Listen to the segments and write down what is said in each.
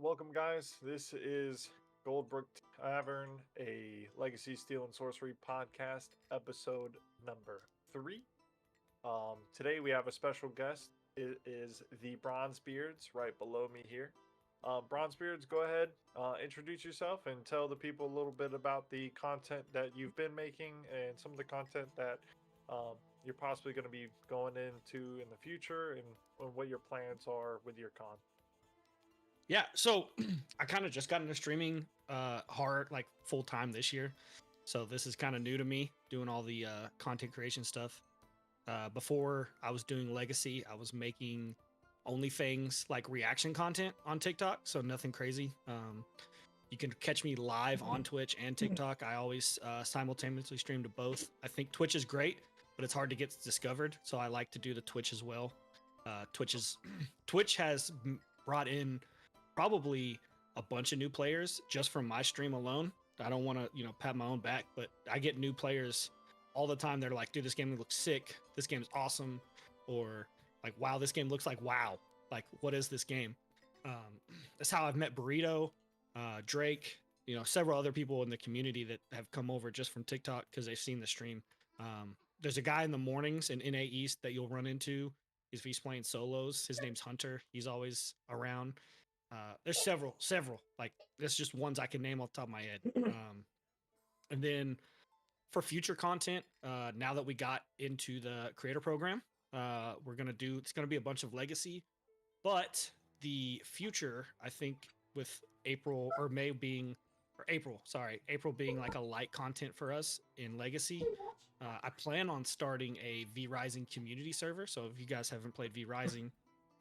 welcome guys. This is Goldbrook Tavern, a Legacy Steel and Sorcery podcast, episode number 3. Today we have a special guest. It is TheBronzeBeards right below me here. Bronzebeards, go ahead, introduce yourself and tell the people a little bit about the content that you've been making and some of the content that you're possibly going to be going into in the future and what your plans are with your con. Yeah, so I kind of just got into streaming hard, like full time this year. So this is kind of new to me, doing all the content creation stuff. Before I was doing Legacy, I was making only things like reaction content on TikTok, so nothing crazy. You can catch me live on Twitch and TikTok. I always simultaneously stream to both. I think Twitch is great, but it's hard to get discovered, so I like to do the Twitch as well. Twitch has brought in probably a bunch of new players just from my stream alone. I don't want to, pat my own back, but I get new players all the time. They're like, dude, this game looks sick. This game's awesome. Or like, wow, this game looks like wow. Like, what is this game? That's how I've met Burrito, Drake, several other people in the community that have come over just from TikTok because they've seen the stream. There's a guy in the mornings in NA East that you'll run into if he's playing solos. His name's Hunter. He's always around. There's several, like that's just ones I can name off the top of my head. And then for future content, now that we got into the creator program, it's going to be a bunch of Legacy, but the future, I think with April being like a light content for us in Legacy, I plan on starting a V Rising community server. So if you guys haven't played V Rising,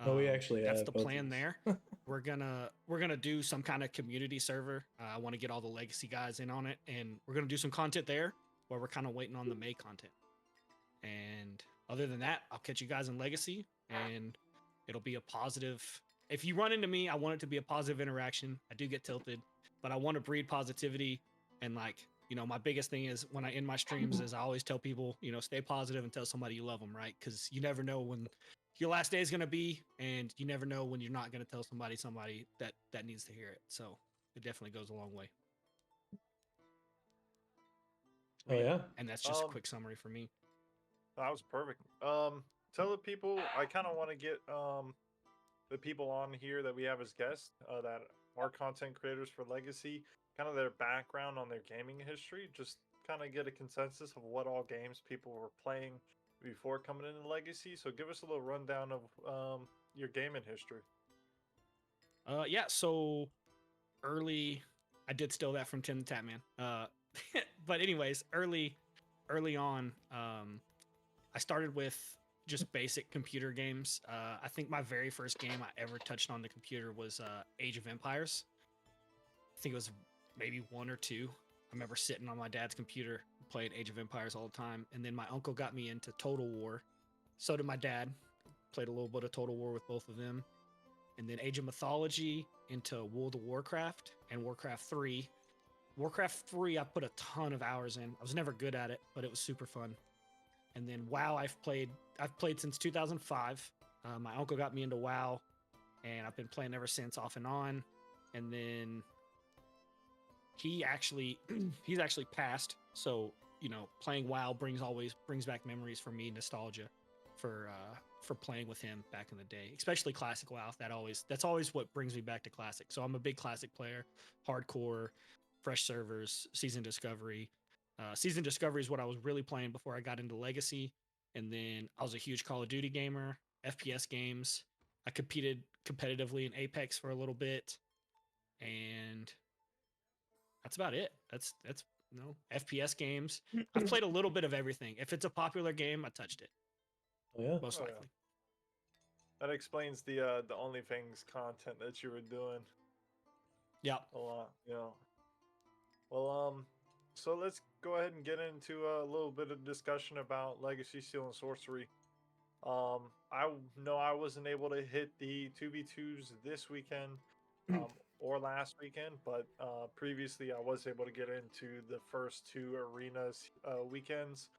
we actually that's have the plan there. We're gonna do some kind of community server. I want to get all the Legacy guys in on it, and we're gonna do some content there where we're kind of waiting on the May content. And other than that, I'll catch you guys in Legacy, and it'll be a positive. If you run into me, I want it to be a positive interaction. I do get tilted, but I want to breed positivity. And my biggest thing is when I end my streams is I always tell people, stay positive and tell somebody you love them, right? Because you never know when your last day is going to be, and you never know when you're not going to tell somebody that needs to hear it. So it definitely goes a long way. Oh yeah. And that's just a quick summary for me. That was perfect. Tell the people, I kind of want to get the people on here that we have as guests that are content creators for Legacy, kind of their background on their gaming history, just kind of get a consensus of what all games people were playing before coming into Legacy. So give us a little rundown of your gaming history. So early, I did steal that from Tim the Tatman. But anyways, early on, I started with just basic computer games. I think my very first game I ever touched on the computer was Age of Empires. I think it was maybe 1 or 2. I remember sitting on my dad's computer playing Age of Empires all the time. And then my uncle got me into Total War. So did my dad. Played a little bit of Total War with both of them. And then Age of Mythology into World of Warcraft and Warcraft 3. Warcraft 3, I put a ton of hours in. I was never good at it, but it was super fun. And then WoW, I've played since 2005. My uncle got me into WoW, and I've been playing ever since, off and on. And then he's actually passed. So, playing WoW brings back memories for me, nostalgia for playing with him back in the day, especially classic WoW. That's always what brings me back to classic. So I'm a big classic player, hardcore, fresh servers, season discovery. Season discovery is what I was really playing before I got into Legacy. And then I was a huge Call of Duty gamer, FPS games. I competed competitively in Apex for a little bit. And that's about it. That's FPS games. I've played a little bit of everything. If it's a popular game, I touched it. Oh yeah. Most likely. That explains the OnlyFans content that you were doing. Yeah. A lot, Well, so let's go ahead and get into a little bit of discussion about Legacy Steel and Sorcery. I know I wasn't able to hit the 2v2s this weekend or last weekend, but previously I was able to get into the first 2 arenas weekends.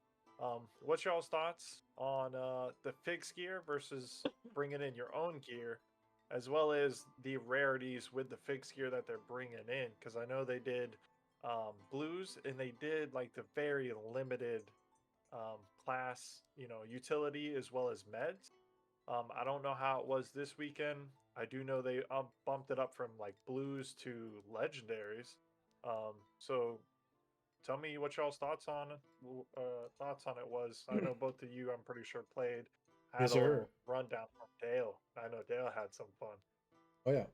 What's y'all's thoughts on the fixed gear versus bringing in your own gear as well as the rarities with the fixed gear that they're bringing in. Because I know they did blues, and they did like the very limited class, utility as well as meds. I don't know how it was this weekend. I do know they bumped it up from like blues to legendaries. So tell me what y'all's thoughts on it was. I know both of you, I'm pretty sure, played. Had Yes, a sir. little rundown from Dale. I know Dale had some fun. Oh yeah.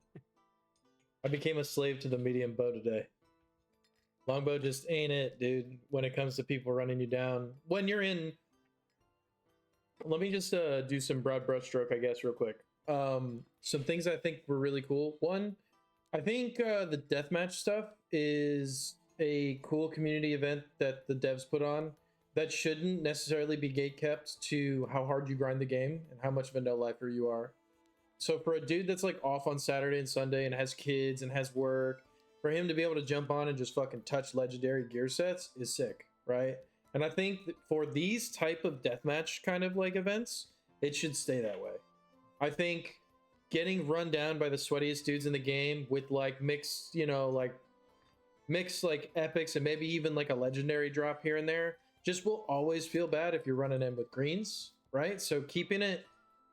I became a slave to the medium bow today. Longbow just ain't it, dude. When it comes to people running you down, when you're in, let me just do some broad brushstroke, I guess, real quick. Some things I think were really cool. One, I think the deathmatch stuff is a cool community event that the devs put on that shouldn't necessarily be gatekept to how hard you grind the game and how much of a no lifer you are. So for a dude that's like off on Saturday and Sunday and has kids and has work, for him to be able to jump on and just fucking touch legendary gear sets is sick, right? And I think that for these type of deathmatch kind of like events, it should stay that way. I think getting run down by the sweatiest dudes in the game with like mixed, mixed like epics and maybe even like a legendary drop here and there just will always feel bad if you're running in with greens, right? So keeping it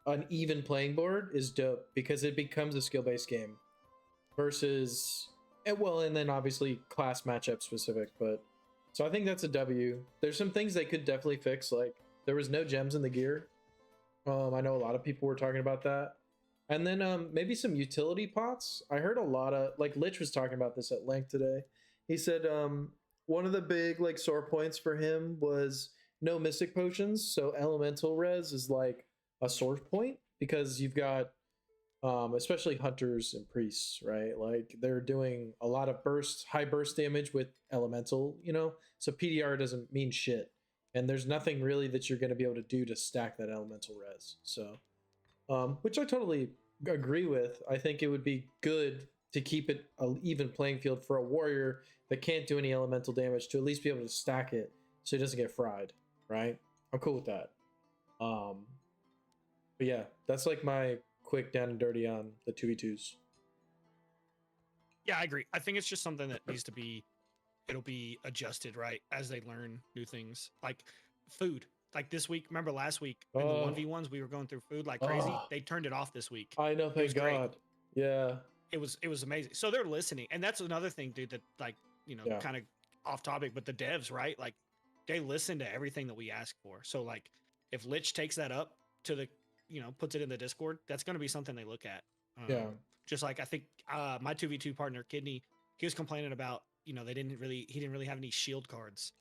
an even playing board is dope because it becomes a skill-based game versus and then obviously class matchup specific, but so I think that's a W. There's some things they could definitely fix, like there was no gems in the gear. I know a lot of people were talking about that. And then maybe some utility pots. I heard a lot of like Lich was talking about this at length today. He said one of the big like sore points for him was no mystic potions. So elemental res is like a sore point because you've got especially hunters and priests, right? Like they're doing a lot of high burst damage with elemental, so PDR doesn't mean shit. And there's nothing really that you're going to be able to do to stack that elemental res. So, which I totally agree with. I think it would be good to keep it an even playing field for a warrior that can't do any elemental damage to at least be able to stack it so it doesn't get fried, right? I'm cool with that. But yeah, that's like my quick down and dirty on the 2v2s. Yeah, I agree. I think it's just something that needs to be, it'll be adjusted, right? As they learn new things. Like food. Like this week, remember last week in the 1v1s, we were going through food like crazy. They turned it off this week. I know, thank God. Yeah. It was amazing. So they're listening. And that's another thing, dude, that like, kind of off topic, but the devs, right? Like they listen to everything that we ask for. So like if Lich takes that up to the, puts it in the Discord, that's going to be something they look at. Yeah. Just like I think my 2v2 partner, Kidney, he was complaining about, he didn't really have any shield cards.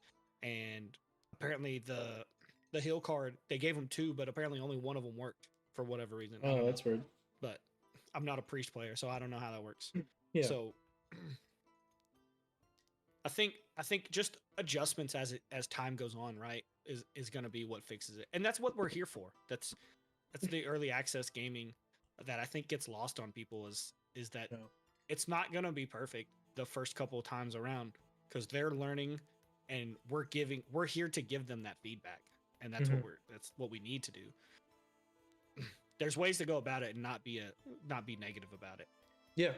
And apparently the heal card, they gave him 2, but apparently only one of them worked for whatever reason. Oh, that's weird. But I'm not a priest player, so I don't know how that works. Yeah. So I think just adjustments as time goes on, right, is going to be what fixes it. And that's what we're here for. That's the early access gaming that I think gets lost on people is that it's not going to be perfect the first couple of times around because they're learning and we're here to give them that feedback. And that's that's what we need to do. There's ways to go about it and not be negative about it. Yeah.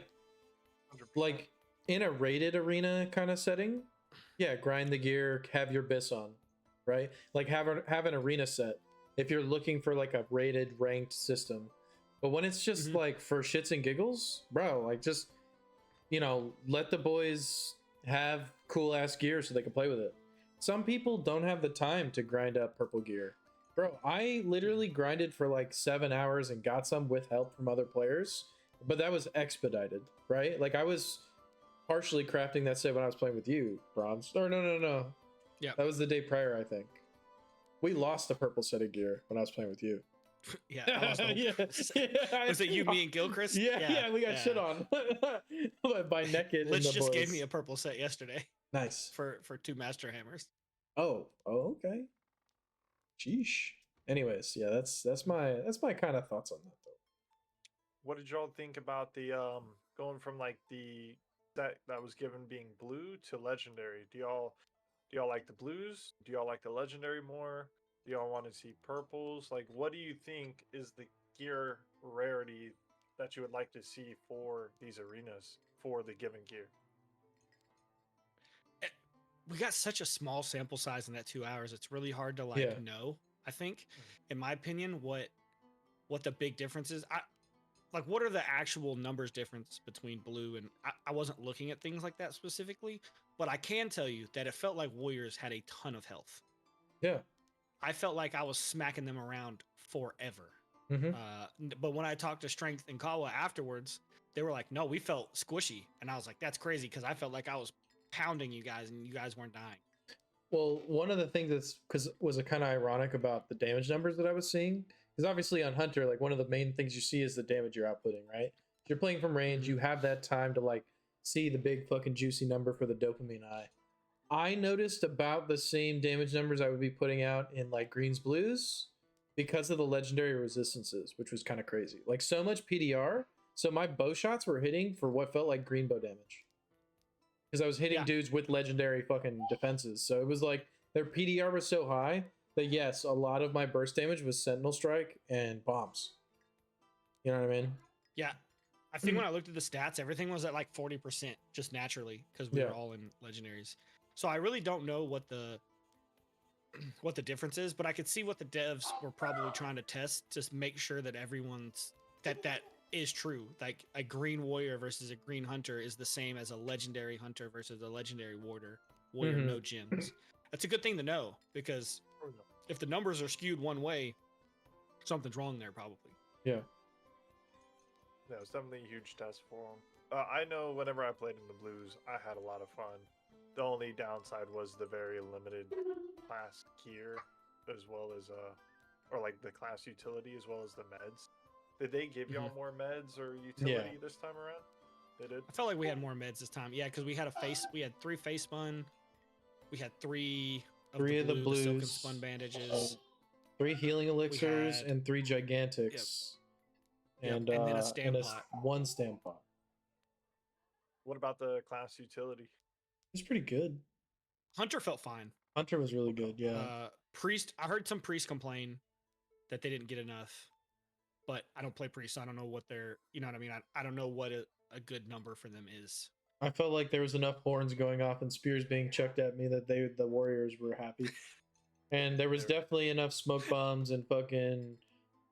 100%. Like in a rated arena kind of setting, yeah, grind the gear, have your bis on, right? Like have an arena set if you're looking for like a rated ranked system. But when it's just like for shits and giggles, bro, like just let the boys have cool ass gear so they can play with it. Some people don't have the time to grind up purple gear. Bro, I literally grinded for like 7 hours and got some with help from other players, but that was expedited, right? Like I was partially crafting that set when I was playing with you, Bronze. Or no. Yeah. That was the day prior, I think. We lost a purple set of gear when I was playing with you. Yeah, was it you, me, and Gilchrist? Yeah, we got shit on by Naked. Lich just gave me a purple set yesterday. Nice for 2 master hammers. Oh, okay. Sheesh. Anyways, yeah, that's my kind of thoughts on that though. What did y'all think about the going from like the that was given being blue to legendary? Do y'all like the blues? Do y'all like the legendary more? Do y'all want to see purples? Like, what do you think is the gear rarity that you would like to see for these arenas for the given gear? We got such a small sample size in that 2 hours. It's really hard to Yeah. know. I think, in my opinion, what the big difference is. What are the actual numbers difference between blue and I wasn't looking at things like that specifically, but I can tell you that it felt like warriors had a ton of health. Yeah. I felt like I was smacking them around forever. Mhm. But when I talked to Strength and Kawa afterwards, they were like, no, we felt squishy. And I was like, that's crazy, because I felt like I was pounding you guys and you guys weren't dying. Well, one of the things was kind of ironic about the damage numbers that I was seeing, because obviously on Hunter, like one of the main things you see is the damage you're outputting, right? If you're playing from range, you have that time to like see the big fucking juicy number for the dopamine eye. I noticed about the same damage numbers I would be putting out in like greens blues because of the legendary resistances, which was kind of crazy. Like so much PDR, so my bow shots were hitting for what felt like green bow damage. Because I was hitting dudes with legendary fucking defenses. So it was like their PDR was so high that yes, a lot of my burst damage was Sentinel Strike and bombs. You know what I mean? Yeah. I think when I looked at the stats, everything was at like 40% just naturally, because we were all in legendaries. So I really don't know what the difference is, but I could see what the devs were probably trying to test to make sure that everyone's that is true. Like a green warrior versus a green hunter is the same as a legendary hunter versus a legendary warrior. No gems. That's a good thing to know, because if the numbers are skewed one way, something's wrong there probably. Yeah. Yeah, it's definitely a huge test for them. I know whenever I played in the blues, I had a lot of fun. The only downside was the very limited class gear, as well as or like the class utility, as well as the meds. Did they give y'all more meds or utility this time around? They did. I felt like we had more meds this time. Yeah, because we had 3 face spun. We had 3 of the blues, silken spun bandages. 3 healing elixirs and 3 gigantics. And then a stam pot. 1 stam pot. What about the class utility? It's pretty good. Hunter felt fine. Hunter was really good, yeah. Priest, I heard some priests complain that they didn't get enough, but I don't play priest, so I don't know what they're, you know what I mean? I don't know what a good number for them is. I felt like there was enough horns going off and spears being chucked at me that the warriors were happy. And there was definitely enough smoke bombs and fucking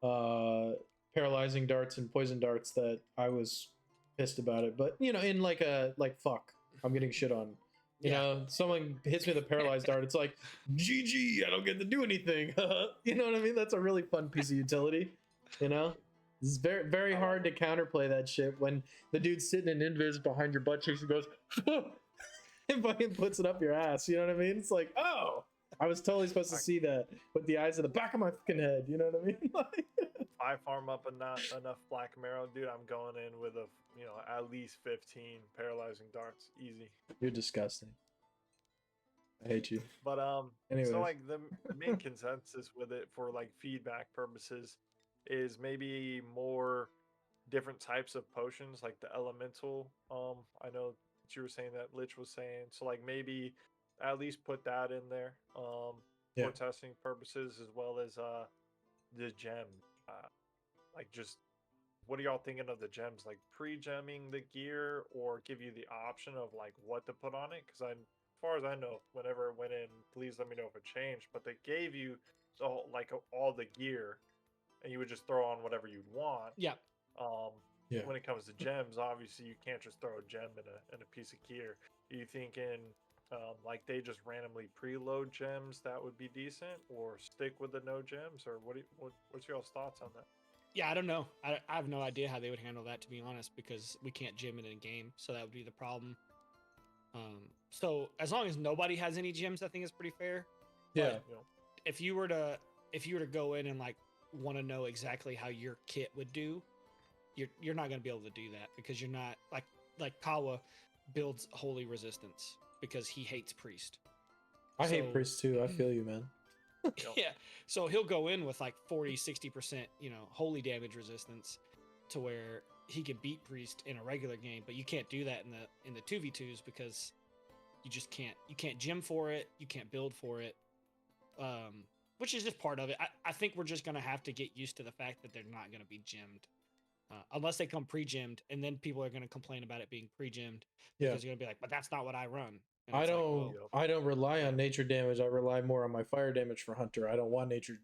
paralyzing darts and poison darts that I was pissed about it. But, you know, in like fuck, I'm getting shit on. You know, someone hits me with a paralyzed dart, it's like, GG, I don't get to do anything. You know what I mean? That's a really fun piece of utility, you know? It's very, very hard to counterplay that shit when the dude's sitting in invis behind your butt cheeks and goes, and fucking puts it up your ass. You know what I mean? It's like, oh, I was totally supposed to see that with the eyes of the back of my fucking head. You know what I mean? If I farm up enough black marrow, dude, I'm going in with at least 15 paralyzing darts, easy. You're disgusting. I hate you. But anyways. So like the main consensus with it for like feedback purposes is maybe more different types of potions, like the elemental. I know that you were saying that Lich was saying, so like maybe at least put that in there for testing purposes, as well as the gem. Like, just what are y'all thinking of the gems? Like pre-gemming the gear, or give you the option of like what to put on it? Because as far as I know, whenever it went in, please let me know if it changed, but they gave you all the gear, and you would just throw on whatever you'd want. When it comes to gems, obviously you can't just throw a gem in a piece of gear. Are you thinking like they just randomly preload gems that would be decent, or stick with the no gems, or what's y'all's thoughts on that? Yeah, I don't know. I have no idea how they would handle that, to be honest, because we can't gem it in game, so that would be the problem. So as long as nobody has any gems, I think it's pretty fair. Yeah. But if you were to go in and like want to know exactly how your kit would do, you're not going to be able to do that, because you're not like Kawa builds holy resistance because he hates priest. I hate priest too. I feel you, man. Yeah, so he'll go in with like 40-60% holy damage resistance, to where he can beat priest in a regular game, but you can't do that in the 2v2s, because you just can't gem for it, you can't build for it, which is just part of it. I think we're just gonna have to get used to the fact that they're not gonna be gemmed. unless they come pre-gemmed, and then people are going to complain about it being pre-gemmed Yeah. because you're going to be like, but that's not what I run. And I it's like, don't well, I don't rely on yeah. nature damage. I rely more on my fire damage for hunter. I don't want nature,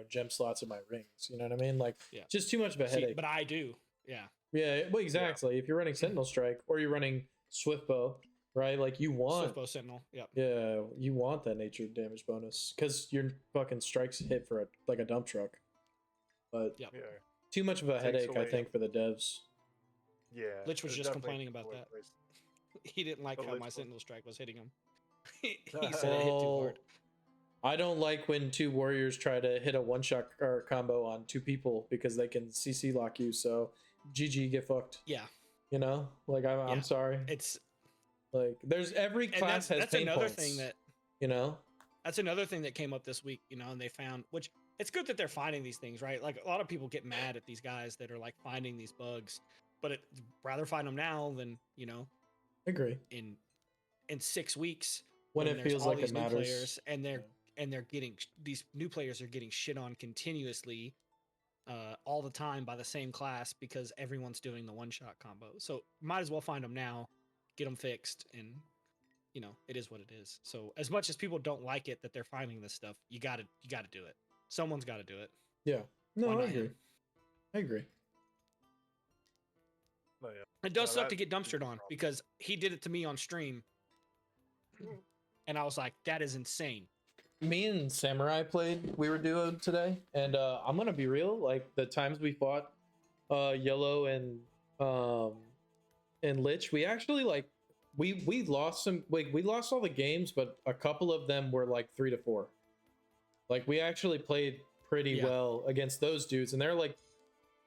gem slots in my rings. You know what I mean? Like, Yeah. just too much of a See, headache. but I do. Yeah. Yeah, well, exactly. If you're running Sentinel Strike or you're running Swift Bow, right? Like, you want, Swiftbow Sentinel. Yep. yeah, you want that nature damage bonus because your fucking strikes hit for like a dump truck. But Yep. Yeah. too much of a Takes headache, I away- think, for the devs. Yeah. Lich was it just definitely complaining takes about away that. place. He didn't like Oh, how Lich my was- Sentinel Strike was hitting him. He said it hit too Well, hard. I don't like when two warriors try to hit a one shot or combo on two people because they can CC lock you. So GG, get fucked. Yeah. You know, like I'm Yeah. sorry. It's Like, there's every and class has that's pain another points. thing that You know, that's another thing that came up this week, and they found, which it's good that they're finding these things, right? Like, a lot of people get mad at these guys that are like finding these bugs, but rather find them now than, I agree. in 6 weeks When it there's feels all like these it new matters. players and they're getting, these new players are getting shit on continuously all the time by the same class because everyone's doing the one shot combo. So might as well find them now, get them fixed, and it is what it is. So as much as people don't like it that they're finding this stuff, you gotta do it. Someone's got to do it. Yeah. Why No, I not agree. him? I agree. Oh, yeah. It does No, suck to that get is dumpstered a on problem. because he did it to me on stream, and I was like, that is insane. Me and Samurai played. We were duoed today, and I'm gonna be real. Like, the times we fought Yellow and Lich, we actually like we lost some. Like, we lost all the games, but a couple of them were like 3-4. Like, we actually played pretty Yeah. well against those dudes, and they're like,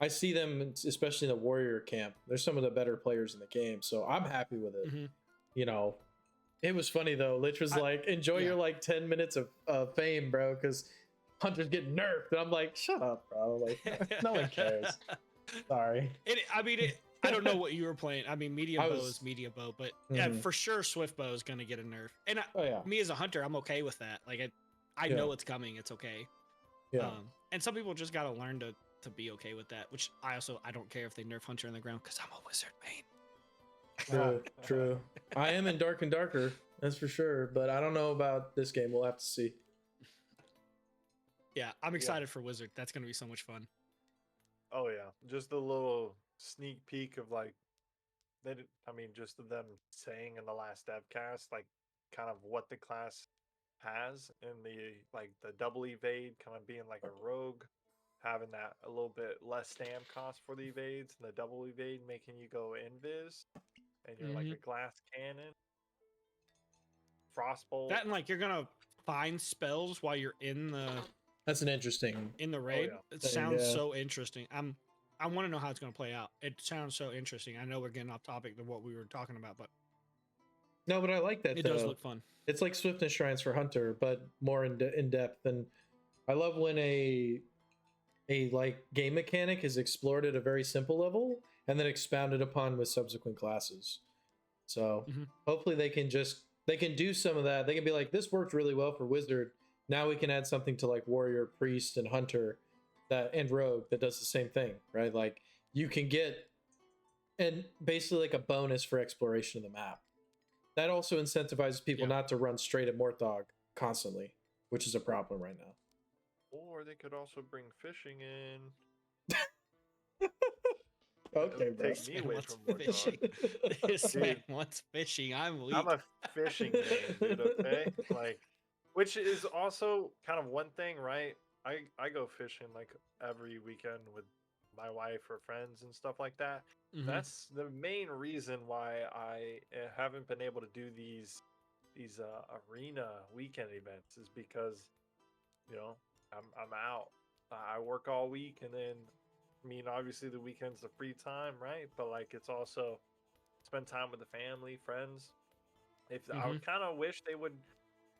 I see them, especially in the warrior camp. They're some of the better players in the game, so I'm happy with it. Mhm. You know, it was funny though. Lich was like, "Enjoy yeah. your like 10 minutes of fame, bro," because Hunter's getting nerfed, and I'm like, "Shut up, bro! Like, no one cares." Sorry. I don't know what you were playing. I mean, medium I bow was- is medium bow, but yeah, Mhm. for sure, swift bow is gonna get a nerf. And Oh yeah, me as a hunter, I'm okay with that. Like, I Yeah. know it's coming. It's okay. yeah. And some people just gotta learn to be okay with that. Which I don't care if they nerf hunter in the ground because I'm a wizard main. True, true. I am in Dark and Darker, that's for sure. But I don't know about this game. We'll have to see. Yeah, I'm excited for wizard. That's gonna be so much fun. Oh yeah, just a little sneak peek of like just of them saying in the last devcast, like, kind of what the class has in the like the double evade, kind of being like a rogue, having that a little bit less stam cost for the evades, and the double evade making you go invis, and you're like a glass cannon. Frostbolt. That and like you're gonna find spells while you're in the That's an interesting. raid. yeah. It Thing, sounds yeah. so interesting. I want to know how it's gonna play out. It sounds so interesting. I know we're getting off topic than what we were talking about, but No, but I like that. it does though. look fun. It's like Swiftness Shrines for Hunter, but more in depth. And I love when a like game mechanic is explored at a very simple level and then expounded upon with subsequent classes. So Mhm. hopefully they can do some of that. They can be like, this worked really well for Wizard. Now we can add something to like Warrior, Priest, and Hunter and Rogue that does the same thing, right? Like, you can get and basically like a bonus for exploration of the map. That also incentivizes people Yeah. not to run straight at Morthog constantly, which is a problem right now. Or they could also bring fishing in. Okay, bro. Take me away Wants from Morthog. fishing. This Dude. man wants fishing. I'm weak. I'm a fishing man, dude, okay? Like, which is also kind of one thing, right? I go fishing like every weekend with my wife or friends and stuff like that. Mhm. That's the main reason why I haven't been able to do these arena weekend events, is because, I'm out. I work all week, and then, obviously the weekend's the free time, right? But like, it's also spend time with the family, friends. I would kind of wish they would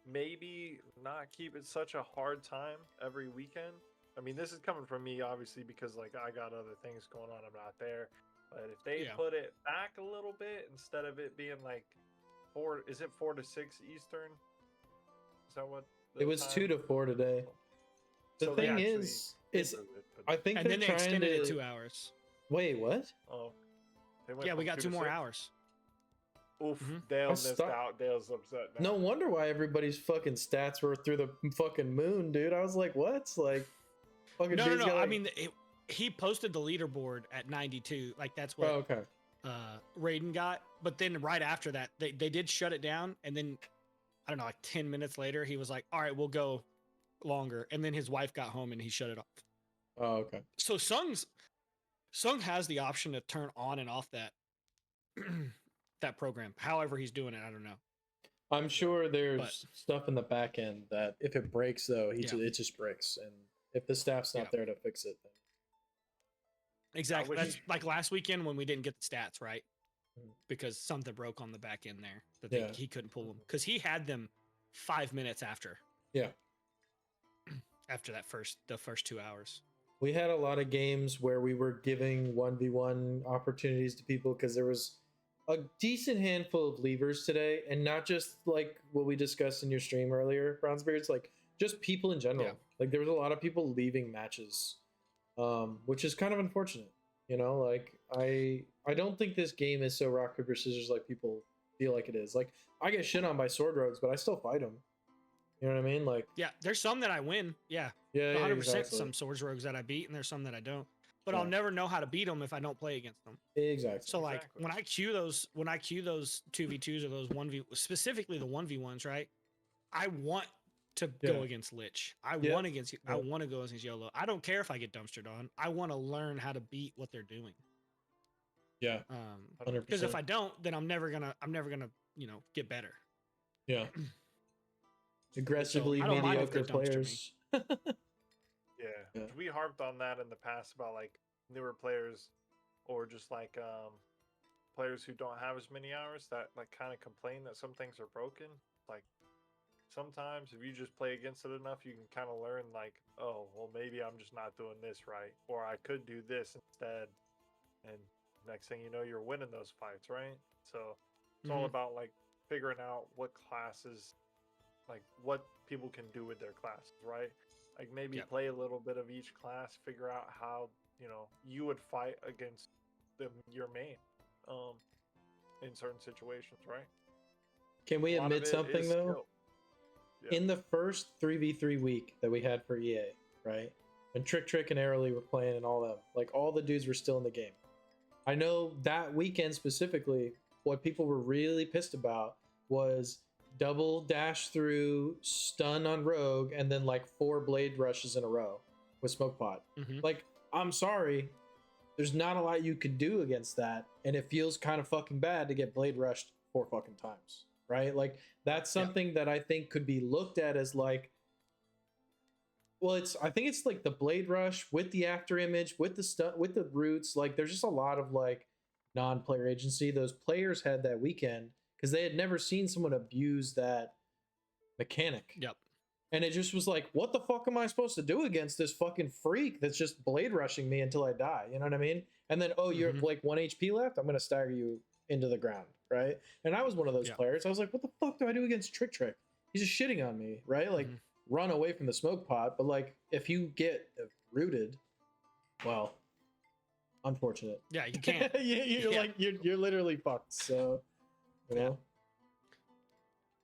maybe not keep it such a hard time every weekend. This is coming from me, obviously, because like I got other things going on. I'm not there. But if they Yeah. put it back a little bit, instead of it being like 4 to 6 Eastern? Is that what It was 2 to 4 today. The So they thing actually is improved it, but- I think And they're then they trying extended to it 2 hours. Wait, what? Oh, they went Yeah, we from got 2 2 to more 6? hours. Oof, Mhm. Dale I missed start- out. Dale's upset now. No wonder why everybody's fucking stats were through the fucking moon, dude. I was like, what? Like, fucking No, no, dude's no. got, I like- mean, he posted the leaderboard at 92. Like that's Oh, what okay. Raiden got. But then right after that, they did shut it down. And then I don't know, like 10 minutes later, he was like, "All right, we'll go longer." And then his wife got home and he shut it off. Oh, okay. So Sung has the option to turn on and off that that program. However, he's doing it, I don't know. I'm sure there's But- stuff in the back end that if it breaks, though, Yeah. it just breaks. And if the staff's not Yeah. there to fix it, then Exactly. wish- That's like last weekend when we didn't get the stats right Mhm. because something broke on the back end there that Yeah. he couldn't pull them because he had them 5 minutes after. Yeah. After the first 2 hours. we had a lot of games where we were giving 1v1 opportunities to people because there was a decent handful of leavers today, and not just like what we discussed in your stream earlier, BronzeBeards, like just people in general. Yeah. Like there was a lot of people leaving matches, which is kind of unfortunate. You know, like I don't think this game is so rock paper scissors like people feel like it is. Like I get shit on by sword rogues, but I still fight them. You know what I mean? Like Yeah, there's some that I win. Yeah, yeah, 100% exactly. some swords rogues that I beat, and there's some that I don't. But Yeah. I'll never know how to beat them if I don't play against them. Exactly. So like Exactly. when I queue those 2v2s or those 1v, specifically the 1v1s, right? I want to Yeah. go against Lich. I Yeah. want against. I Yeah. want to go against YOLO. I don't care if I get dumpstered on. I want to learn how to beat what they're doing. Yeah, 100%. Because if I don't, then I'm never gonna get better. Yeah. Aggressively I don't mind if mediocre they dumpster me. players. Yeah. Yeah. We harped on that in the past about like newer players or just like players who don't have as many hours that like kind of complain that some things are broken. Like sometimes if you just play against it enough, you can kind of learn like, oh, well maybe I'm just not doing this right, or I could do this instead. And next thing you know, you're winning those fights, right? So it's all Mhm. about like figuring out what classes, like what people can do with their classes, right? Like maybe Yep. play a little bit of each class, figure out how you would fight against your main, in certain situations, right? Can we A lot of admit it something is though? skill. Yeah. In the first 3v3 week that we had for EA, right? When Trick and Aeroly were playing and all them, like all the dudes were still in the game. I know that weekend specifically, what people were really pissed about was double dash through, stun on Rogue, and then like 4 blade rushes in a row with Smoke Pot. Mhm. Like, I'm sorry, there's not a lot you could do against that, and it feels kind of fucking bad to get blade rushed 4 fucking times, right? Like, that's Yeah. something that I think could be looked at as like, well, I think it's like the blade rush with the after image, with the stunt, with the roots. Like, there's just a lot of like non-player agency those players had that weekend because they had never seen someone abuse that mechanic. Yep. And it just was like, what the fuck am I supposed to do against this fucking freak that's just blade rushing me until I die? You know what I mean? And then, oh, you're Mhm. like 1 HP left? I'm going to stagger you into the ground, right? And I was one of those Yeah. players. I was like, what the fuck do I do against Trick? He's just shitting on me, right? Like, Mhm. run away from the smoke pot. But like, if you get rooted, well, unfortunate. Yeah, you can't. you're Yeah. like, you're literally fucked. So, you know?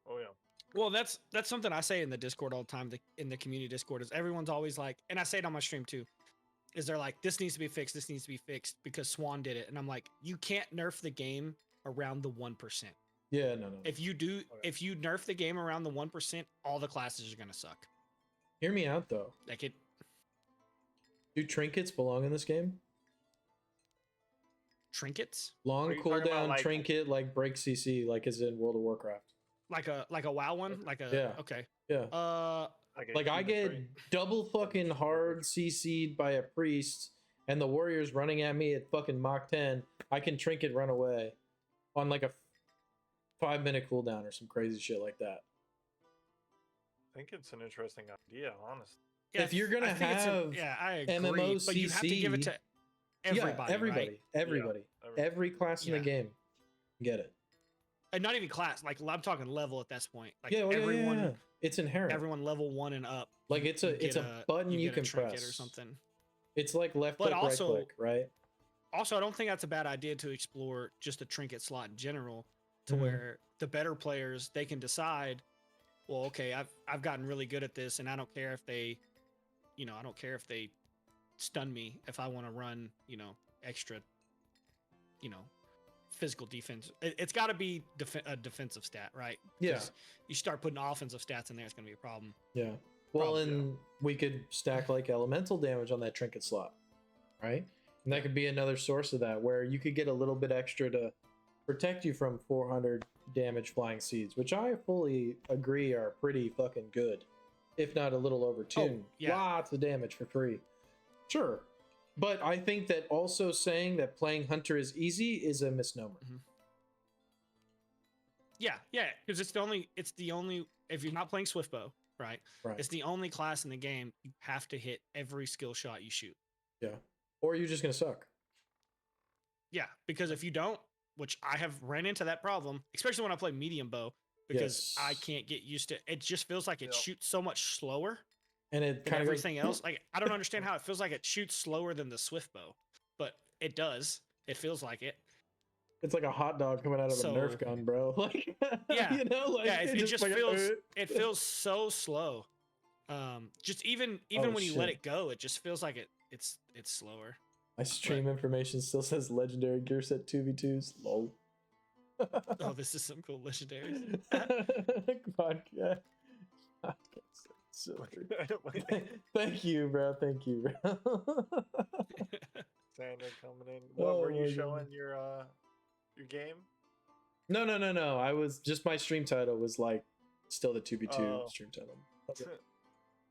Oh yeah. Well, that's something I say in the Discord all the time. In the community Discord is everyone's always like, and I say it on my stream too, is they're like, this needs to be fixed. This needs to be fixed because Swan did it, and I'm like, you can't nerf the game around the 1%. Yeah, no. If you do, Okay. if you nerf the game around the 1%, all the classes are gonna suck. Hear me out though. Like it. Do trinkets belong in this game? Trinkets, Long Are you talking about, cooldown like- trinket like break CC, like is in World of Warcraft. like a WoW one, like a Yeah. okay. Yeah. Like Like I get double fucking hard CC'd by a priest and the warrior's running at me at fucking Mach 10. I can trinket run away on like a 5-minute cooldown or some crazy shit like that. I think it's an interesting idea, honestly. If you're gonna I think it's have yeah, I agree, MMO but you have to give it to everybody, yeah, everybody, right? everybody, every class in the Yeah. game. Get it. And not even class. Like I'm talking level at this point. Like Yeah, well, everyone, yeah. It's inherent. everyone level 1 and up. Like it's you a get button you get a can trinket press or something. It's like left But click, also- right click, right? Also, I don't think that's a bad idea to explore just the trinket slot in general, to Mhm. where the better players, they can decide, well, okay, I've gotten really good at this, and I don't care if they, I don't care if they stun me if I want to run, extra, you know, physical defense. It's got to be a defensive stat, right? Yeah. Because you start putting offensive stats in there, it's going to be a problem. Yeah. Well, Probably, and we could stack like elemental damage on that trinket slot, right? And that Yeah. could be another source of that, where you could get a little bit extra to protect you from 400 damage flying seeds, which I fully agree are pretty fucking good, if not a little overtuned. yeah. Lots of damage for free. Sure. But I think that also saying that playing Hunter is easy is a misnomer. Mhm. Yeah, because it's the only, if you're not playing Swiftbow, right? Right. It's the only class in the game you have to hit every skill shot you shoot. Yeah. Or you're just gonna suck. Yeah, because if you don't, which I have ran into that problem, especially when I play medium bow, because I Yes. can't get used to it. Just feels like it Yep. shoots so much slower And it than kind of everything else. Like, I don't understand how it feels like it shoots slower than the Swiftbow, but it does. It feels like it. It's like a hot dog coming out of So- a Nerf gun, bro. Like, Yeah. you know, like Yeah, it just like a- feels it feels so slow. Just even Oh, when you let shit. it go, it just feels like it's slower. My stream information still says legendary gear set 2v2s. Lol. Oh, this is some cool legendaries. Podcast. So thank you, bro. Thank you, bro. Sander coming in. What Oh were you my showing your game? No. I was just, my stream title was like still the 2v2 Oh. stream title.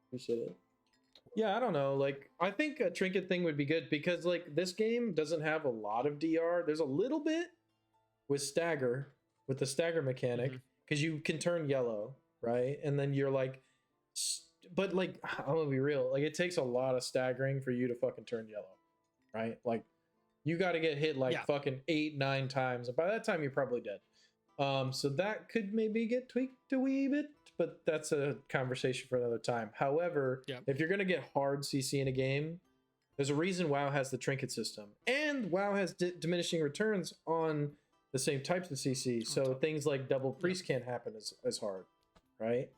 Appreciate it. Yeah, I don't know. Like, I think a trinket thing would be good because like this game doesn't have a lot of DR. There's a little bit with the stagger mechanic, Mhm. because you can turn yellow, right? And then you're like, but like, I'm gonna be real. Like, it takes a lot of staggering for you to fucking turn yellow, right? Like, you got to get hit like Yeah. fucking 8-9 times, and by that time you're probably dead. So that could maybe get tweaked a wee bit, but that's a conversation for another time. However, Yeah. if you're gonna get hard CC in a game, there's a reason WoW has the trinket system, and WoW has diminishing returns on the same types of CC, so top. things like double priest can't happen as hard, right?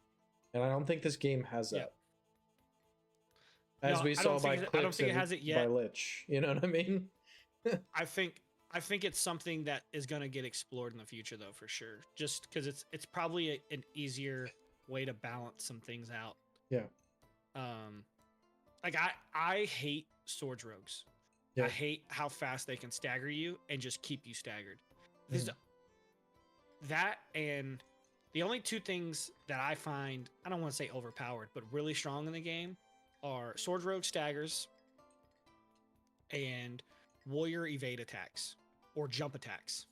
And I don't think this game has Yeah. that. As No, we I saw don't by think I don't Clips think it and has it by yet. Lich, you know what I mean? I think it's something that is going to get explored in the future, though, for sure. Just because it's probably an easier way to balance some things out. Yeah. Like I hate swords rogues. Yeah. I hate how fast they can stagger you and just keep you staggered. Because that, and the only two things that I find, I don't want to say overpowered, but really strong in the game are sword rogue staggers and warrior evade attacks or jump attacks.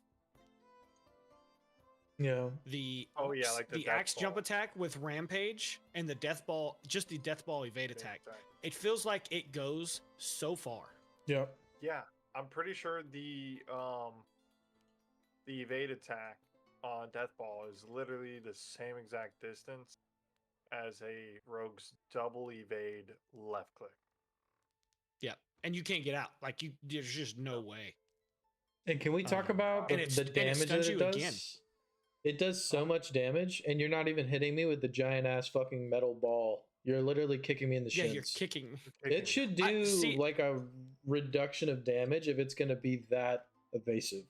Yeah. The like the the death axe jump ball. attack with rampage and the death ball, just the death ball evade attack. Exactly. It feels like it goes so far. Yeah. Yeah, I'm pretty sure the evade attack on Death Ball is literally the same exact distance as a rogue's double evade left click. Yeah, and you can't get out. Like there's just no way. And can we talk about and the it damage that stuns it you does? again. It does so much damage, and you're not even hitting me with the giant ass fucking metal ball. You're literally kicking me in the Yeah, shins. you're kicking me. It should do see- like a reduction of damage if it's going to be that evasive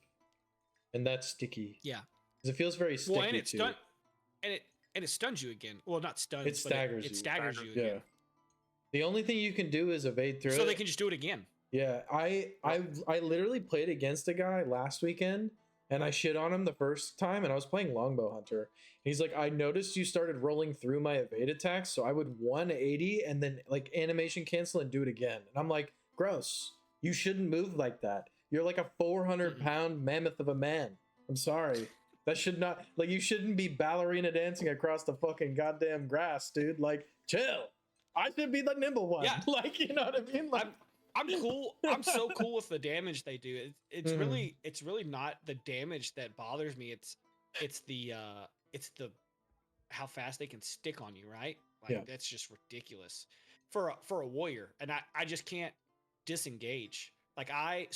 and that sticky. Yeah. 'Cause it feels very sticky Well, and it too. it stuns you again. Well, not stuns. It staggers but you. it staggers you Yeah. again. The only thing you can do is evade through So it. they can just do it again. Yeah, I literally played against a guy last weekend, and I shit on him the first time, and I was playing Longbow Hunter. He's like, I noticed you started rolling through my evade attacks, so I would 180 and then like animation cancel and do it again. And I'm like, gross. You shouldn't move like that. You're like a 400-pound mammoth of a man. I'm sorry. That should not, like, you shouldn't be ballerina dancing across the fucking goddamn grass, dude. Like, chill. I should be the nimble one. Yeah. Like, you know what I mean? Like, I'm cool. I'm so cool with the damage they do. It's Mhm. really not the damage that bothers me. It's the how fast they can stick on you, right? Like Yeah. that's just ridiculous for a warrior. And I just can't disengage. Like I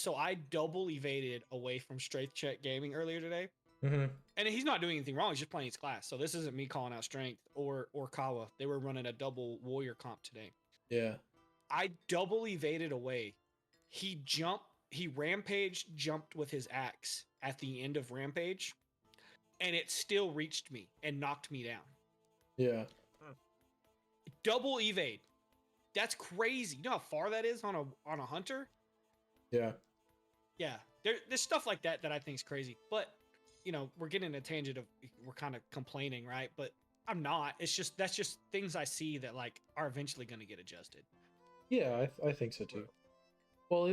double evaded away from strength check gaming earlier today. Mm-hmm. And he's not doing anything wrong. He's just playing his class. So this isn't me calling out strength or Kawa. They were running a double warrior comp today. Yeah. I double evaded away. He rampaged, jumped with his axe at the end of rampage, and it still reached me and knocked me down. Yeah. Double evade. That's crazy. You know how far that is on a hunter? Yeah. Yeah. There's stuff like that I think is crazy. But you know, we're getting a tangent of we're kind of complaining, right? But I'm not. It's just that's just things I see that like are eventually going to get adjusted. Yeah, I think so too. Well,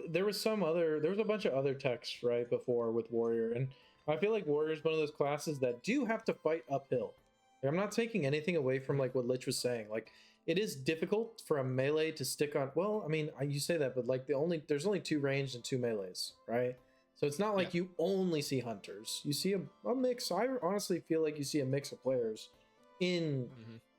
there was a bunch of other texts right before with Warrior, and I feel like Warrior is one of those classes that do have to fight uphill. Like, I'm not taking anything away from like what Lich was saying. Like it is difficult for a melee to stick on. Well, I mean, you say that, but like there's only 2 ranged and 2 melees, right? So it's not like you only see hunters. You see a mix. I honestly feel like you see a mix of players in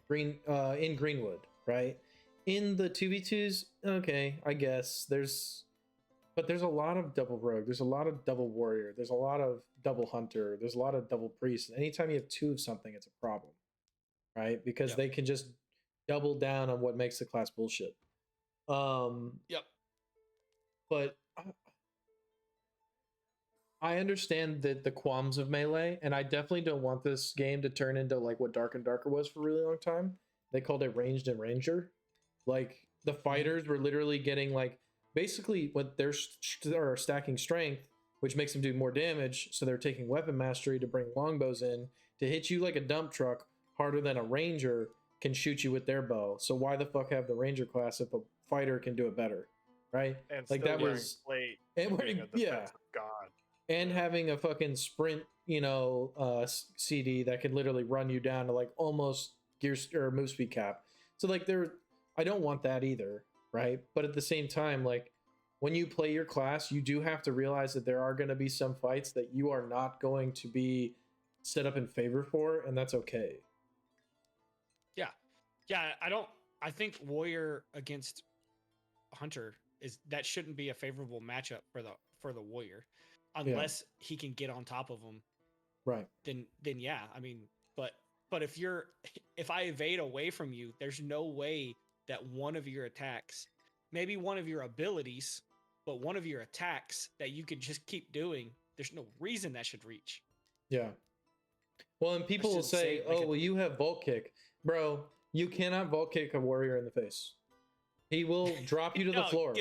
in Greenwood, right? In the 2v2s, okay, I guess but there's a lot of double rogue. There's a lot of double warrior. There's a lot of double hunter. There's a lot of double priest. And anytime you have 2 of something, it's a problem, right? Because they can just double down on what makes the class bullshit. But I understand that the qualms of melee, and I definitely don't want this game to turn into like what Dark and Darker was for a really long time. They called it ranged and ranger. Like the fighters were literally getting like basically what they're stacking strength, which makes them do more damage. So they're taking weapon mastery to bring longbows in to hit you like a dump truck harder than a ranger can shoot you with their bow. So why the fuck have the ranger class if a fighter can do it better, right? And like that was plate and being a defensive god. And having a fucking sprint, CD that can literally run you down to like almost gear or move speed cap. So like I don't want that either, right? But at the same time, like when you play your class, you do have to realize that there are going to be some fights that you are not going to be set up in favor for, and that's okay. Yeah, I think warrior against hunter that shouldn't be a favorable matchup for the warrior unless he can get on top of them. Right. Then yeah, I mean, but if I evade away from you, there's no way that one of your attacks, maybe one of your abilities, but one of your attacks that you could just keep doing, there's no reason that should reach. Yeah. Well, and people will say, well, you have vault kick. Bro, you cannot vault kick a warrior in the face. He will drop you to the floor.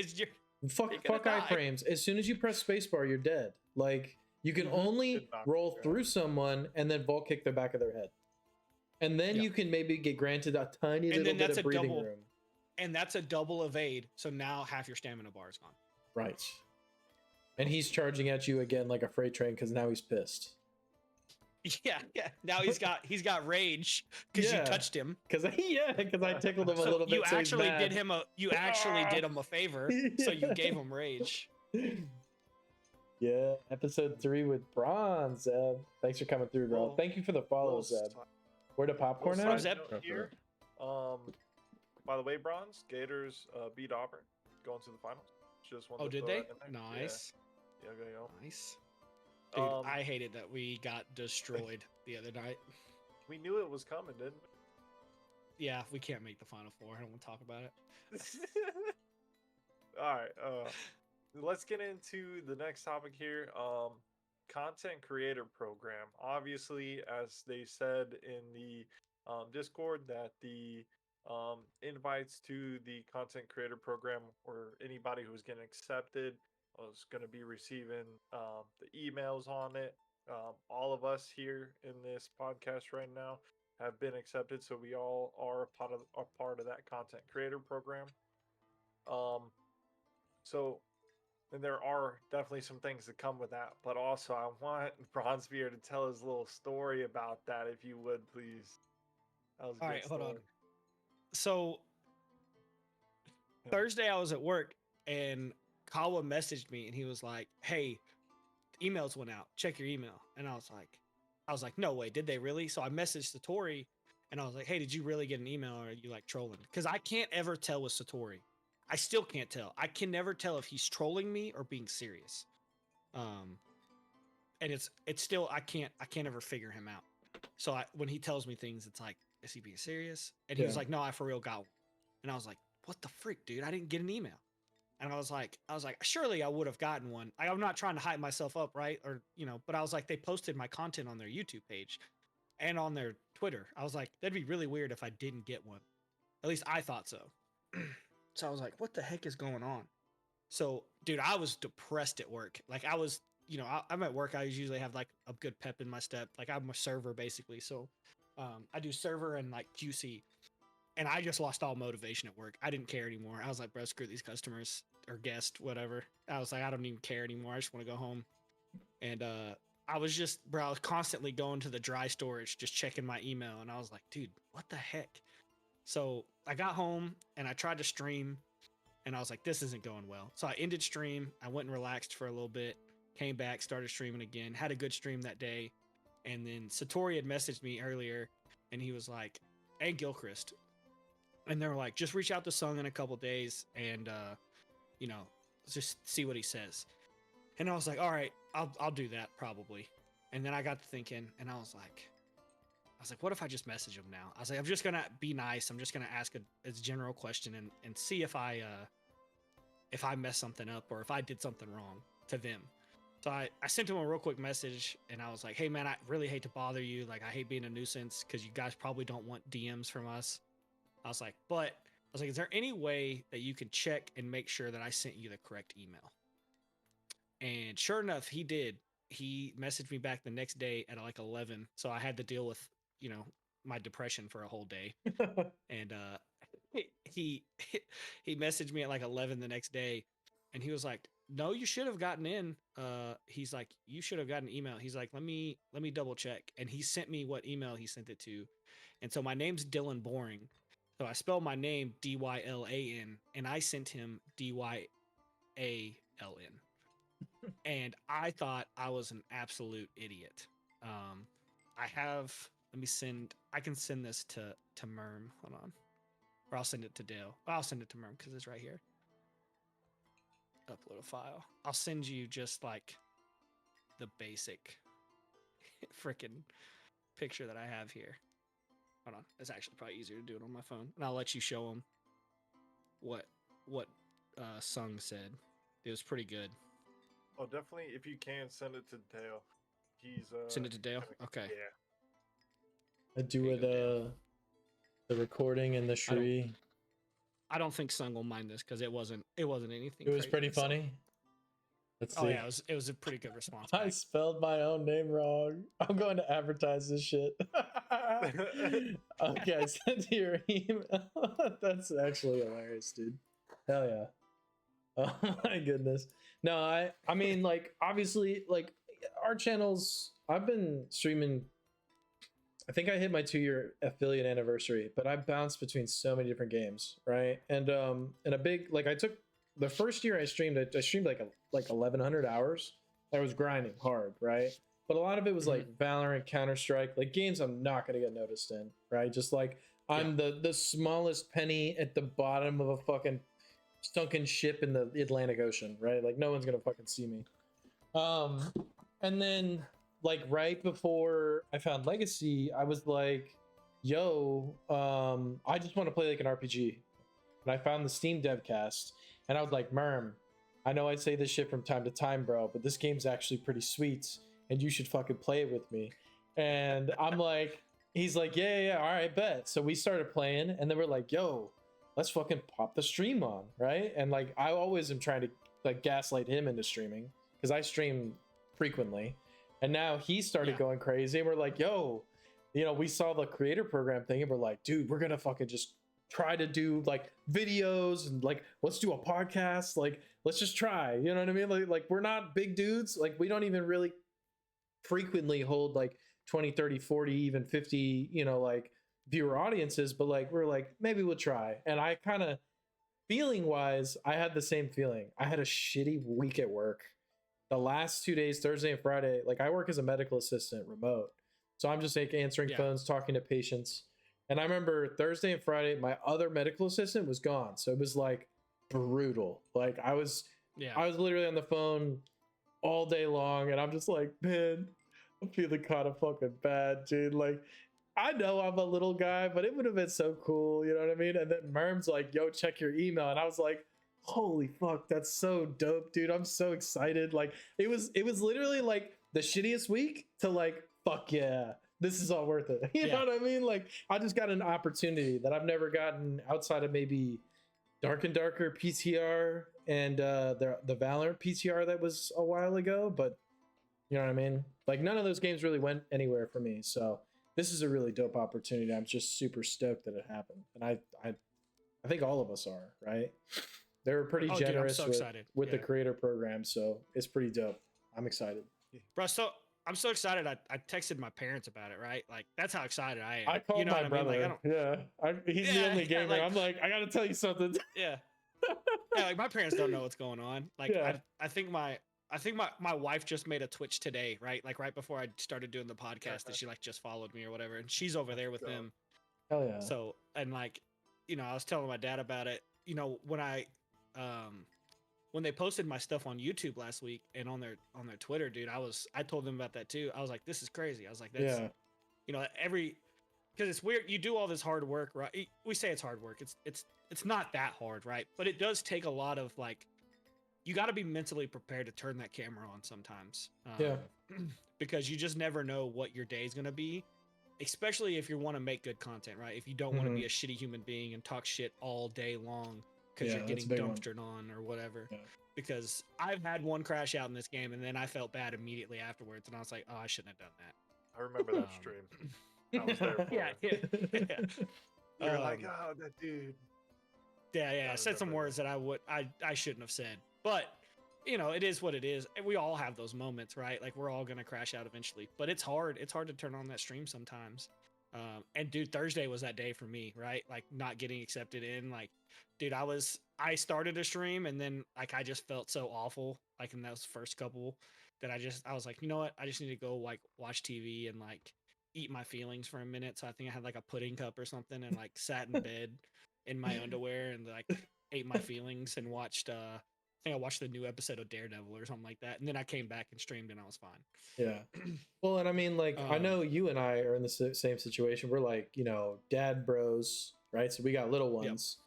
Fuck iframes. As soon as you press spacebar, you're dead. Like, you can only roll through someone and then vault kick the back of their head. And then you can maybe get granted a tiny little bit of breathing room. And that's a double evade. So now half your stamina bar is gone. Right. And he's charging at you again like a freight train because now he's pissed. Yeah. Now he's got rage because you touched him. Because I tickled him a little bit. You actually did him a favor, so you gave him rage. Yeah, episode 3 with Bronze. Zeb, thanks for coming through, bro. Thank you for the follow, Zeb. Where the popcorn at? Zeb here. By the way, Bronze Gators beat Auburn, going to the finals. Just wanted did they? Nice. Yeah. Nice. Dude, I hated that we got destroyed the other night. We knew it was coming, didn't we? Yeah, we can't make the Final Four. I don't want to talk about it. All right. Let's get into the next topic here. Content creator program. Obviously, as they said in the Discord, that the invites to the content creator program or anybody who's getting accepted was going to be receiving the emails on it. All of us here in this podcast right now have been accepted, so we all are a part of that content creator program. And there are definitely some things that come with that, but also I want BronzeBeard to tell his little story about that, if you would, please. All right, hold on. So Thursday I was at work and Kawa messaged me and he was like, "Hey, emails went out. Check your email." And I was like, "No way, did they really?" So I messaged Satori and I was like, "Hey, did you really get an email or are you like trolling?" Because I can't ever tell with Satori. I still can't tell. I can never tell if he's trolling me or being serious. And it's still I can't ever figure him out. So when he tells me things, it's like, is he being serious? And he was like, no, I for real got one. And I was like, what the freak, dude? I didn't get an email. And I was like, surely I would have gotten one. I'm not trying to hype myself up, right? Or, but I was like, they posted my content on their YouTube page and on their Twitter. I was like, that'd be really weird if I didn't get one. At least I thought so. So I was like, what the heck is going on? So, dude, I was depressed at work. Like I was, I'm at work. I usually have like a good pep in my step. Like I'm a server basically. So I do server and like QC. And I just lost all motivation at work. I didn't care anymore. I was like, bro, screw these customers or guests, whatever. I was like, I don't even care anymore. I just want to go home. And I was constantly going to the dry storage, just checking my email. And I was like, dude, what the heck? So I got home and I tried to stream and I was like, this isn't going well. So I ended stream. I went and relaxed for a little bit, came back, started streaming again, had a good stream that day. And then Satori had messaged me earlier and he was like, and Gilchrist. And they were like, just reach out to Sung in a couple days and, just see what he says. And I was like, all right, I'll do that probably. And then I got to thinking and I was like, what if I just message him now? I was like, I'm just going to be nice. I'm just going to ask a general question and see if I messed something up or if I did something wrong to them. So I sent him a real quick message and I was like, hey man, I really hate to bother you. Like I hate being a nuisance because you guys probably don't want DMs from us. I was like, is there any way that you can check and make sure that I sent you the correct email? And sure enough, he did. He messaged me back the next day at like 11. So I had to deal with, my depression for a whole day. And he messaged me at like 11 the next day and he was like, no, you should have gotten in. He's like, you should have gotten an email. He's like, let me double check. And he sent me what email he sent it to. And so my name's Dylan Boring. So I spelled my name Dylan and I sent him Dyaln. And I thought I was an absolute idiot. I can send this to Murm. Hold on. Or I'll send it to Dale. I'll send it to Murm because it's right here. Upload a file. I'll send you just like the basic freaking picture that I have here. Hold on. It's actually probably easier to do it on my phone. And I'll let you show him what Sung said. It was pretty good. Oh, definitely. If you can, send it to Dale. He's send it to Dale. Okay. Yeah. I do with the recording and the Shri. I don't think Sung will mind this because it wasn't anything. It was crazy, pretty funny. Let's see. Oh yeah, it was a pretty good response. I spelled my own name wrong. I'm going to advertise this shit. Okay, I sent to your email. That's actually hilarious, dude. Hell yeah. Oh my goodness. No, I mean, like, obviously, like, our channels, I've been streaming, I think I hit my 2-year affiliate anniversary, but I bounced between so many different games, right? And a big, like, I took the first year I streamed like 1,100 hours. I was grinding hard, right? But a lot of it was like Valorant, Counter-Strike, like games I'm not gonna get noticed in, right? Just like I'm the smallest penny at the bottom of a fucking sunken ship in the Atlantic Ocean, right? Like no one's gonna fucking see me. And then like right before I found Legacy, I was like, yo, I just want to play like an RPG. And I found the Steam Devcast and I was like, Murm, I know I say this shit from time to time, bro, but this game's actually pretty sweet and you should fucking play it with me. And I'm like, he's like, yeah, all right, bet. So we started playing and then we're like, yo, let's fucking pop the stream on, right? And like, I always am trying to like gaslight him into streaming because I stream frequently. And now he started going crazy and we're like, yo, you know, we saw the creator program thing and we're like, dude, we're gonna fucking just try to do like videos and like, let's do a podcast. Like, let's just try, you know what I mean? Like we're not big dudes. Like we don't even really frequently hold like 20, 30, 40, even 50, you know, like viewer audiences, but like, we're like, maybe we'll try. And I kind of feeling wise, I had the same feeling. I had a shitty week at work. The last 2 days, Thursday and Friday, like I work as a medical assistant remote. So I'm just like answering phones, talking to patients. And I remember Thursday and Friday, my other medical assistant was gone. So it was like brutal. Like I was Yeah. literally on the phone all day long, and I'm just like, man, I'm feeling kind of fucking bad, dude. Like, I know I'm a little guy, but it would have been so cool, you know what I mean? And then Murrm's like, yo, check your email. And I was like, holy fuck, that's so dope, dude. I'm so excited. Like, it was literally like the shittiest week to like, fuck yeah, this is all worth it. You know what I mean? Like, I just got an opportunity that I've never gotten outside of maybe Dark and Darker PTR and the Valorant PTR that was a while ago, but you know what I mean? Like none of those games really went anywhere for me. So this is a really dope opportunity. I'm just super stoked that it happened. And I think all of us are, right? They were pretty Oh, dude, I'm generous so excited. with the Yeah. creator program, so it's pretty dope. I'm excited. Bro, so I'm so excited. I texted my parents about it, right? Like that's how excited I am. I called you know my what I mean? brother. Like I don't. He's the Yeah, only yeah, gamer. like- I'm like, I gotta tell you something. Yeah. Yeah, like my parents don't know what's going on. Like Yeah. I think my wife just made a Twitch today, right? Like right before I started doing the podcast, and she like just followed me or whatever, and she's over there with go. them. Hell yeah. So and like, I was telling my dad about it. When they posted my stuff on YouTube last week and on their Twitter, dude, I told them about that too. I was like, this is crazy. I was like, that's because it's weird. You do all this hard work, right? We say it's hard work. It's not that hard, right? But it does take a lot of like, you got to be mentally prepared to turn that camera on sometimes. Because you just never know what your day is gonna be, especially if you want to make good content, right? If you don't want to be a shitty human being and talk shit all day long because you're getting dumpstered on or whatever. Yeah. Because I've had one crash out in this game and then I felt bad immediately afterwards, and I was like, oh, I shouldn't have done that. I remember that stream. I was there for Yeah, it. yeah. You're like, oh, that dude. Yeah. I said some remember words that I shouldn't have said, but it is what it is. And we all have those moments, right? Like we're all gonna crash out eventually, but it's hard. It's hard to turn on that stream sometimes. And dude, Thursday was that day for me, right? Like not getting accepted in. Like, dude, I started a stream and then like I just felt so awful, like in those first couple, that I was like, you know what? I just need to go like watch TV and like eat my feelings for a minute. So I think I had like a pudding cup or something and like sat in bed in my underwear and like ate my feelings and watched I think I watched the new episode of Daredevil or something like that. And then I came back and streamed and I was fine. Yeah. Well, and I mean, like, I know you and I are in the same situation. We're like, dad bros, right? So we got little ones.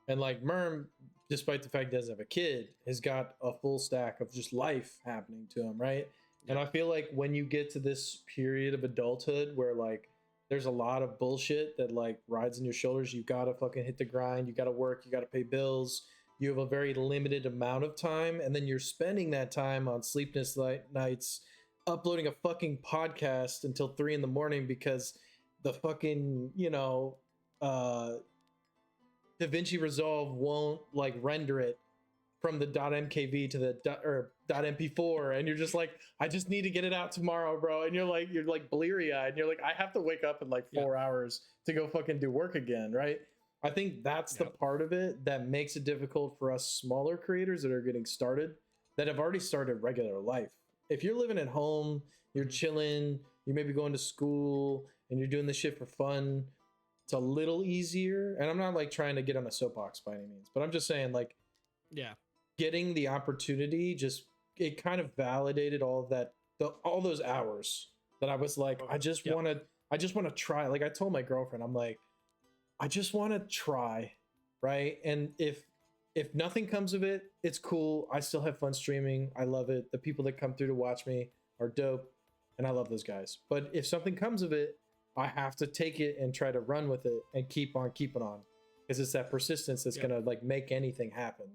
And like Murm, despite the fact he doesn't have a kid, has got a full stack of just life happening to him, right? And I feel like when you get to this period of adulthood where like there's a lot of bullshit that like rides on your shoulders, you gotta fucking hit the grind, you gotta work, you gotta pay bills, you have a very limited amount of time, and then you're spending that time on sleepless nights uploading a fucking podcast until 3 a.m. because the fucking DaVinci Resolve won't like render it from the .mkv to the .mp4, and you're just like, I just need to get it out tomorrow, bro. And you're like bleary-eyed, and you're like, I have to wake up in like 4 hours to go fucking do work again, right? I think that's the part of it that makes it difficult for us smaller creators that are getting started, that have already started regular life. If you're living at home, you're chilling, you may be going to school, and you're doing this shit for fun, it's a little easier. And I'm not like trying to get on a soapbox by any means, but I'm just saying like, getting the opportunity, it kind of validated all of that, all those hours that I was like, I just want to try. Like I told my girlfriend, I'm like, I just want to try, right? And if nothing comes of it, it's cool. I still have fun streaming. I love it. The people that come through to watch me are dope, and I love those guys. But if something comes of it, I have to take it and try to run with it and keep on keeping on, because it's that persistence that's gonna like make anything happen.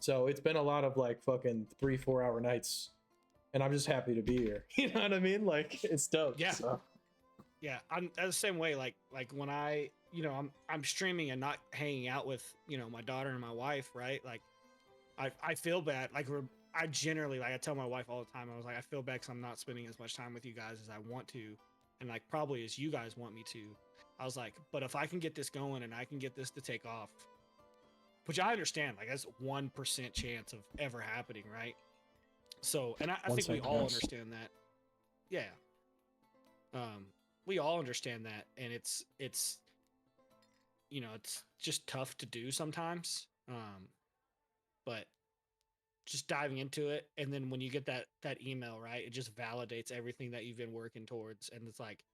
So it's been a lot of like fucking 3-4 hour nights, and I'm just happy to be here. You know what I mean? Like it's dope. Yeah. So. Yeah, I'm the same way. Like when I'm streaming and not hanging out with my daughter and my wife, right? Like I feel bad. Like I generally, like I tell my wife all the time, I was like, I feel bad because I'm not spending as much time with you guys as I want to, and like probably as you guys want me to. I was like, but if I can get this going and I can get this to take off, which I understand, like that's 1% chance of ever happening, right? So, and I think we all understand that. Yeah. We all understand that, and it's it's just tough to do sometimes. but just diving into it, and then when you get that email, right, it just validates everything that you've been working towards, and it's like,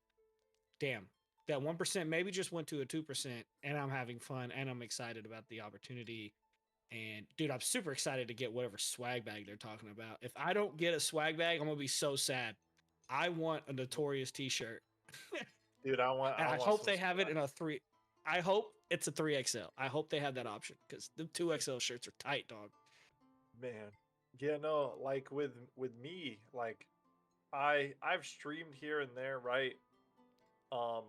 damn, that 1% maybe just went to a 2%, and I'm having fun, and I'm excited about the opportunity. And dude, I'm super excited to get whatever swag bag they're talking about. If I don't get a swag bag, I'm gonna be so sad. I want a Notorious t-shirt. Dude, And I want hope some they have it swag. in a 3. I hope it's a 3XL. I hope they have that option because the 2XL shirts are tight, dog. Man. Yeah, no, like with me, like I've streamed here and there, right?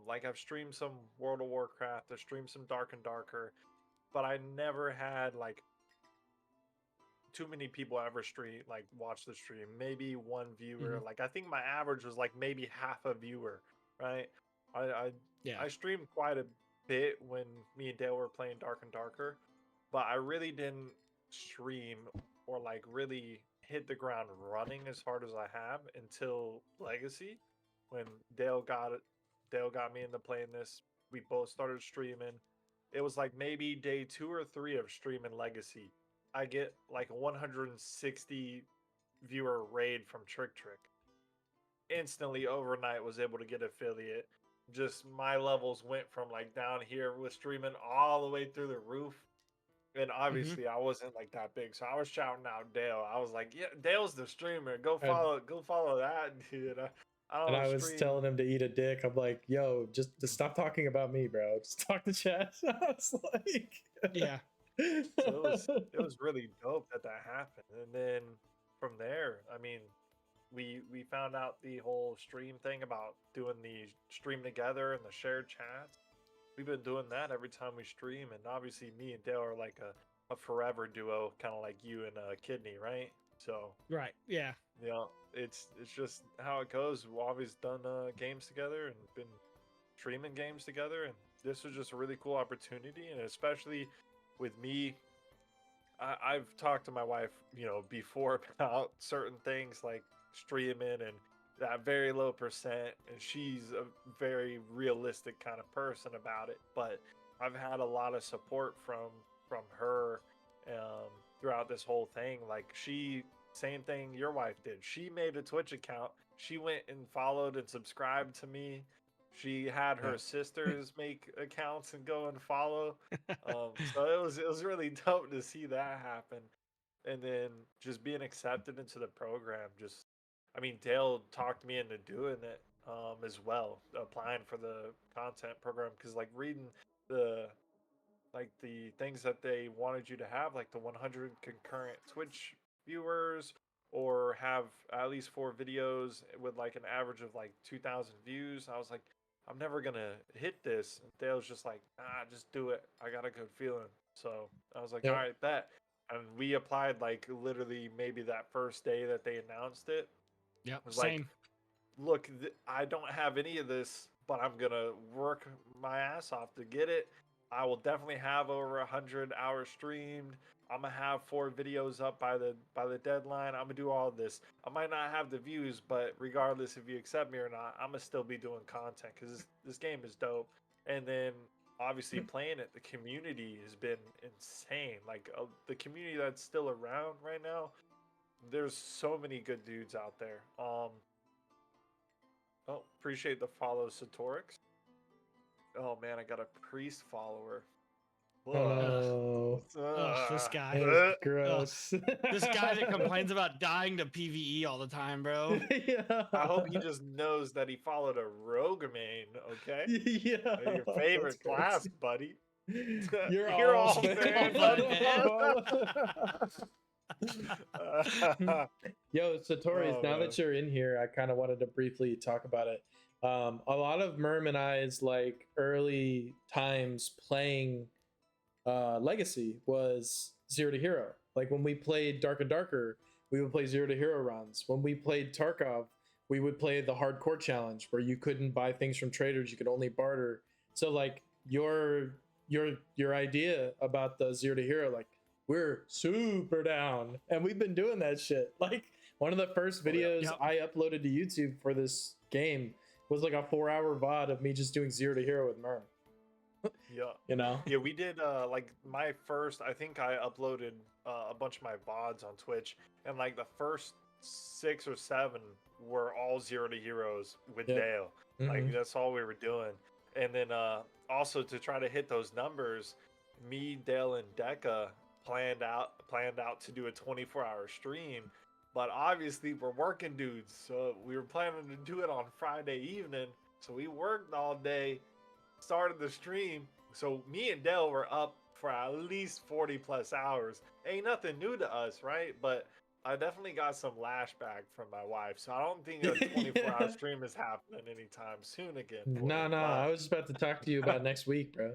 Like I've streamed some World of Warcraft, I streamed some Dark and Darker, but I never had like too many people ever stream like watch the stream. Maybe one viewer. Mhm. Like I think my average was like maybe half a viewer, right? I I, Yeah. I streamed quite a bit when me and Dale were playing Dark and Darker, but I really didn't stream or like really hit the ground running as hard as I have until Legacy when Dale got me into playing this. We both started streaming. It was like maybe day 2 or 3 of streaming Legacy. I get like a 160 viewer raid from Trick Trick. Instantly overnight was able to get affiliate. Just my levels went from like down here with streaming all the way through the roof. And Mhm. obviously I wasn't like that big. So I was shouting out Dale. I was like, yeah, Dale's the streamer. And Go follow that dude. I and don't I was stream. telling him to eat a dick. I'm like, yo, just stop talking about me, bro. Just talk to chat. I was like, Yeah. So it was really dope that that happened. And then from there, I mean, we found out the whole stream thing about doing the stream together and the shared chats. We've been doing that every time we stream, and obviously me and Dale are like a forever duo, kind of like you and Kidney, right? So Right. Yeah. you know, it's just how it goes. We've always done games together and been streaming games together, and this was just a really cool opportunity, and especially with me, I've talked to my wife, you know, before about certain things like streaming and that very low percent, and she's a very realistic kind of person about it. But I've had a lot of support from her throughout this whole thing. Like she, same thing your wife did. She made a Twitch account. She went and followed and subscribed to me. She had yeah. her sisters make accounts and go and follow. So it was really dope to see that happen, and then just being accepted into the program. Just, I mean, Dale talked me into doing it as well, applying for the content program because like reading the the things that they wanted you to have, like the 100 concurrent Twitch viewers, or have at least 4 videos with like an average of like 2,000 views. I was like, I'm never gonna hit this. And Dale's just like, ah, just do it. I got a good feeling. So I was like, all Yep. right, bet. And we applied like literally maybe that first day that they announced it. Yep. It was like, Same. look, I don't have any of this, but I'm gonna work my ass off to get it. I will definitely have over 100 hours streamed. I'm gonna have 4 videos up by the deadline. I'm gonna do all this. I might not have the views, but regardless if you accept me or not, I'm gonna still be doing content because this game is dope. And then obviously playing it, the community has been insane. Like the community that's still around right now. There's so many good dudes out there. Oh, appreciate the follow, Satorix. Oh man, I got a priest follower. Oh Ugh. no. Ugh, this Ugh. guy. It's Ugh. gross. This guy that complains about dying to PvE all the time, bro. Yeah. I hope he just knows that he followed a rogue main, okay? Yeah. Your That's favorite class, gross. buddy. You're You're all all bad. bad. Yo, Satori's, Oh now man. that you're in here, I kind of wanted to briefly talk about it. A lot of Murm and I's like early times playing Legacy was Zero to Hero. Like when we played Dark and Darker, we would play Zero to Hero runs. When we played Tarkov, we would play the Hardcore Challenge, where you couldn't buy things from traders; you could only barter. So like your idea about the Zero to Hero, like we're super down, and we've been doing that shit. Like one of the first Oh, yeah. videos Yep. I uploaded to YouTube for this game was like a 4-hour VOD of me just doing Zero to Hero with Murm. Yeah. You know? Yeah, we did like my first, I think I uploaded a bunch of my VODs on Twitch, and like the first 6 or 7 were all zero to heroes with Yep. Dale. Mm-hmm. Like that's all we were doing. And then also to try to hit those numbers, me, Dale, and Deca planned out to do a 24-hour stream. But obviously we're working dudes, so we were planning to do it on Friday evening. So we worked all day, started the stream. So me and Dell were up for at least 40 plus hours. Ain't nothing new to us, right? But I definitely got some lashback from my wife. So I don't think a 24-hour stream is happening anytime soon again for No, me. no, I But was just about to talk to you about next week, bro.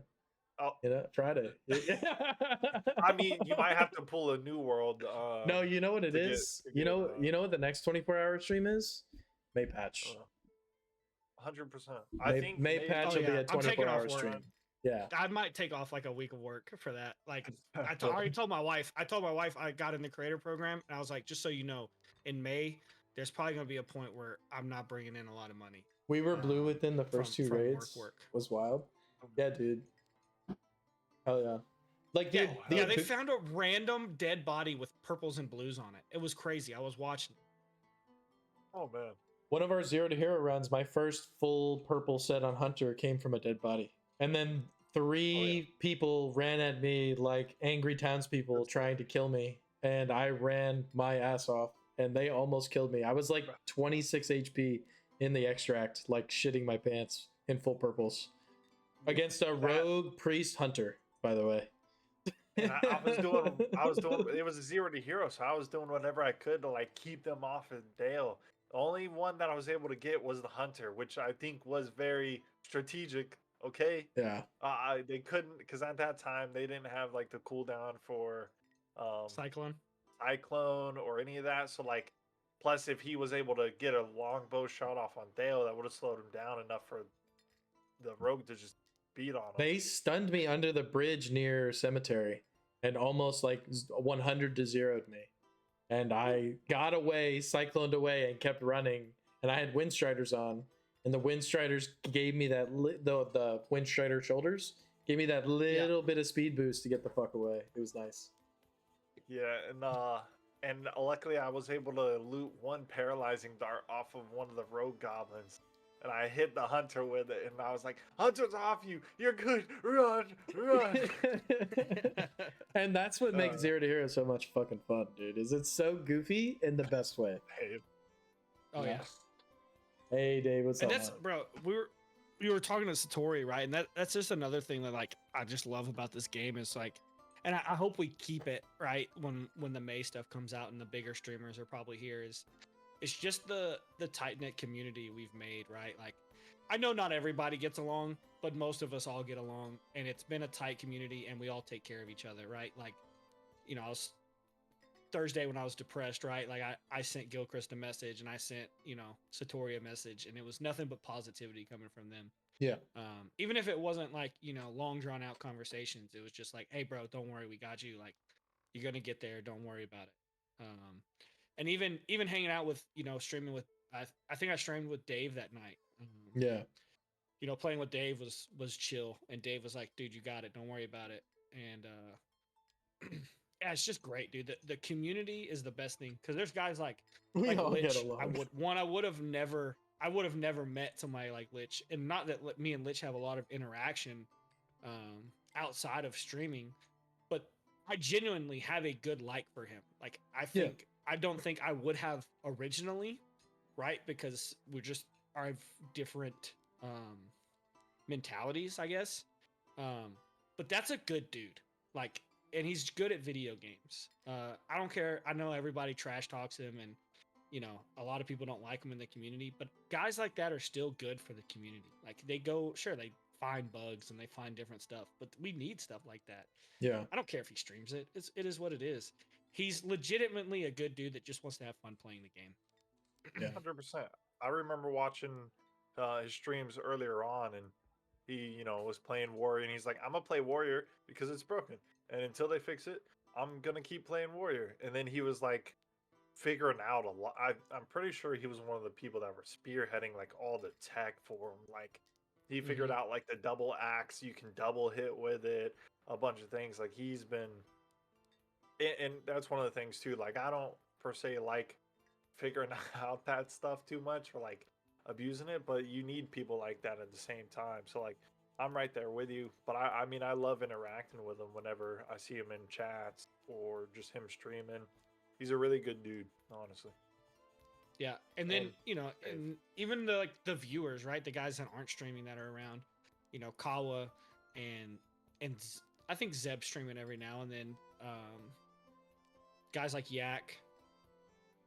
oh, You know, Friday. I mean, you might have to pull a new world. No, you know what it to get is? to You get know, you know what the next 24-hour stream is? May patch. 100%. I think May maybe. patch Oh, will be yeah, a I'm taking off 24-hour work. stream. Yeah. I might take off like a week of work for that. Like I already told my wife. I told my wife I got in the creator program, and I was like, just so you know, in May, there's probably gonna be a point where I'm not bringing in a lot of money. We were blue within the first two from raids. work. Was wild. Yeah, dude. Hell yeah. Like, Yeah, dude, yeah, they found a random dead body with purples and blues on it. It was crazy. I was watching. Oh man. one of our zero to hero runs, my first full purple set on Hunter came from a dead body. And then three people ran at me like angry townspeople trying to kill me. And I ran my ass off and they almost killed me. I was like 26 HP in the extract, like shitting my pants in full purples. Against a rogue priest hunter, by the way. And I was doing, it was a zero to hero, so I was doing whatever I could to like keep them off of Dale. The only one that I was able to get was the hunter, which I think was very strategic. Okay. Yeah. They couldn't, because at that time they didn't have like the cooldown for Cyclone or any of that. So like, plus if he was able to get a longbow shot off on Dale, that would have slowed him down enough for the rogue to just beat on him. They stunned me under the bridge near cemetery and almost like 100 to 0'd me. And I got away, cycloned away, and kept running. And I had Windstriders on, and the Windstriders gave me that the Windstrider shoulders gave me that little bit of speed boost to get the fuck away. It was nice. Yeah, and luckily I was able to loot one paralyzing dart off of one of the rogue goblins. And I hit the hunter with it, and I was like, "Hunter's off you! You're good! Run, run!" And that's what makes Zero to Hero so much fucking fun, dude. Is it's so goofy in the best way. Hey. Oh yeah. Hey Dave, what's and up? That's bro. We were talking to Satori, right? And that's just another thing that like I just love about this game is like, and I hope we keep it right when the May stuff comes out and the bigger streamers are probably here. Is it's just the tight knit community we've made, right? Like, I know not everybody gets along, but most of us all get along, and it's been a tight community, and we all take care of each other, right? Like, you know, I was Thursday when I was depressed, right? Like I sent Gilchrist a message and I sent, you know, Satori a message, and it was nothing but positivity coming from them. Yeah. Even if it wasn't like, you know, long drawn out conversations, it was just like, hey bro, don't worry, we got you. Like, you're gonna get there, don't worry about it. And even hanging out with, you know, streaming with, I think I streamed with Dave that night. Yeah. You know, playing with Dave was chill, and Dave was like, dude, you got it, don't worry about it. And yeah, it's just great, dude. The community is the best thing, because there's guys like all Lich. get along. I would have never met somebody like Lich, and not that me and Lich have a lot of interaction outside of streaming, but I genuinely have a good like for him. Like I don't think I would have originally, right? Because we just are of different mentalities, I guess. But that's a good dude. Like, and he's good at video games. I don't care. I know everybody trash talks him, and you know, a lot of people don't like him in the community, but guys like that are still good for the community. Like, they find bugs and they find different stuff, but we need stuff like that. Yeah. I don't care if he streams it. It is what it is. He's legitimately a good dude that just wants to have fun playing the game. Yeah. 100%. I remember watching his streams earlier on, and he, you know, was playing Warrior, and he's like, "I'm gonna play Warrior because it's broken, and until they fix it, I'm gonna keep playing Warrior." And then he was like figuring out a lot. I'm pretty sure he was one of the people that were spearheading like all the tech for him, like He figured out like the double axe, you can double hit with it, a bunch of things. Like he's been, and that's one of the things too. Like I don't per se like figuring out that stuff too much or like abusing it, but you need people like that at the same time. So like I'm right there with you, but I mean I love interacting with him whenever I see him in chats or just him streaming. He's a really good dude, honestly. Yeah, and then And and even the viewers, right? The guys that aren't streaming that are around, Kawa and I think Zeb streaming every now and then. Guys like Yak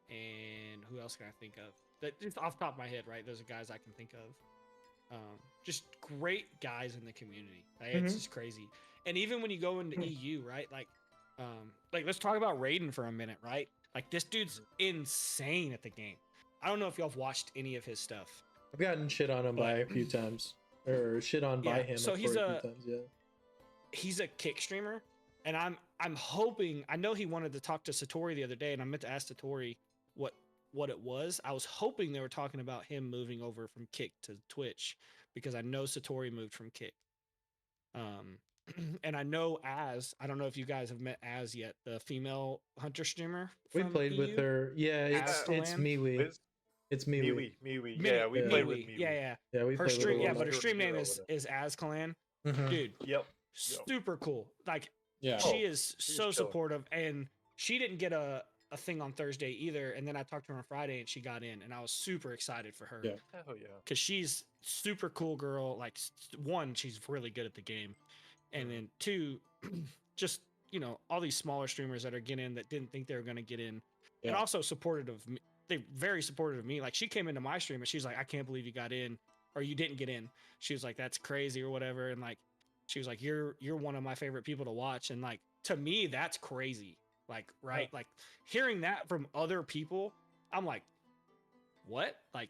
and who else can I think of? That just off the top of my head, right? Those are guys I can think of. Just great guys in the community. Like, It's just crazy. And even when you go into EU, right? Like let's talk about Raiden for a minute, right? Like this dude's insane at the game. I don't know if y'all have watched any of his stuff. I've gotten shit on him by a few times, or shit on by him. So a few times, yeah. He's a kick streamer, and I'm hoping. I know he wanted to talk to Satori the other day, and I meant to ask Satori what it was. I was hoping they were talking about him moving over from Kick to Twitch because I know Satori moved from Kick. And I know I don't know if you guys have met Az yet, the female hunter streamer. We played EU. with her. Yeah, it's MeWe. It's MeWe. MeWe. Yeah, we played with MeWe. Yeah. Yeah, we her played stream. with Yeah, but her stream name is AzClan. Dude. Yep. Super cool. Like, yeah, she is so chilling. supportive, and she didn't get a thing on Thursday either. And then I talked to her on Friday, and she got in, and I was super excited for her. Yeah. Hell yeah. Because she's super cool girl. Like, one, she's really good at the game, and then two, just all these smaller streamers that are getting in that didn't think they were going to get in, and also supportive of me. They very supportive of me. Like, she came into my stream and she's like, I can't believe you got in, or you didn't get in. She was like, that's crazy or whatever. And like, she was like, you're one of my favorite people to watch. And like, to me, that's crazy. Like, right. Like hearing that from other people, I'm like, what? Like,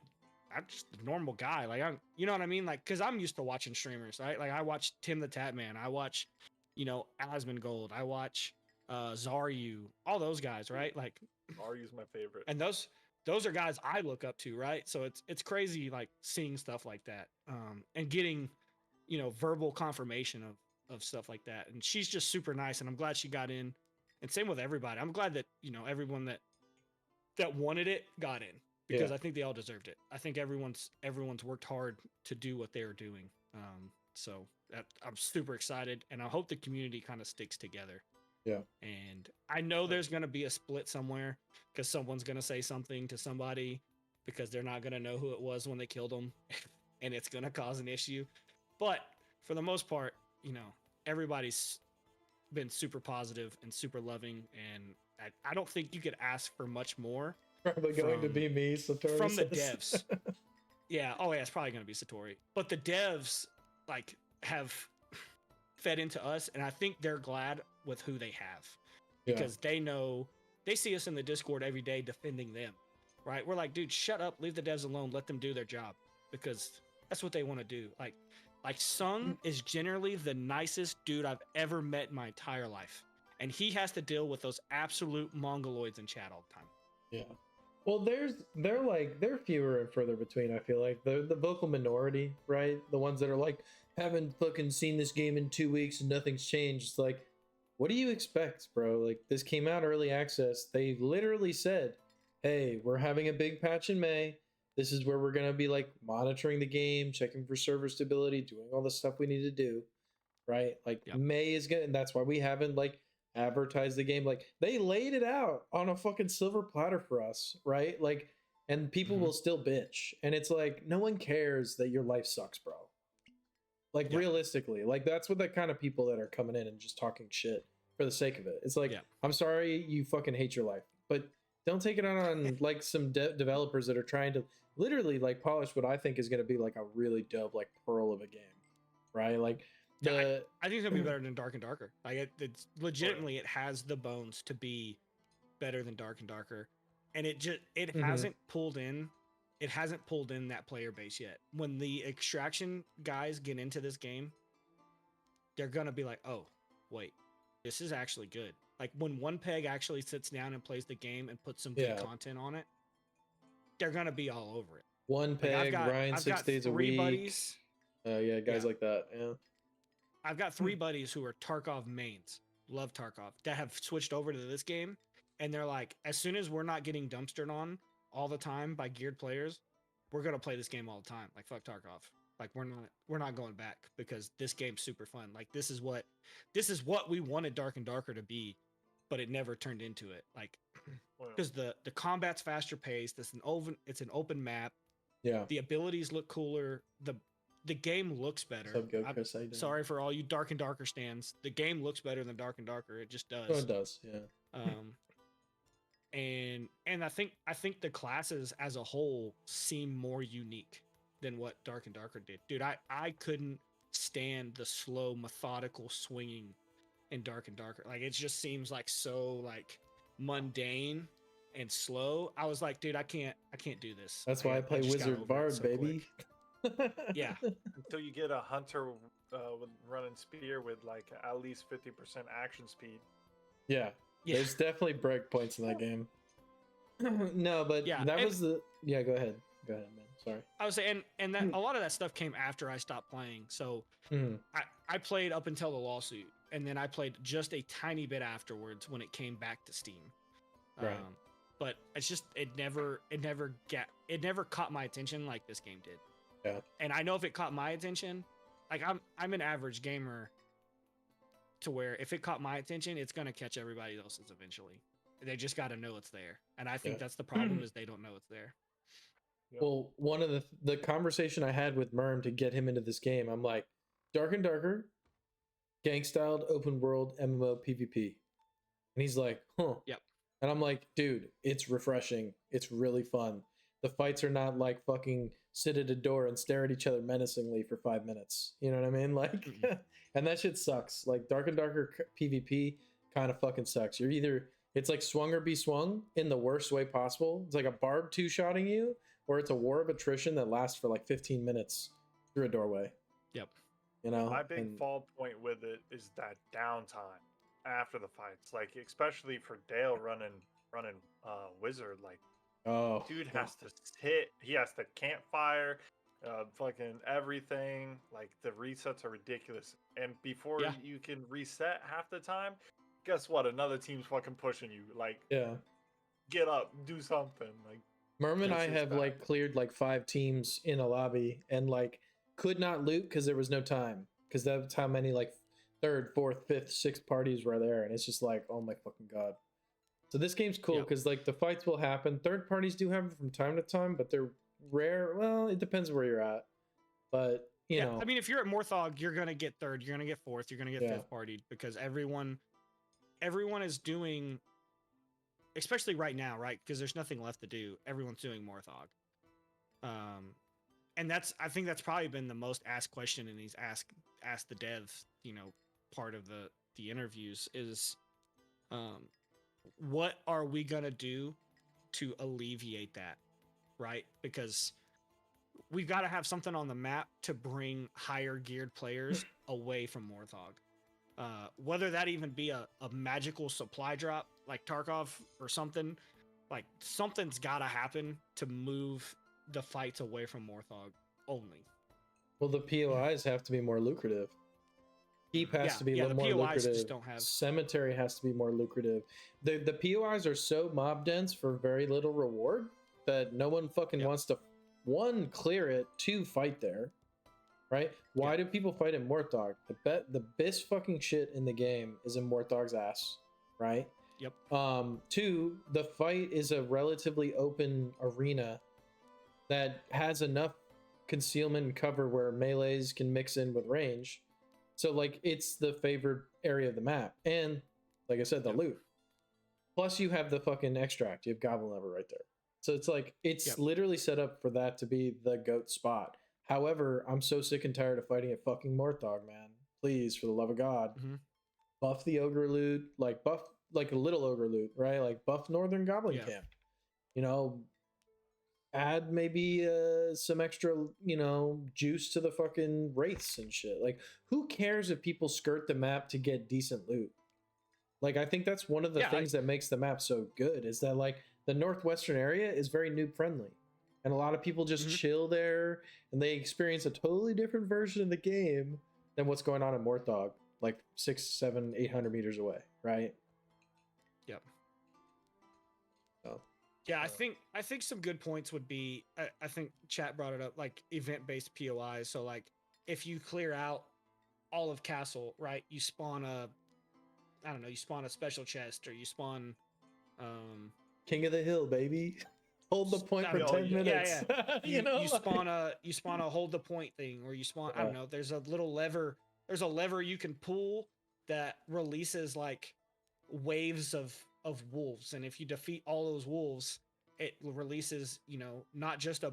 I'm just a normal guy. Like, you know what I mean? Like, cause I'm used to watching streamers, right? Like I watch Tim the Tatman. I watch, Asmongold. I watch, Zaryu, all those guys, right? Like Zaryu's my favorite. And those are guys I look up to, right? So it's crazy, like seeing stuff like that, and getting, verbal confirmation of stuff like that. And she's just super nice, and I'm glad she got in. And same with everybody. I'm glad that everyone that wanted it got in, because I think they all deserved it. I think everyone's worked hard to do what they're doing. So I'm super excited, and I hope the community kind of sticks together. Yeah. And I know there's going to be a split somewhere, because someone's going to say something to somebody because they're not going to know who it was when they killed them, and it's going to cause an issue. But for the most part, everybody's been super positive and super loving, and I don't think you could ask for much more. Probably going to be me, Satori from the says. devs. Yeah. Oh yeah, it's probably going to be Satori. But the devs like have fed into us, and I think they're glad with who they have, because they know, they see us in the Discord every day defending them, right? We're like, dude, shut up, leave the devs alone, let them do their job, because that's what they want to do. Like Sung is generally the nicest dude I've ever met in my entire life, and he has to deal with those absolute mongoloids in chat all the time. Yeah. Well, they're fewer and further between. I feel like the vocal minority, right? The ones that are like, haven't fucking seen this game in 2 weeks and nothing's changed. It's like, what do you expect, bro? Like, this came out early access. They literally said, hey, we're having a big patch in May. This is where we're going to be like monitoring the game, checking for server stability, doing all the stuff we need to do, right? Like May is good, and that's why we haven't like advertised the game. Like, they laid it out on a fucking silver platter for us, right? Like, and people will still bitch, and it's like, no one cares that your life sucks, bro. Like, realistically, like, that's what the kind of people that are coming in and just talking shit for the sake of it. It's like, I'm sorry you fucking hate your life, but don't take it out on like some developers that are trying to literally like polish what I think is going to be like a really dope like pearl of a game, right? Like, I think it's gonna be better than Dark and Darker. Like, it's legitimately, it has the bones to be better than Dark and Darker, and it hasn't pulled in. It hasn't pulled in that player base yet. When the extraction guys get into this game, they're gonna be like, oh, wait, this is actually good. Like, when One Peg actually sits down and plays the game and puts some good content on it, they're gonna be all over it. One Peg, Ryan, 6 days a week. Buddies. Yeah, guys Yeah. like that. Yeah. I've got 3 buddies who are Tarkov mains, love Tarkov, that have switched over to this game, and they're like, as soon as we're not getting dumpstered on all the time by geared players, we're gonna play this game all the time. Like fuck Tarkov. Like we're not going back because this game's super fun. Like this is what we wanted Dark and Darker to be, but it never turned into it. Like because the combat's faster paced. It's an open map. Yeah. The abilities look cooler. The game looks better. What's up, good Chris? How you doing? Sorry for all you Dark and Darker stands. The game looks better than Dark and Darker. It just does. Oh, it does. Yeah. And I think the classes as a whole seem more unique than what Dark and Darker did. Dude, I couldn't stand the slow, methodical swinging in Dark and Darker. Like it just seems like so like mundane and slow. I was like, dude, I can't do this. That's why I play just got Wizard over it Bard, so baby. Yeah. Until you get a hunter with running spear with like at least 50% action speed. Yeah. There's definitely breakpoints in that game. No, but Yeah, that and- was the. Yeah, go ahead. Go ahead, man. Sorry. I was saying, and that a lot of that stuff came after I stopped playing. So I played up until the lawsuit, and then I played just a tiny bit afterwards when it came back to Steam. Right. But it's just it never caught my attention like this game did. Yeah. And I know if it caught my attention, like I'm an average gamer, to where if it caught my attention, it's gonna catch everybody else's eventually. They just got to know it's there, and I think that's the problem is they don't know it's there. Yep. Well, one of the conversation I had with Murm to get him into this game, I'm like, Dark and Darker, gang styled open world MMO PvP, and he's like, huh. Yep. And I'm like, dude, it's refreshing. It's really fun. The fights are not like fucking sit at a door and stare at each other menacingly for 5 minutes. You know what I mean? Like, and that shit sucks. Like Dark and Darker PvP kind of fucking sucks. You're either, it's like swung or be swung in the worst way possible. It's like a barb two-shotting you, or it's a war of attrition that lasts for like 15 minutes through a doorway. Yep. You know? My big fall point with it is that downtime after the fights. Like, especially for Dale running Wizard, like, oh, dude has to hit, he has to campfire, fucking everything. Like, the resets are ridiculous. And before you can reset half the time, guess what? Another team's fucking pushing you. Like, yeah. Get up, do something. Like, Murm and I is have bad. like cleared like 5 teams in a lobby and like could not loot because there was no time, because that's how many like 3rd, 4th, 5th, 6th parties were there, and it's just like, oh my fucking god. So this game's cool because like the fights will happen. 3rd parties do happen from time to time, but they're rare. Well, it depends where you're at, but you know. I mean, if you're at Morthog, you're gonna get 3rd, you're gonna get 4th, you're gonna get 5th partied, because everyone is doing, especially right now, right? Because there's nothing left to do. Everyone's doing Morthog. And I think that's probably been the most asked question in these ask the dev, part of the interviews is, what are we gonna do to alleviate that, right? Because we've got to have something on the map to bring higher geared players away from Morthog. Whether that even be a magical supply drop like Tarkov or something, like something's got to happen to move the fights away from Morthog only. Well, the POIs have to be more lucrative. Keep has to be a little more POIs lucrative. just don't have... Cemetery has to be more lucrative. The POIs are so mob dense for very little reward that no one fucking wants to, 1, clear it, 2, fight there. Right? Why do people fight in Morthog? The best fucking shit in the game is in Morthog's ass. Right? Yep. 2, the fight is a relatively open arena that has enough concealment and cover where melees can mix in with range. So like it's the favored area of the map. And like I said, the loot. Plus you have the fucking extract. You have Goblin Lever right there. So it's like, it's literally set up for that to be the GOAT spot. However, I'm so sick and tired of fighting at fucking Morthog, man. Please, for the love of God, buff the ogre loot, like buff like a little ogre loot, right? Like buff Northern Goblin Camp. You know, add maybe some extra, juice to the fucking wraiths and shit. Like, who cares if people skirt the map to get decent loot? Like, I think that's one of the things that makes the map so good, is that like the northwestern area is very noob friendly. and a lot of people just chill there, and they experience a totally different version of the game than what's going on in Morthog, like 6, 7, 800 meters away, right? Yep. So yeah, I think some good points would be I think chat brought it up, like event-based POIs. So like if you clear out all of Castle, right, you spawn you spawn a special chest, or you spawn King of the Hill, baby. Hold the point for 10 minutes. You spawn a hold the point thing, or you spawn I don't know, there's a lever you can pull that releases like waves of wolves, and if you defeat all those wolves, it releases, not just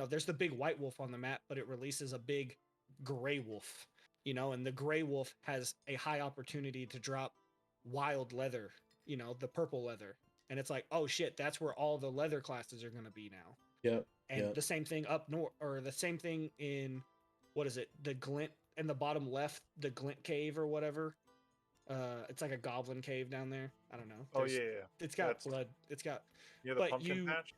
there's the big white wolf on the map, but it releases a big gray wolf, and the gray wolf has a high opportunity to drop wild leather, the purple leather. And it's like, oh shit, that's where all the leather classes are going to be now. Yep. And the same thing up north, or the same thing in, what is it? The glint in the bottom left, the glint cave or whatever. It's like a goblin cave down there. I don't know. It's got blood. It's got. Yeah, the pumpkin patch.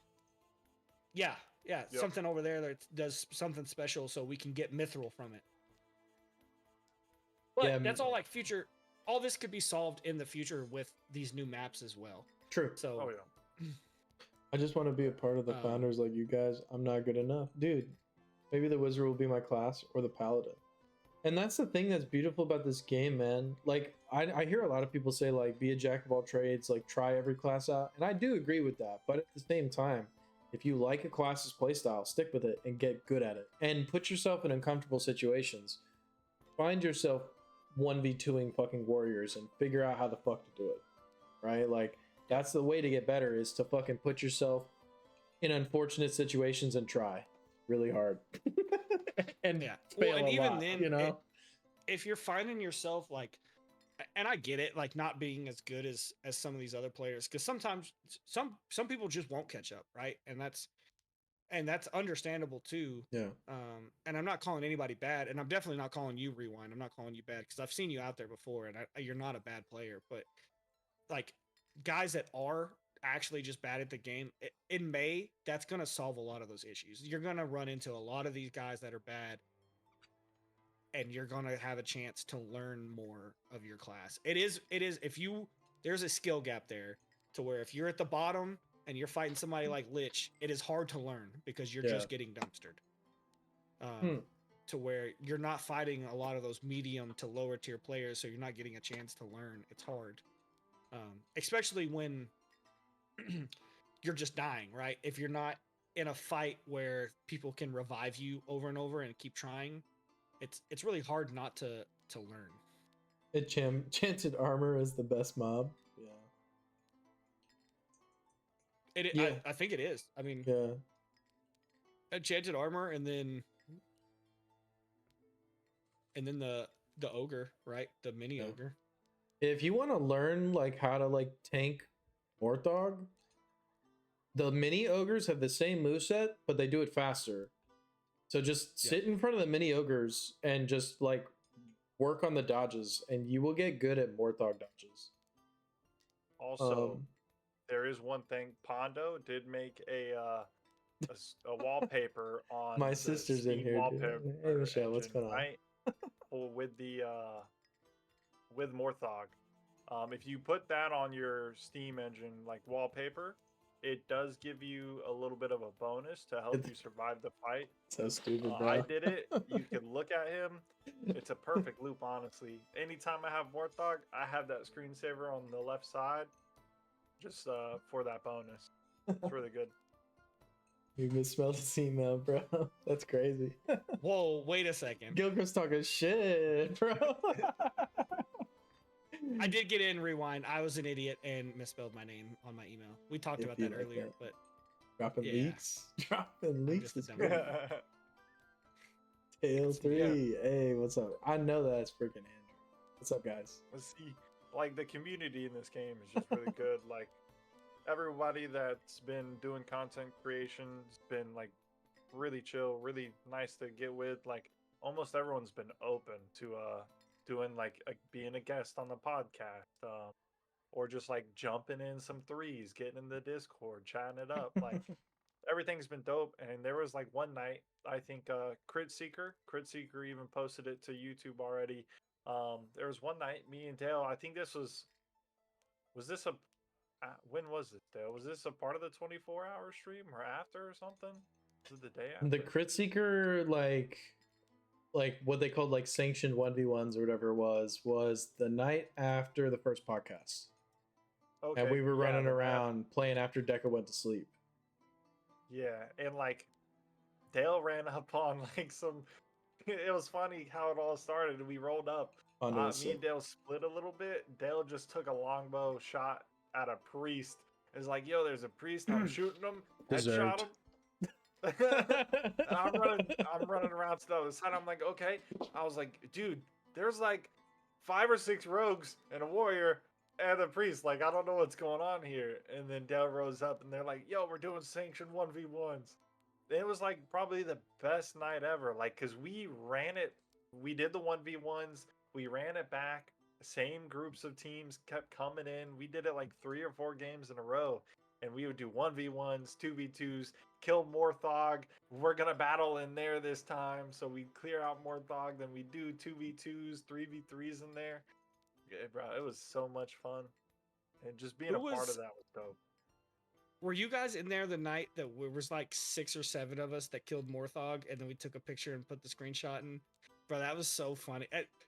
Yeah. Yep. Something over there that does something special, so we can get mithril from it. But that's all like future. All this could be solved in the future with these new maps as well. True. So. I just want to be a part of the founders like you guys. I'm not good enough, dude. Maybe the wizard will be my class, or the paladin. And that's the thing that's beautiful about this game, man. Like, I hear a lot of people say, like, be a jack of all trades, like, try every class out. And I do agree with that. But at the same time, if you like a class's playstyle, stick with it and get good at it. And put yourself in uncomfortable situations. Find yourself 1v2ing fucking warriors and figure out how the fuck to do it. Right? Like, that's the way to get better, is to fucking put yourself in unfortunate situations and try really hard. And fail and even lot, then, if you're finding yourself like, and I get it, like not being as good as some of these other players, because sometimes some people just won't catch up, right? And that's understandable too. Yeah. And I'm not calling anybody bad, and I'm definitely not calling you Rewind. I'm not calling you bad, because I've seen you out there before, and you're not a bad player. But like guys that are actually just bad at the game, in May, that's going to solve a lot of those issues. You're going to run into a lot of these guys that are bad, and you're going to have a chance to learn more of your class. It is there's a skill gap there, to where if you're at the bottom and you're fighting somebody like Lich, it is hard to learn because you're just getting dumpstered. To where you're not fighting a lot of those medium to lower tier players, so you're not getting a chance to learn. It's hard. Especially when you're just dying, right? If you're not in a fight where people can revive you over and over and keep trying, it's really hard not to learn. Enchanted armor is the best mob. I think it is. I mean, enchanted armor, and then the ogre, right? The mini ogre. If you want to learn like how to like tank Morthog, the mini ogres have the same moveset, but they do it faster. So just sit in front of the mini ogres and just like work on the dodges, and you will get good at Morthog dodges. Also, there is one thing. Pondo did make a wallpaper on my sister's in here. Hey Michelle, engine, what's going on? Right? with the with Morthog. If you put that on your Steam engine like wallpaper, it does give you a little bit of a bonus to help you survive the fight. So stupid, bro. I did it. You can look at him. It's a perfect loop, honestly. Anytime I have Morthog, I have that screensaver on the left side just for that bonus. It's really good. You misspelled the scene now, bro. That's crazy. Whoa, wait a second. Gilchrist's talking shit, bro. I did get in Rewind. I was an idiot and misspelled my name on my email. We talked about that earlier, but dropping leaks. Dropping leaks. Tail 3. Yeah. Hey, what's up? I know that's freaking Andrew. What's up, guys? Let's see. Like, the community in this game is just really good. Like, everybody that's been doing content creation has been like really chill, really nice to get with. Like, almost everyone's been open to doing like being a guest on the podcast, or just like jumping in some threes, getting in the Discord, chatting it up. Like, everything's been dope. And there was like one night, I think Crit Seeker even posted it to YouTube already. There was one night, me and Dale, I think this was this a when was it, Dale? Was this a part of the 24-hour stream or after or something? Was it the day after? The Crit Seeker, like what they called like sanctioned 1v1s or whatever it was the night after the first podcast. Okay. And we were running the night around playing after Deca went to sleep. Yeah, and like Dale ran up on like some. It was funny how it all started. We rolled up. Me and Dale split a little bit. Dale just took a longbow shot at a priest. It's like, yo, there's a priest. I'm shooting him. Headshot him. And I'm running around to the other side. I'm like, okay. I was like, dude, there's like 5 or 6 rogues and a warrior and a priest. Like, I don't know what's going on here. And then Dale rose up and they're like, yo, we're doing sanctioned 1v1s. It was like probably the best night ever. Like, cause we ran it. We did the 1v1s. We ran it back. Same groups of teams kept coming in. We did it like 3 or 4 games in a row. And we would do 1v1s, 2v2s, kill Morthog. We're going to battle in there this time. So we clear out Morthog. Then we do 2v2s, 3v3s in there. Yeah, bro, it was so much fun. And just being a part of that was dope. Were you guys in there the night that there was like 6 or 7 of us that killed Morthog, and then we took a picture and put the screenshot in? Bro, that was so funny.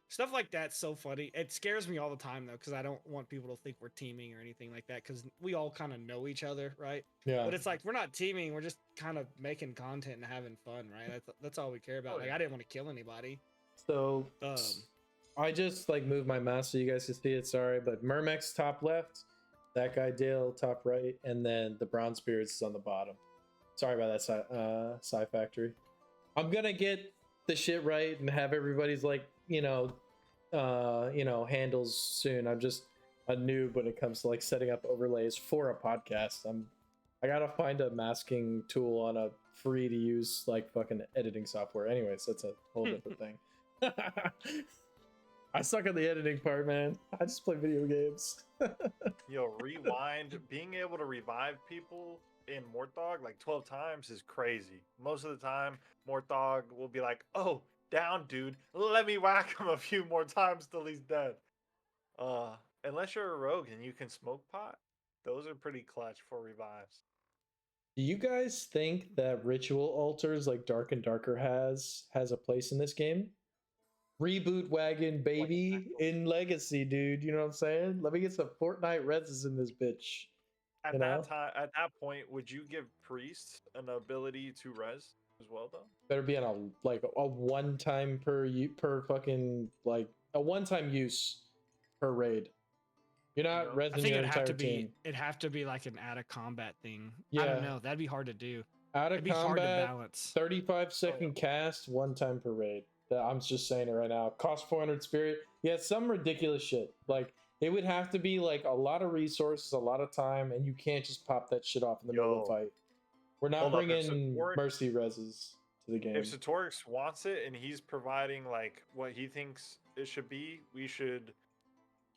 Stuff like that's so funny. It scares me all the time though, because I don't want people to think we're teaming or anything like that, because we all kind of know each other, right? Yeah. But it's like we're not teaming. We're just kind of making content and having fun, right? That's all we care about. Like I didn't want to kill anybody. So I just like moved my mouse so you guys can see it. Sorry, but Murrmx top left. That guy Dale top right, and then the TheBronzeBeards is on the bottom. Sorry about that, Sci Factory. I'm gonna get the shit right and have everybody's like handles soon. I'm just a noob when it comes to like setting up overlays for a podcast. I gotta find a masking tool on a free to use like fucking editing software. Anyways, that's a whole different thing. I suck at the editing part, man. I just play video games. Yo, rewind. Being able to revive people in Morthog like 12 times is crazy. Most of the time, Morthog will be like, oh, down, dude. Let me whack him a few more times till he's dead. Unless you're a rogue and you can smoke pot, those are pretty clutch for revives. Do you guys think that ritual altars like Dark and Darker has a place in this game? Reboot wagon, baby, in Legacy, dude. You know what I'm saying? Let me get some Fortnite reses in this bitch. At that point, would you give priests an ability to res as well, though? Better be on a one time per fucking like a one time use per raid. You're not resing your entire team. It'd have to be like an out of combat thing. Yeah. I don't know. That'd be hard to do. Out of combat, hard to balance. 35-second cast, one time per raid. I'm just saying it right now. Cost 400 spirit. Yeah, some ridiculous shit. Like it would have to be like a lot of resources, a lot of time, and you can't just pop that shit off in the middle of the fight. We're not bringing mercy reses to the game. If Satorix wants it and he's providing like what he thinks it should be, we should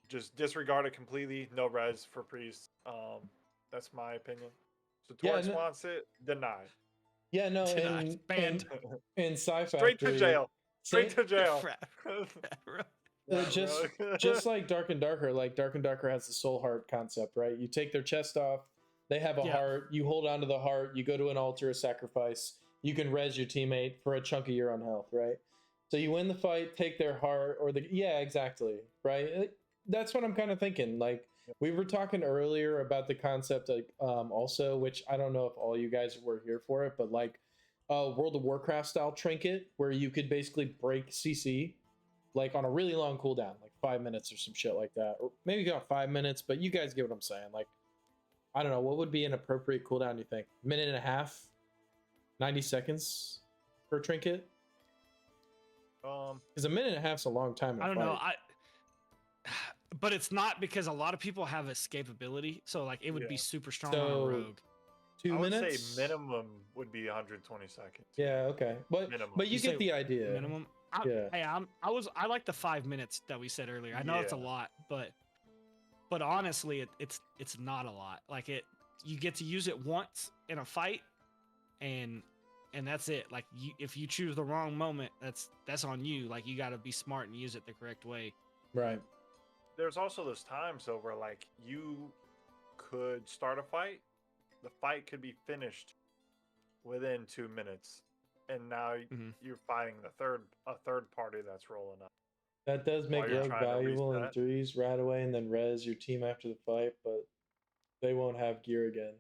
just disregard it completely. No res for priests. That's my opinion. Satorix wants it, denied. Yeah, no, banned in Sci-Fi. Straight to jail. Straight to jail. Just like Dark and Darker. Like Dark and Darker has the soul heart concept, right? You take their chest off, they have a heart, you hold on to the heart, you go to an altar, a sacrifice, you can res your teammate for a chunk of your own health, right? So you win the fight, take their heart, or exactly, right? That's what I'm kind of thinking. Like we were talking earlier about the concept, like also, which I don't know if all you guys were here for it, but like World of Warcraft style trinket where you could basically break CC like on a really long cooldown, like 5 minutes or some shit like that, or maybe not 5 minutes, but you guys get what I'm saying. Like I don't know, what would be an appropriate cooldown, you think? Minute and a half, 90 seconds per trinket? Because a minute and a half's a long time. I don't know. But it's not, because a lot of people have escapability, so like it would be super strong on a rogue. 2 minutes? I would say minimum would be 120 seconds. Yeah, okay. But you get the idea. Minimum. I like the 5 minutes that we said earlier. I know it's a lot, but honestly, it's not a lot. Like you get to use it once in a fight, and that's it. Like if you choose the wrong moment, that's on you. Like you got to be smart and use it the correct way. Right. There's also those times though where like you could start a fight, the fight could be finished within 2 minutes, and now Mm-hmm. you're fighting a third party that's rolling up. That does make While you're Rogue trying to valuable in reset. threes right away and then res your team after the fight, but they won't have gear again.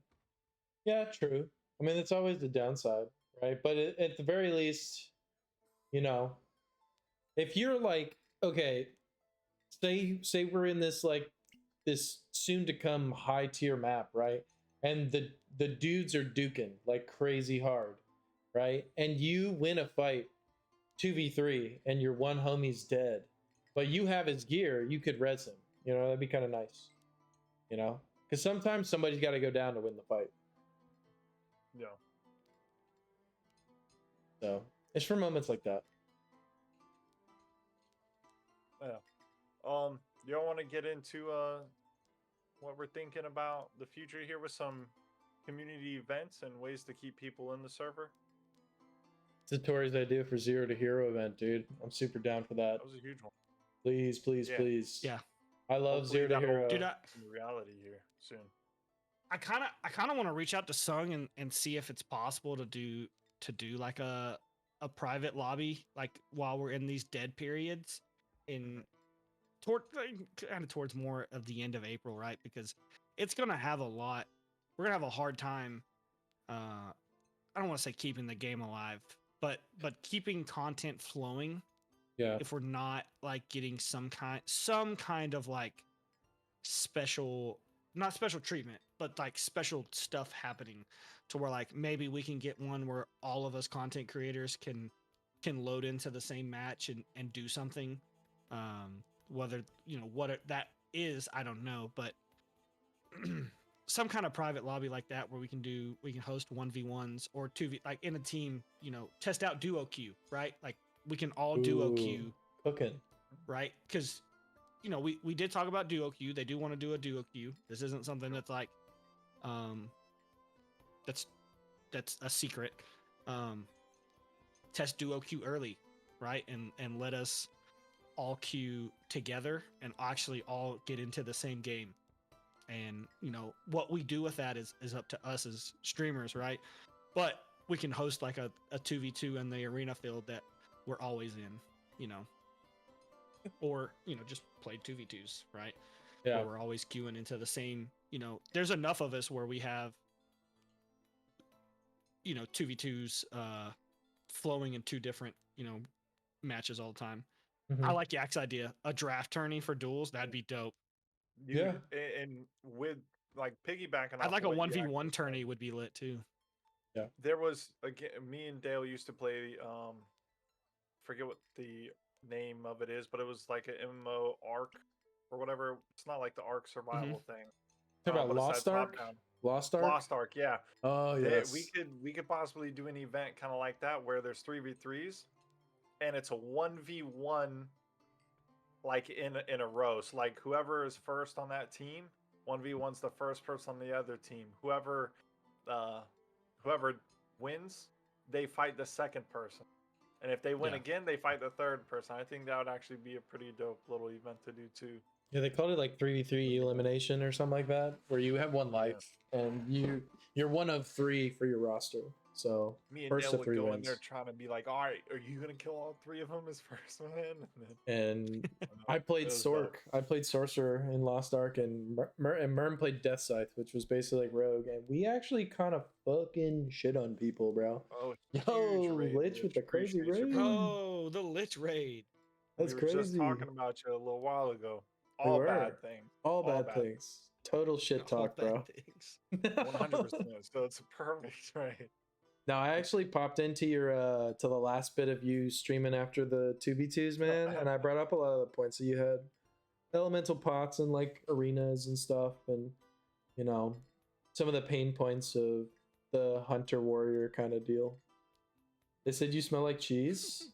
Yeah, true. I mean, it's always the downside, right? But at the very least, you know, if you're like, okay, say we're in this like this soon to come high tier map, right? And the dudes are duking like crazy hard, right? And you win a fight 2v3 and your one homie's dead, but you have his gear, you could res him. You know, that'd be kind of nice. You know? Because sometimes somebody's got to go down to win the fight. Yeah. So it's for moments like that. Y'all want to get into what we're thinking about the future here with some community events and ways to keep people in the server? It's Tori's idea for Zero to Hero event, dude. I'm super down for that. That was a huge one. Please, please, Yeah. please. Yeah. I love Hopefully Zero to that'll Hero. Dude, in reality here soon. I kind of want to reach out to Sung and see if it's possible to do like a private lobby like while we're in these dead periods in kind of towards more of the end of April, right? Because it's gonna have we're gonna have a hard time. I don't want to say keeping the game alive, but keeping content flowing. Yeah. If we're not like getting some kind of like not special treatment, but like special stuff happening to where like maybe we can get one where all of us content creators can load into the same match and do something. Whether that is, I don't know, but some kind of private lobby like that where we can host 1v1s or 2v, like in a team, test out duo queue, right? Like we can all duo queue, cooking, right? Because we did talk about duo queue. They do want to do a duo queue. This isn't something that's like that's a secret. Test duo queue early, right? And let us all queue together and actually all get into the same game. And what we do with that is up to us as streamers, right? But we can host like a 2v2 in the arena field that we're always in, or just play 2v2s, right? Yeah. Where we're always queuing into the same, there's enough of us where we have 2v2s flowing in two different matches all the time. I like Yak's idea. A draft tourney for duels, that'd be dope. Yeah. And with like piggybacking I'd off like a what Yak 1v1 was tourney saying, would be lit too. Yeah. There was again, me and Dale used to play forget what the name of it is, but it was like an MMO Arc or whatever. It's not like the Arc survival thing. Talk about but it's Lost that Ark? top-down. Lost Ark? Lost Ark, yeah. Oh, yes. We could possibly do an event kind of like that where there's 3v3s and it's a 1v1 like in a row. So like whoever is first on that team, 1v1's the first person on the other team. Whoever wins, they fight the second person. And if they win again, they fight the third person. I think that would actually be a pretty dope little event to do too. Yeah, they called it like 3v3 elimination or something like that, where you have one life and you're one of three for your roster. So me and first Dale to would three go wins. in there trying to be like, all right, are you gonna kill all three of them as first win? And I played Sork. I played Sorcerer in Lost Ark, and Murrm played Death Scythe, which was basically like Rogue, and we actually kind of fucking shit on people, bro. Oh, Lich with the crazy raid. Oh, the Lich raid. That's we were crazy. just talking about you a little while ago. We All were. bad things. All bad things. Total shit talk, bro. 100%. So it's perfect, right? Now I actually popped into your to the last bit of you streaming after the 2v2s, man, and I brought up a lot of the points that you had. Elemental pots and like arenas and stuff, and some of the pain points of the hunter warrior kind of deal. They said you smell like cheese.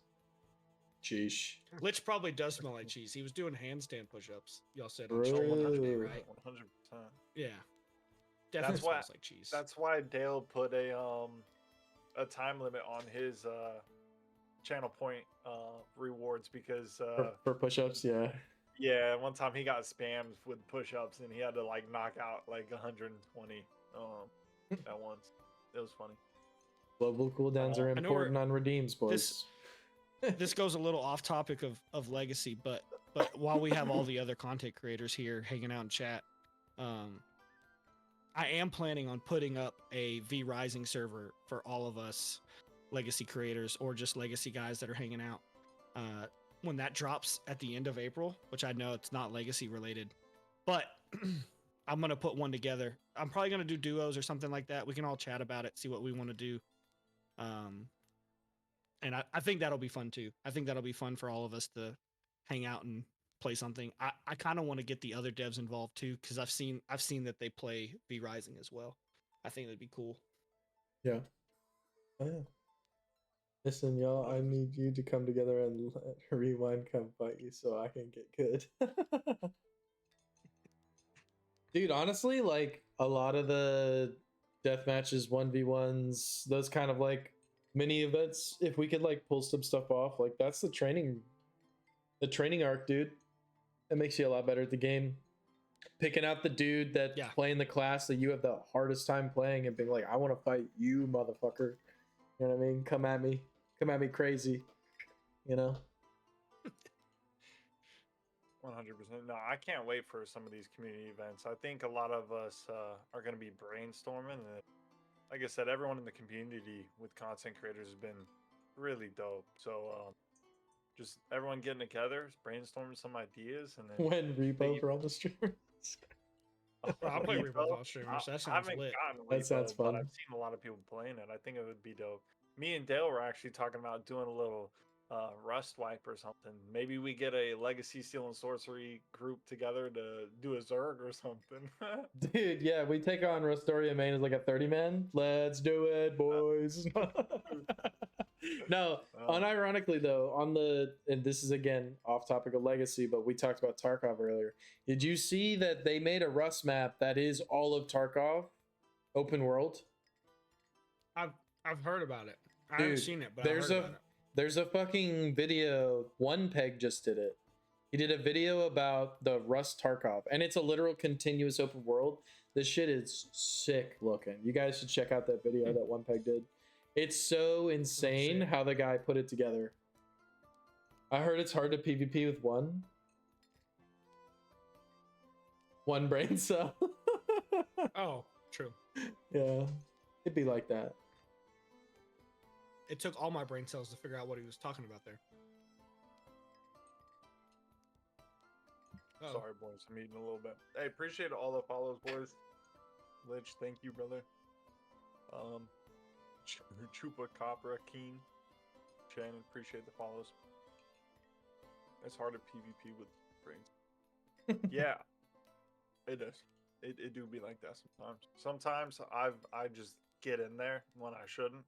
Sheesh. Lich probably does smell like cheese. He was doing handstand push-ups. Y'all said on Really? stream the other day, right? 100%. Yeah. Definitely smells like cheese. That's why Dale put a a time limit on his channel point rewards because For push-ups, yeah. yeah, one time he got spammed with push-ups and he had to like knock out like 120 at once. It was funny. Global cooldowns are I know important on redeems, boys. This goes a little off topic of legacy, but while we have all the other content creators here hanging out in chat, I am planning on putting up a V Rising server for all of us legacy creators or just legacy guys that are hanging out. When that drops at the end of April, which I know it's not legacy related, but I'm gonna put one together. I'm probably gonna do duos or something like that. We can all chat about it, see what we want to do. And I think that'll be fun too. I think that'll be fun for all of us to hang out and play something. I kind of want to get the other devs involved too, because I've seen that they play V Rising as well. I think that'd be cool. Yeah. Oh, yeah. Listen, y'all, I need you to come together and let Rewind come fight you so I can get good. Dude, honestly, like a lot of the death matches, 1v1s, those kind of like mini events, if we could like pull some stuff off, like that's the training arc, dude. That makes you a lot better at the game. Picking out the dude that's playing the class that you have the hardest time playing and being like, I want to fight you, motherfucker. You know what I mean? Come at me crazy. You know? 100%. No, I can't wait for some of these community events. I think a lot of us are going to be brainstorming. And like I said, everyone in the community with content creators has been really dope. So just everyone getting together, brainstorming some ideas. And then when Repo for all the streamers. I'll play Repo for all streamers. That sounds lit. That sounds fun. But I've seen a lot of people playing it. I think it would be dope. Me and Dale were actually talking about doing a little Rust wipe or something. Maybe we get a Legacy Steel and Sorcery group together to do a Zerg or something. Dude, yeah, we take on Rustoria main as like a 30-man. Let's do it, boys. No, unironically though, and this is again off topic of Legacy, but we talked about Tarkov earlier. Did you see that they made a Rust map that is all of Tarkov, open world? I've heard about it. I Dude, haven't seen it, but there's a fucking video. One Peg just did it. He did a video about the Rust Tarkov, and it's a literal continuous open world. This shit is sick looking. You guys should check out that video that One Peg did. It's so insane how the guy put it together. I heard it's hard to PvP with one brain cell. Oh, true. Yeah, it'd be like that. It took all my brain cells to figure out what he was talking about there. Sorry, boys. I'm eating a little bit. Hey, appreciate all the follows, boys. Lich, thank you, brother. Chupacabra, Keen, Shannon, appreciate the follows. It's hard to PvP with brains. Yeah, it is. It do be like that sometimes. Sometimes I just get in there when I shouldn't.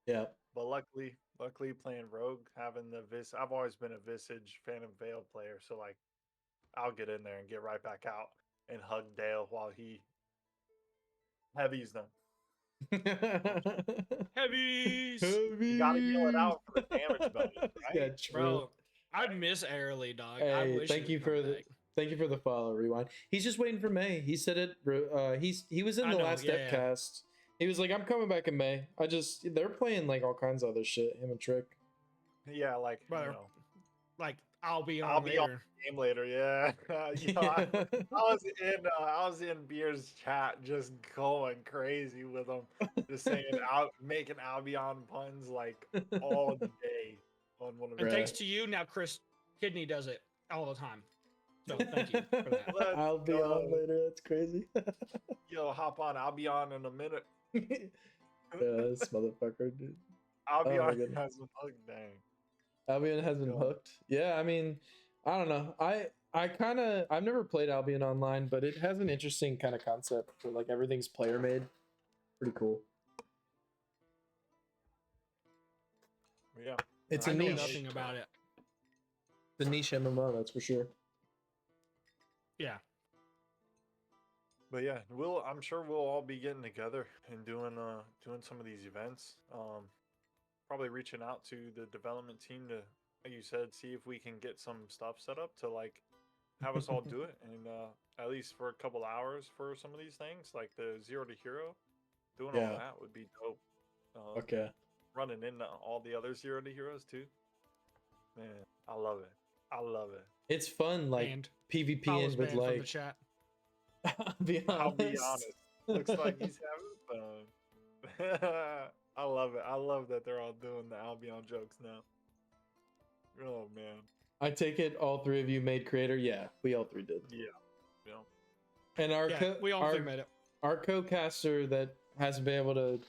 Yeah. But luckily playing Rogue, having I've always been a Visage Phantom Veil player, so like I'll get in there and get right back out and hug Dale while he heavies them. Heavies. You gotta heal it out for the damage bonus, right? Yeah, true. Bro, I miss Airly, dog. Hey, I wish thank you for the follow, Rewind. He's just waiting for May. He said it. He was in the last Depcast. He was like, I'm coming back in May. They're playing like all kinds of other shit. Him and Trick. Yeah, like like I'll be on the game later. Yeah, I was in Beer's chat just going crazy with him, just saying making Albion puns like all day on one of. And thanks to you, now Chris Kidney does it all the time. So thank you for that. I'll be on later. That's crazy. Yo, hop on. I'll be on in a minute. Yeah, this motherfucker, dude. Albion has been hooked, dang. Albion has been hooked. Yeah, I mean, I don't know. I've never played Albion online, but it has an interesting kind of concept where like everything's player made. Pretty cool. Yeah. It's I a know niche. nothing about it. The niche MMO, that's for sure. Yeah. But yeah, I'm sure we'll all be getting together and doing some of these events. Probably reaching out to the development team to, like you said, see if we can get some stuff set up to like have us all do it, and at least for a couple hours for some of these things, like the Zero to Hero, doing all Yeah. that would be dope. Okay. Running into all the other Zero to Heroes too. Man, I love it. I love it. It's fun, like And PvPing with banned from the like. chat. I'll be honest. I'll be honest. Looks like he's having fun. I love it. I love that they're all doing the Albion jokes now. Oh man. I take it all three of you made creator. Yeah, we all three did. Yeah. Yeah. And our Yeah, we all three made it. our co-caster that hasn't been able to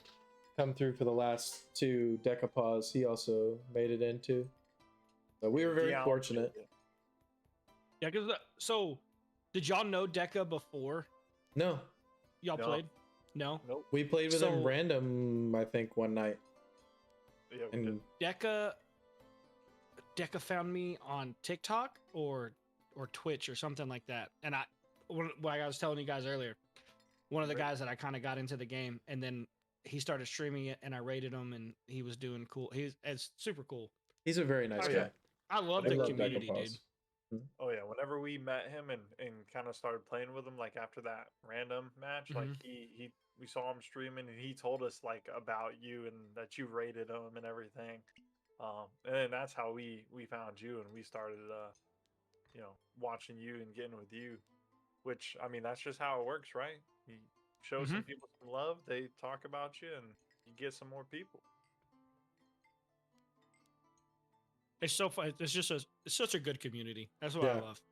come through for the last two Decapause, he also made it into. So we were very Dion fortunate. did it. Yeah, because so did y'all know Deca before No, y'all No. played? No. Nope. we played with him So- random, I think, one night. Yeah, we did. And Deca found me on TikTok or Twitch or something like that. And like I was telling you guys earlier, one of the Right. guys that I kind of got into the game, and then he started streaming it, and I rated him, and he was doing cool. It's super cool. he's a very nice Oh, guy. yeah. I love I the love community, Decapause. dude. Oh yeah, whenever we met him and kind of started playing with him, like after that random match, like we saw him streaming and he told us like about you and that you rated him and everything. And then that's how we found you and we started watching you and getting with you, which I mean that's just how it works, right? You show some people some love, they talk about you, and you get some more people. It's so fun. It's such a good community. That's what I Yeah. love.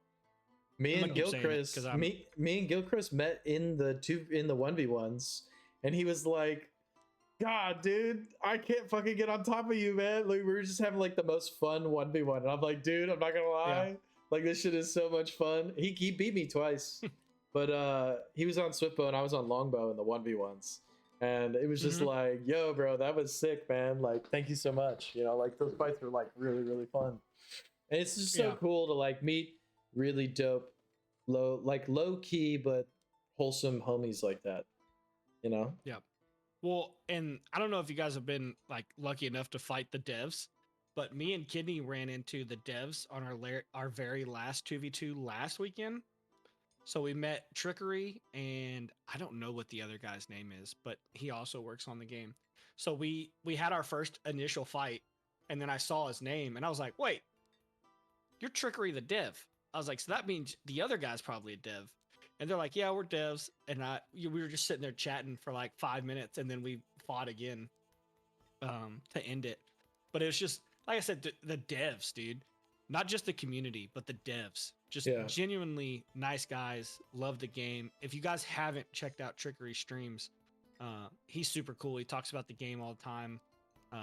Me I'm and gonna keep saying it 'cause Gilchrist, I'm- me and Gilchrist met in the 1v1s, and he was like, "God, dude, I can't fucking get on top of you, man." Like we were just having like the most fun 1v1, and I'm like, "Dude, I'm not gonna lie, like this shit is so much fun." He beat me twice, but he was on Swiftbow and I was on Longbow in the 1v1s, and it was just like, "Yo, bro, that was sick, man. Like, thank you so much." You know, like those fights were like really really fun, and it's just so Yeah. cool to like meet really dope low key but wholesome homies like that, you know. Well, and I don't know if you guys have been like lucky enough to fight the devs, but me and Kidney ran into the devs on our very last 2v2 last weekend. So we met Trickery, and I don't know what the other guy's name is, but he also works on the game. So we had our first initial fight, and then I saw his name, and I was like, "Wait, you're Trickery the dev." I was like, "So that means the other guy's probably a dev." And they're like, "Yeah, we're devs." And we were just sitting there chatting for like 5 minutes, and then we fought again to end it. But it was just like I said, the devs, dude, not just the community, but the devs, just Yeah. genuinely nice guys. Love the game. If you guys haven't checked out Trickery streams, he's super cool. He talks about the game all the time.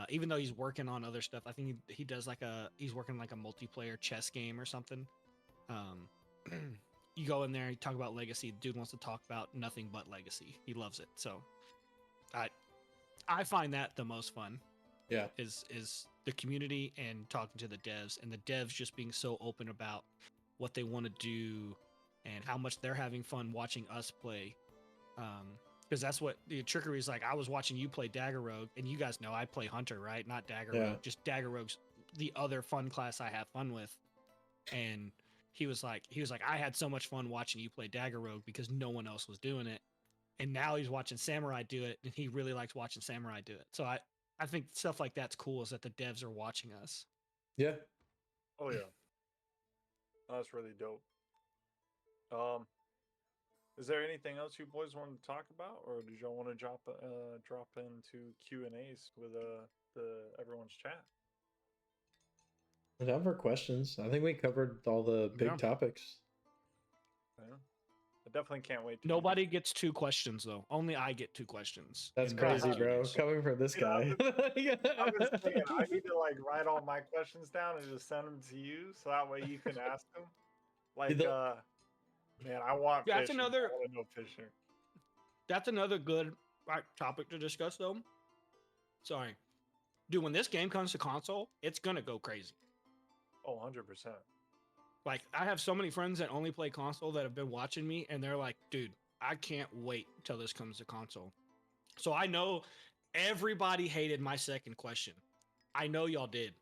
Even though he's working on other stuff, I think he does he's working like a multiplayer chess game or something. You go in there, you talk about Legacy. The dude wants to talk about nothing but Legacy. He loves it. So I find that the most fun. Yeah. Is the community and talking to the devs, and the devs just being so open about what they want to do and how much they're having fun watching us play. Because that's what the Trickery is like. I was watching you play Dagger Rogue, and you guys know I play Hunter, right? Not Dagger Yeah. Rogue. Just Dagger Rogue's the other fun class I have fun with. And he was like, I had so much fun watching you play Dagger Rogue because no one else was doing it. And now he's watching Samurai do it, and he really likes watching Samurai do it. So I think stuff like that's cool, is that the devs are watching us. Yeah. Oh yeah, that's really dope. Is there anything else you boys wanted to talk about, or did y'all want to drop into Q&As with everyone's chat? I'm down for questions. I think we covered all the big Yeah. topics. Yeah. I definitely can't wait. To do Nobody gets 2 questions though. Only I get 2 questions. That's in crazy, my bro. Q&As. Coming from this Yeah, guy. I was thinking I need to like write all my questions down and just send them to you, so that way you can ask them. Like, man, I want. Yeah, that's fishing. another- I want to know fishing. That's another good topic to discuss though. Sorry. Dude, when this game comes to console, it's gonna go crazy. Oh, 100%. Like, I have so many friends that only play console that have been watching me, and they're like, "Dude, I can't wait till this comes to console. So I know everybody hated my second question. I know y'all did.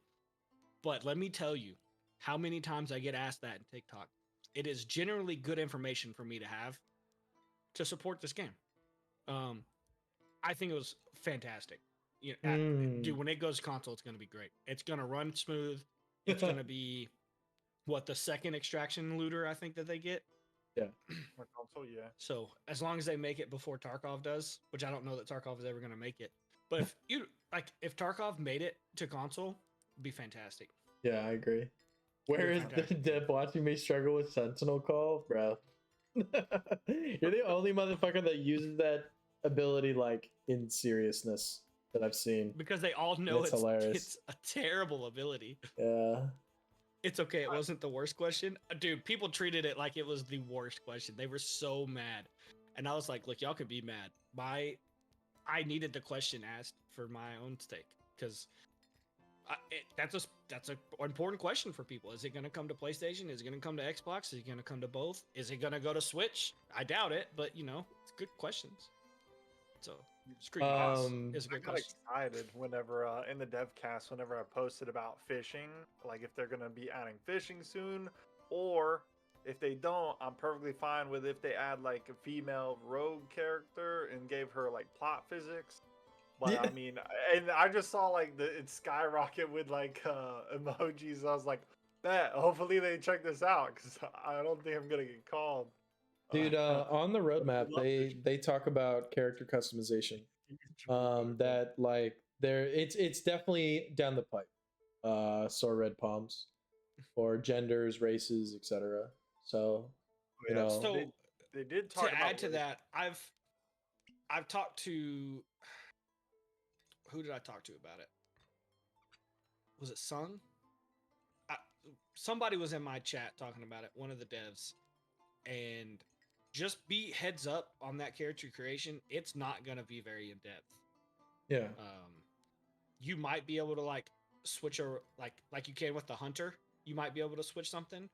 But let me tell you how many times I get asked that in TikTok. It is generally good information for me to have to support this game. I think it was fantastic. Dude, when it goes console, it's going to be great. It's going to run smooth. It's going to be the second extraction looter I think that they get. Yeah. Console, yeah. So as long as they make it before Tarkov does, which I don't know that Tarkov is ever going to make it, but if Tarkov made it to console, it'd be fantastic. Yeah, I agree. Where is the Deb watching me struggle with Sentinel Call, bro? You're the only motherfucker that uses that ability like in seriousness that I've seen. Because they all know it's hilarious. It's a terrible ability. Yeah. It's okay. It wasn't the worst question. Dude, people treated it like it was the worst question. They were so mad. And I was like, look, y'all can be mad. I needed the question asked for my own sake. Because that's an important question for people. Is it going to come to PlayStation? Is it going to come to Xbox? Is it going to come to both? Is it going to go to Switch? I doubt it. But, it's good questions. So... I got excited whenever in the devcast whenever I posted about fishing, like if they're gonna be adding fishing soon, or if they don't, I'm perfectly fine with if they add like a female rogue character and gave her like plot physics. But yeah. I mean, and I just saw like it skyrocket with like emojis. I was like, that hopefully they check this out because I don't think I'm gonna get called. Dude, on the roadmap, they talk about character customization. That like it's definitely down the pipe. Sword Red Palms, or genders, races, etc. So you know, so they did talk to add to that. I've talked to who did I talk to about it? Was it Sung? Somebody was in my chat talking about it. One of the devs, and. Just be heads up on that character creation. It's not gonna be very in depth. Yeah. You might be able to like switch like you can with the hunter. You might be able to switch something,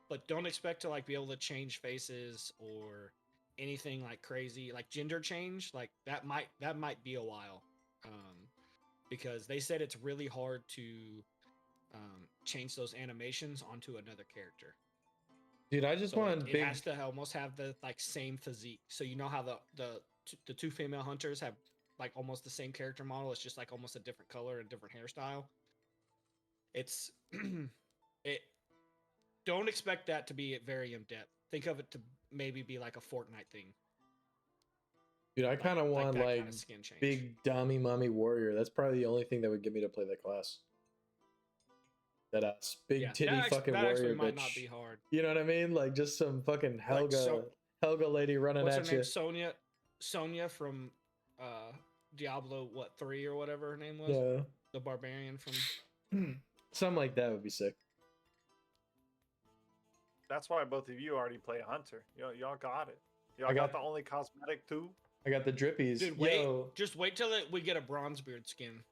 but don't expect to like be able to change faces or anything like crazy, like gender change. Like that might be a while, because they said it's really hard to change those animations onto another character. Dude, I just want it has to almost have the like same physique. So you know how the two female hunters have like almost the same character model. It's just like almost a different color and different hairstyle. It's don't expect that to be very in depth. Think of it to maybe be like a Fortnite thing. Dude, I kind of want like kind of big dummy mummy warrior. That's probably the only thing that would get me to play that class. That big titty fucking warrior bitch. Might not be hard. You know what I mean? Like just some fucking Helga lady running at you. What's her name? Sonya from Diablo 3 or whatever her name was. Yeah. The barbarian from something like that would be sick. That's why both of you already play hunter. Y'all got it. Y'all got the only cosmetic too. I got the drippies. Dude, just wait till we get a BronzeBeard skin.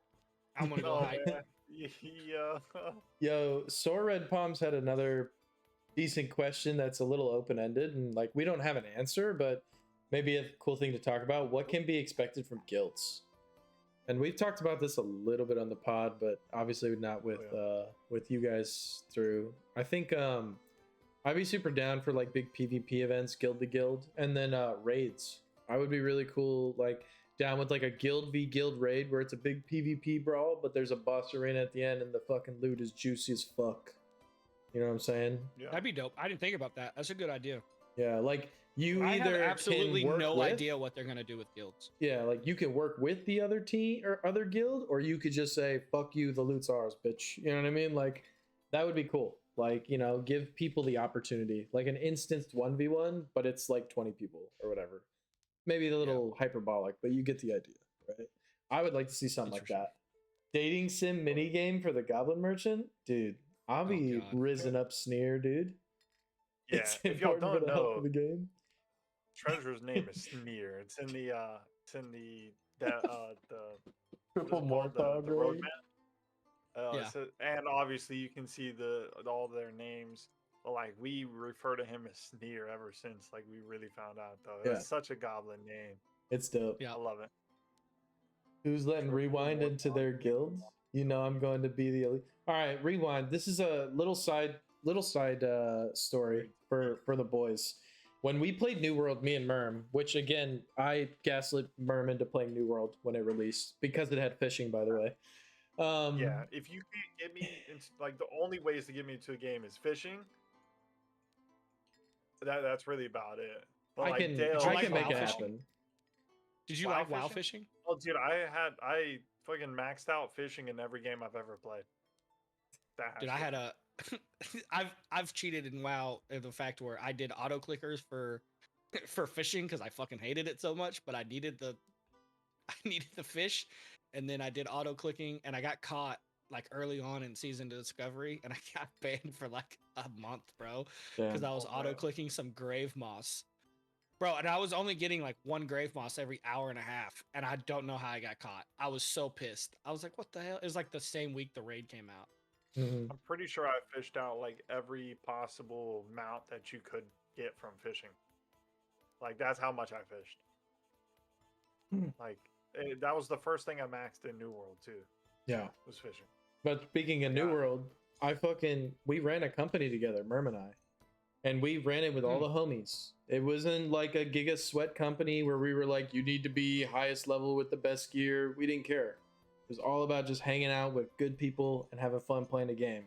I'm gonna go hide. Yeah. Yo, Sword Red Palms had another decent question that's a little open-ended, and like we don't have an answer, but maybe a cool thing to talk about. What can be expected from guilds? And we've talked about this a little bit on the pod, but obviously not with you guys through. I think I'd be super down for like big PvP events, guild to guild, and then raids. I would be really cool, like down with like a guild v guild raid where it's a big PvP brawl, but there's a boss arena at the end and the fucking loot is juicy as fuck. You know what I'm saying? Yeah. That'd be dope. I didn't think about that. That's a good idea. Yeah, like you I either have absolutely can work no with, idea what they're gonna do with guilds. Yeah, like you can work with the other team or other guild, or you could just say "fuck you," the loot's ours, bitch. You know what I mean? Like that would be cool. Like, you know, give people the opportunity, like an instanced 1v1, but it's like 20 people or whatever. Maybe a little hyperbolic, but you get the idea, right? I would like to see something like that. Dating sim mini game for the Goblin Merchant, dude. I'll be risen up sneer, dude. Yeah, it's if y'all don't know, the game. Treasure's name is Sneer. It's in the Triple Morthog roadmap. And obviously you can see all their names. But like we refer to him as Sneer ever since. Like we really found out though. Yeah. That's such a goblin name. It's dope. Yeah. I love it. Who's letting Triple Rewind one into their guilds? You know I'm going to be the elite. All right, Rewind. This is a little side story for the boys. When we played New World, me and Murm, which again I gaslit Murm into playing New World when it released because it had fishing, by the way. Yeah, if you can't get me into like the only ways to get me into a game is fishing. That's really about it. But I like can Dale, I can make WoW it fishing? happen. Did you WoW like WoW fishing? fishing? Oh, dude, I fucking maxed out fishing in every game I've ever played. That Dude, I had a I've cheated in WoW in the fact where I did auto clickers for fishing because I fucking hated it so much, but I needed the fish, and then I did auto clicking and I got caught like early on in season discovery and I got banned for like a month, bro, because Damn. I was Oh, auto man. clicking some grave moss. Bro, and I was only getting like one grave moss every hour and a half, and I don't know how I got caught. I was so pissed. I was like, what the hell? It was like the same week the raid came out. Mhm. I'm pretty sure I fished out like every possible mount that you could get from fishing. Like that's how much I fished. Hmm. Like that was the first thing I maxed in New World too. Yeah. Was fishing. But speaking of New Yeah. World, we ran a company together, Murm and I. And we ran it with all the homies. It wasn't like a Giga Sweat company where we were like, you need to be highest level with the best gear. We didn't care. It was all about just hanging out with good people and having fun playing the game.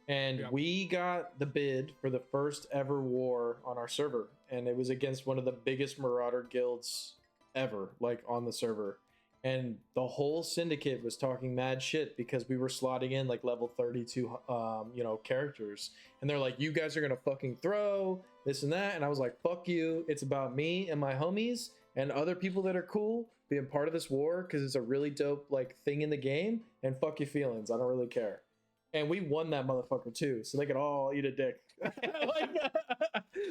And Yep. we got the bid for the first ever war on our server. And it was against one of the biggest Marauder guilds ever, like on the server. And the whole syndicate was talking mad shit because we were slotting in like level 32 characters, and they're like, you guys are gonna fucking throw this and that, and I was like, fuck you, it's about me and my homies and other people that are cool being part of this war because it's a really dope like thing in the game, and fuck your feelings, I don't really care. And we won that motherfucker too, so they could all eat a dick. Like,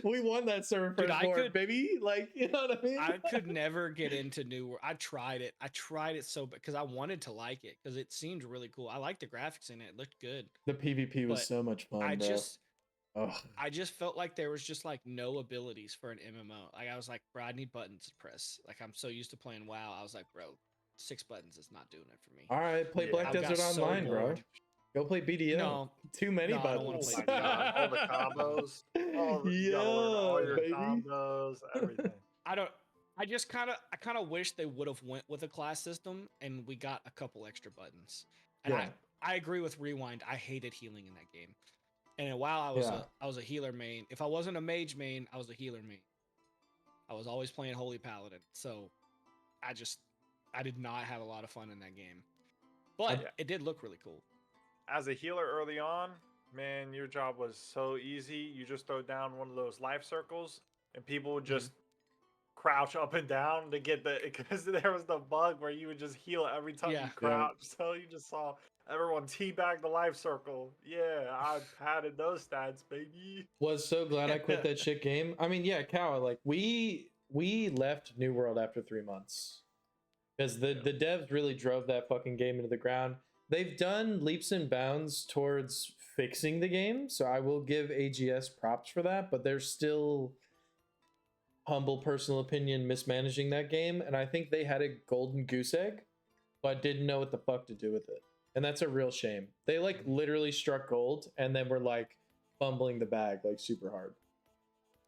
we won that server Dude, first war, baby. Like, you know what I mean? I could never get into New World. I tried it so bad because I wanted to like it because it seemed really cool. I liked the graphics in it. It looked good. The PvP was But so much fun, I bro. Ugh. just felt like there was just like no abilities for an MMO. Like I was like, bro, I need buttons to press. Like I'm so used to playing WoW. I was like, bro, 6 buttons is not doing it for me. All right, play Yeah. Black I got Desert so Online, bro. bored. Go play BDO. No, Too many no, I don't wanna buttons. Oh play my god, all the combos. You gotta learn all your baby. combos, everything. I just kind of wish they would have went with a class system and we got a couple extra buttons. And Yeah. I agree with Rewind. I hated healing in that game. And while I was a healer main. If I wasn't a mage main, I was a healer main. I was always playing Holy Paladin. So I did not have a lot of fun in that game. But Yeah. it did look really cool. As a healer early on, man, your job was so easy. You just throw down one of those life circles, and people would just crouch up and down to get the, because there was the bug where you would just heal every time Yeah. you crouch. So you just saw everyone teabag the life circle. Yeah, I padded those stats, baby. Was so glad I quit that shit game. I mean, yeah, Cow, like we left New World after 3 months. Because the devs really drove that fucking game into the ground. They've done leaps and bounds towards fixing the game, so I will give AGS props for that, but they're still, humble personal opinion, mismanaging that game, and I think they had a golden goose egg, but didn't know what the fuck to do with it. And that's a real shame. They like literally struck gold and then were like fumbling the bag like super hard.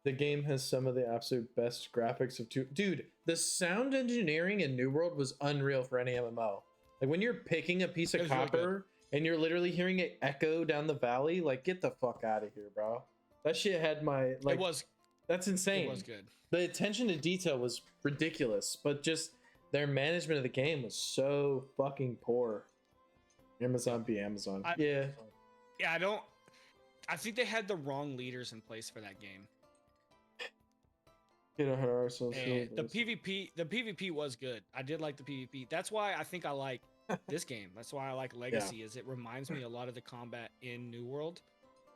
The game has some of the absolute best graphics of dude, the sound engineering in New World was unreal for any MMO. Like when you're picking a piece of It was really copper and you're literally hearing it echo down the valley, like get the fuck out of here, bro. That shit had my like. That's insane. It was good. The attention to detail was ridiculous, but just their management of the game was so fucking poor. Amazon be Amazon. Yeah. Yeah, I think they had the wrong leaders in place for that game. Get ahead of ourselves. And the PvP was good. I did like the PvP. That's why I think I like this game. That's why I like Legacy. Is it reminds me a lot of the combat in New World,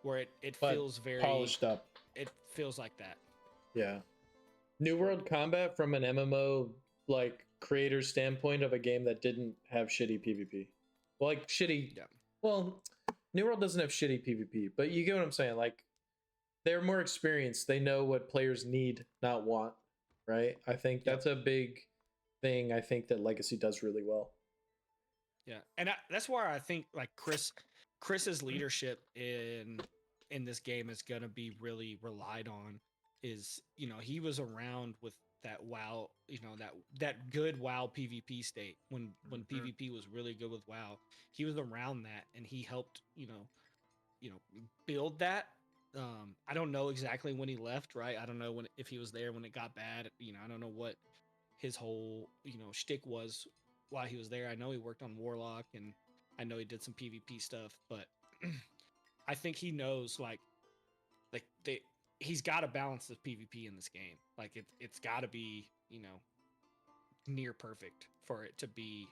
where it But feels very polished up. It feels like that. Yeah. New World combat from an MMO like creator standpoint of a game that didn't have shitty PvP. Well, like shitty. Yeah. Well, New World doesn't have shitty PvP, but you get what I'm saying. Like they're more experienced. They know what players need, not want. Right. I think Yep. that's a big thing. I think that Legacy does really well. Yeah, and that's why I think like Chris's leadership in this game is gonna be really relied on. Is he was around with that WoW, that good WoW PvP state when PvP was really good with WoW. He was around that, and he helped build that. I don't know exactly when he left, right? I don't know if he was there when it got bad. I don't know what his whole shtick was while he was there. I know he worked on Warlock, and I know he did some PvP stuff, but I think he knows he's got to balance the PvP in this game. Like it's got to be near perfect for it to be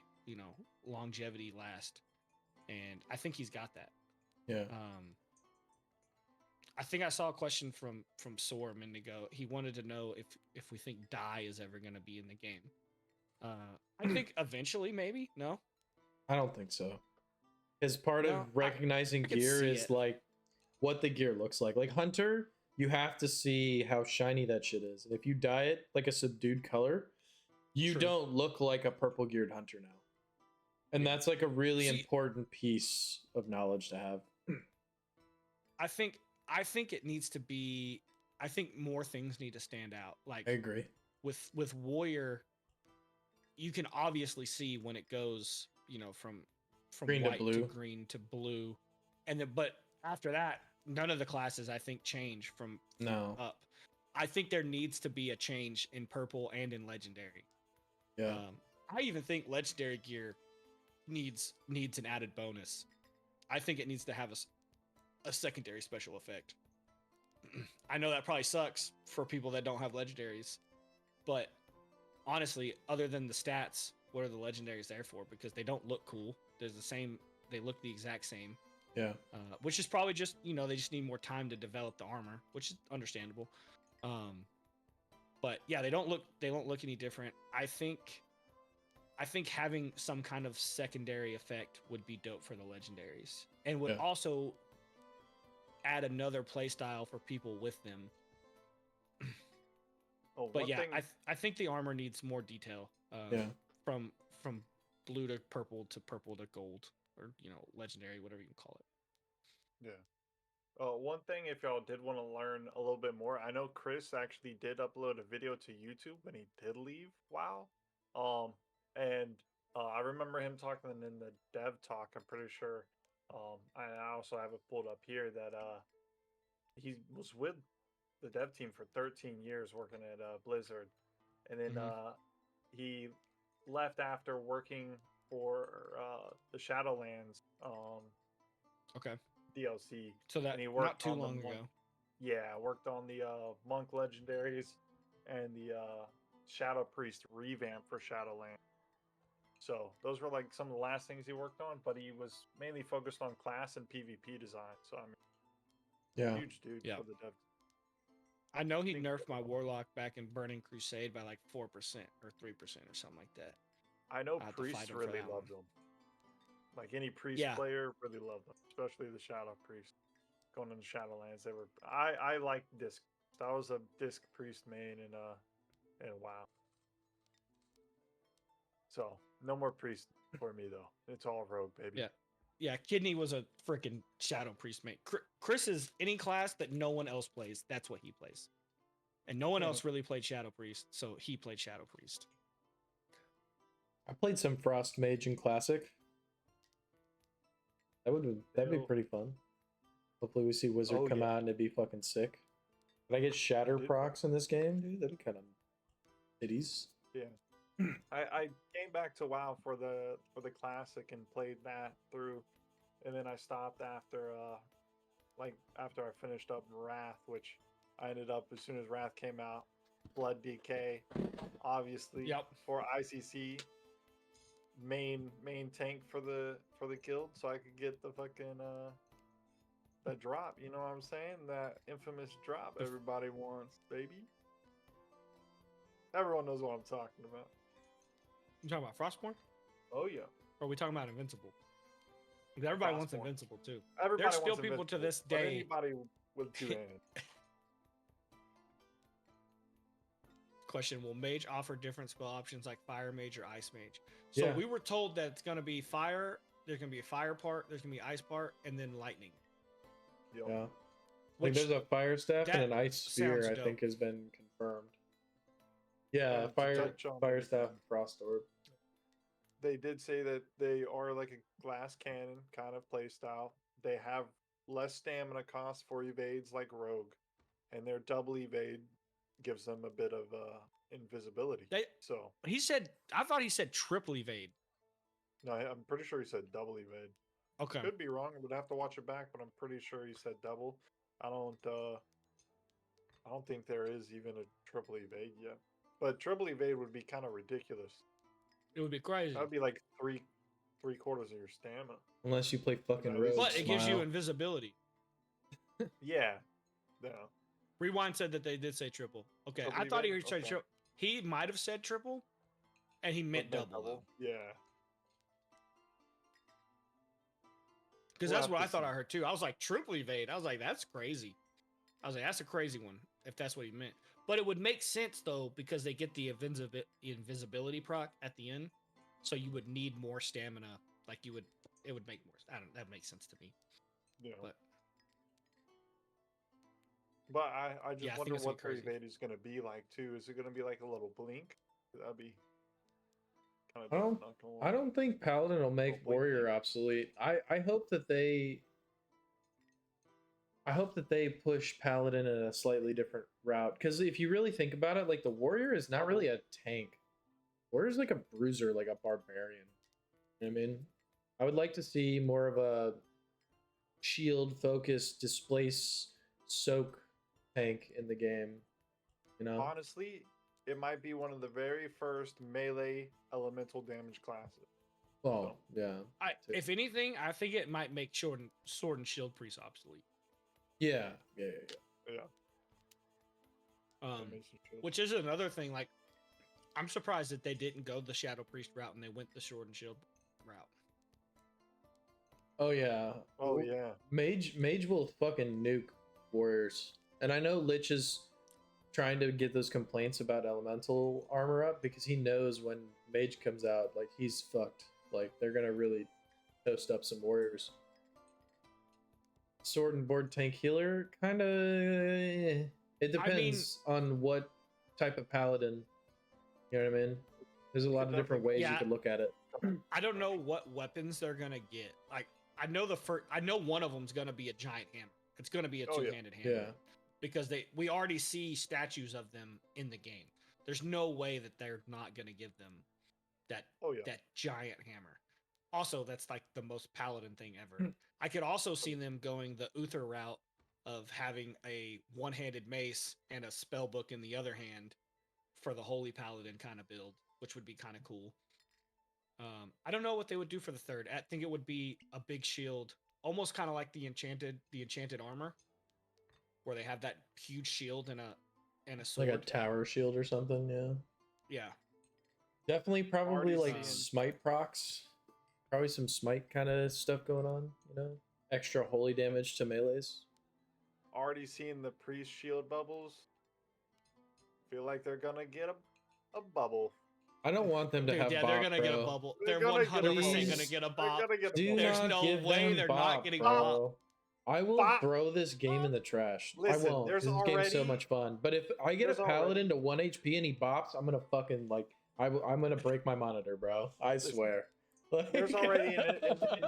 longevity last, and I think he's got that. Yeah. I think I saw a question from Sor a minute ago. He wanted to know if we think die is ever going to be in the game. I think eventually, maybe. No, I don't think so. Because part No, of recognizing I could gear see is it. like what the gear looks like. Like Hunter, you have to see how shiny that shit is. And if you dye it like a subdued color, you True. don't look like a purple geared hunter now. And Yeah. that's like a really See- important piece of knowledge to have. I think it needs to be. I think more things need to stand out. Like I agree. with Warrior, you can obviously see when it goes, from Green to white blue. green to blue, and then but after that, none of the classes I think change from No. up. I think there needs to be a change in purple and in legendary. Yeah. I even think legendary gear needs an added bonus. I think it needs to have a secondary special effect. I know that probably sucks for people that don't have legendaries, but honestly, other than the stats, what are the legendaries there for? Because they don't look cool. There's the same. They look the exact same. Yeah. Which is probably just they just need more time to develop the armor, which is understandable. But yeah, they don't look any different. I think having some kind of secondary effect would be dope for the legendaries, and would Yeah. also add another playstyle for people with them. Oh, But one yeah, thing, I think the armor needs more detail. Yeah. From blue to purple to gold, or legendary, whatever you can call it. yeah. One thing, if y'all did want to learn a little bit more, I know Chris actually did upload a video to YouTube when he did leave WoW. And I remember him talking in the dev talk. I'm pretty sure. I also have it pulled up here that he was with the dev team for 13 years working at Blizzard, and then he left after working for the Shadowlands Okay, DLC. so that And he not worked too on the long monk. ago. Yeah, worked on the monk legendaries and the Shadow Priest revamp for Shadowlands. So those were like some of the last things he worked on, but he was mainly focused on class and PvP design. So I mean, Yeah. huge dude Yeah. for the dev. I know he think nerfed my that- warlock back in Burning Crusade by like 4% or 3% or something like that. I know I had to fight priests him for really that loved one. them. Like any priest Yeah. player really loved them, especially the Shadow Priest. Going into Shadowlands, they were. I like disc. I was a disc priest main in WoW. So no more priest for me though. It's all rogue, baby. Yeah. Yeah, Kidney was a freaking Shadow Priest mate. Chris is any class that no one else plays. That's what he plays, and no one else really played Shadow Priest, so he played Shadow Priest. I played some Frost Mage in Classic. That'd be Ew. pretty fun. Hopefully we see Wizard Oh, come yeah. out and it'd be fucking sick. Can I get Shatter did- procs in this game, dude? That'd be kind of titties. Yeah. I came back to WoW for the classic and played that through, and then I stopped after after I finished up Wrath, which I ended up as soon as Wrath came out, Blood DK, obviously Yep. for ICC main tank for the guild, so I could get the fucking that drop. You know what I'm saying? That infamous drop everybody wants, baby. Everyone knows what I'm talking about. You talking about Frostborn? Oh yeah. Or are we talking about Invincible? Because everybody wants Frostborn. Invincible too. Everybody There's still wants people to Invincible, this but day- anybody with two hands. question: will mage offer different spell options like fire mage or ice mage? So Yeah. we were told that it's gonna be fire. There's gonna be a fire part. There's gonna be ice part, and then lightning. Yep. Yeah. Like Which there's a fire staff and that an ice spear, sounds I think, dope. has been confirmed. Yeah, To fire touch on fire it staff again, and frost orb. they did say that they are like a glass cannon kind of play style. They have less stamina cost for evades like rogue, and their double evade gives them a bit of invisibility. They, So he said, I thought he said triple evade. no, I'm pretty sure he said double evade. Okay. Could be wrong. I would have to watch it back, but I'm pretty sure he said double. I don't think there is even a triple evade yet. But triple evade would be kind of ridiculous. It would be crazy. That would be like three quarters of your stamina. Unless you play fucking But rogue. But it gives you Smile. invisibility. Yeah. Yeah. Rewind said that they did say triple. Okay, Triple I thought he evade? said Okay. triple. He might have said triple, and he meant But double. Yeah. Because We'll that's have what to I thought see. I heard too. I was like, triple evade. I was like, that's crazy. I was like, that's a crazy one, if that's what he meant. But it would make sense though, because they get the invisibility proc at the end. So you would need more stamina. Like it would make more. I don't. That makes sense to me. Yeah. But But I just Yeah, I think wonder it's gonna what be their crazy. evade is going to be like too. Is it going to be like a little blink? That'd be kind of I dope. don't- Not gonna I lie. don't think Paladin will make blink Warrior thing. obsolete. I hope that they push Paladin in a slightly different route. Because if you really think about it, like the Warrior is not really a tank. Warrior's like a bruiser, like a barbarian. You know what I mean? I would like to see more of a shield focus, displace, soak tank in the game. You know? Honestly, it might be one of the very first melee elemental damage classes. Oh, yeah. if anything, I think it might make sword and shield priest obsolete. Yeah. Yeah. Um, that makes it true. which is another thing. Like, I'm surprised that they didn't go the shadow priest route and they went the sword and shield route. Oh yeah. Oh yeah. Mage will fucking nuke warriors. And I know Lich is trying to get those complaints about elemental armor up because he knows when Mage comes out, like he's fucked. Like they're gonna really toast up some warriors. Sword and board tank healer, kinda it depends on what type of paladin. You know what I mean? There's a lot of different ways you Yeah. could look at it. I don't know what weapons they're gonna get. Like, I know one of them's gonna be a giant hammer. It's gonna be a Oh, yeah. two-handed hammer. Yeah. Because we already see statues of them in the game. There's no way that they're not gonna give them that Oh yeah. that giant hammer. Also, that's like the most paladin thing ever. I could also see them going the Uther route of having a one-handed mace and a spell book in the other hand for the holy paladin kind of build, which would be kind of cool. I don't know what they would do for the third. I think it would be a big shield, almost kind of like the enchanted armor, where they have that huge shield and a sword. Like a tower shield or something, yeah. Yeah. Definitely probably Already like seeing- smite procs. Probably some smite kind of stuff going on, you know? Extra holy damage to melees. Already seeing the priest shield bubbles. Feel like they're gonna get a bubble. I don't want them to Dude, have yeah, bop, they're gonna get a bro. bubble. They're They're gonna get a 100% bubble. gonna get a They're bop. gonna get a Do bubble. There's not no give way them they're bop, not getting bro. I will Bop. throw this game in the trash. Listen, I won't. there's This game's so already- much fun. But if I get a there's already- paladin to 1 HP and he bops, I'm gonna fucking like I'm gonna break my monitor, bro. I Listen, swear. Like, There's already an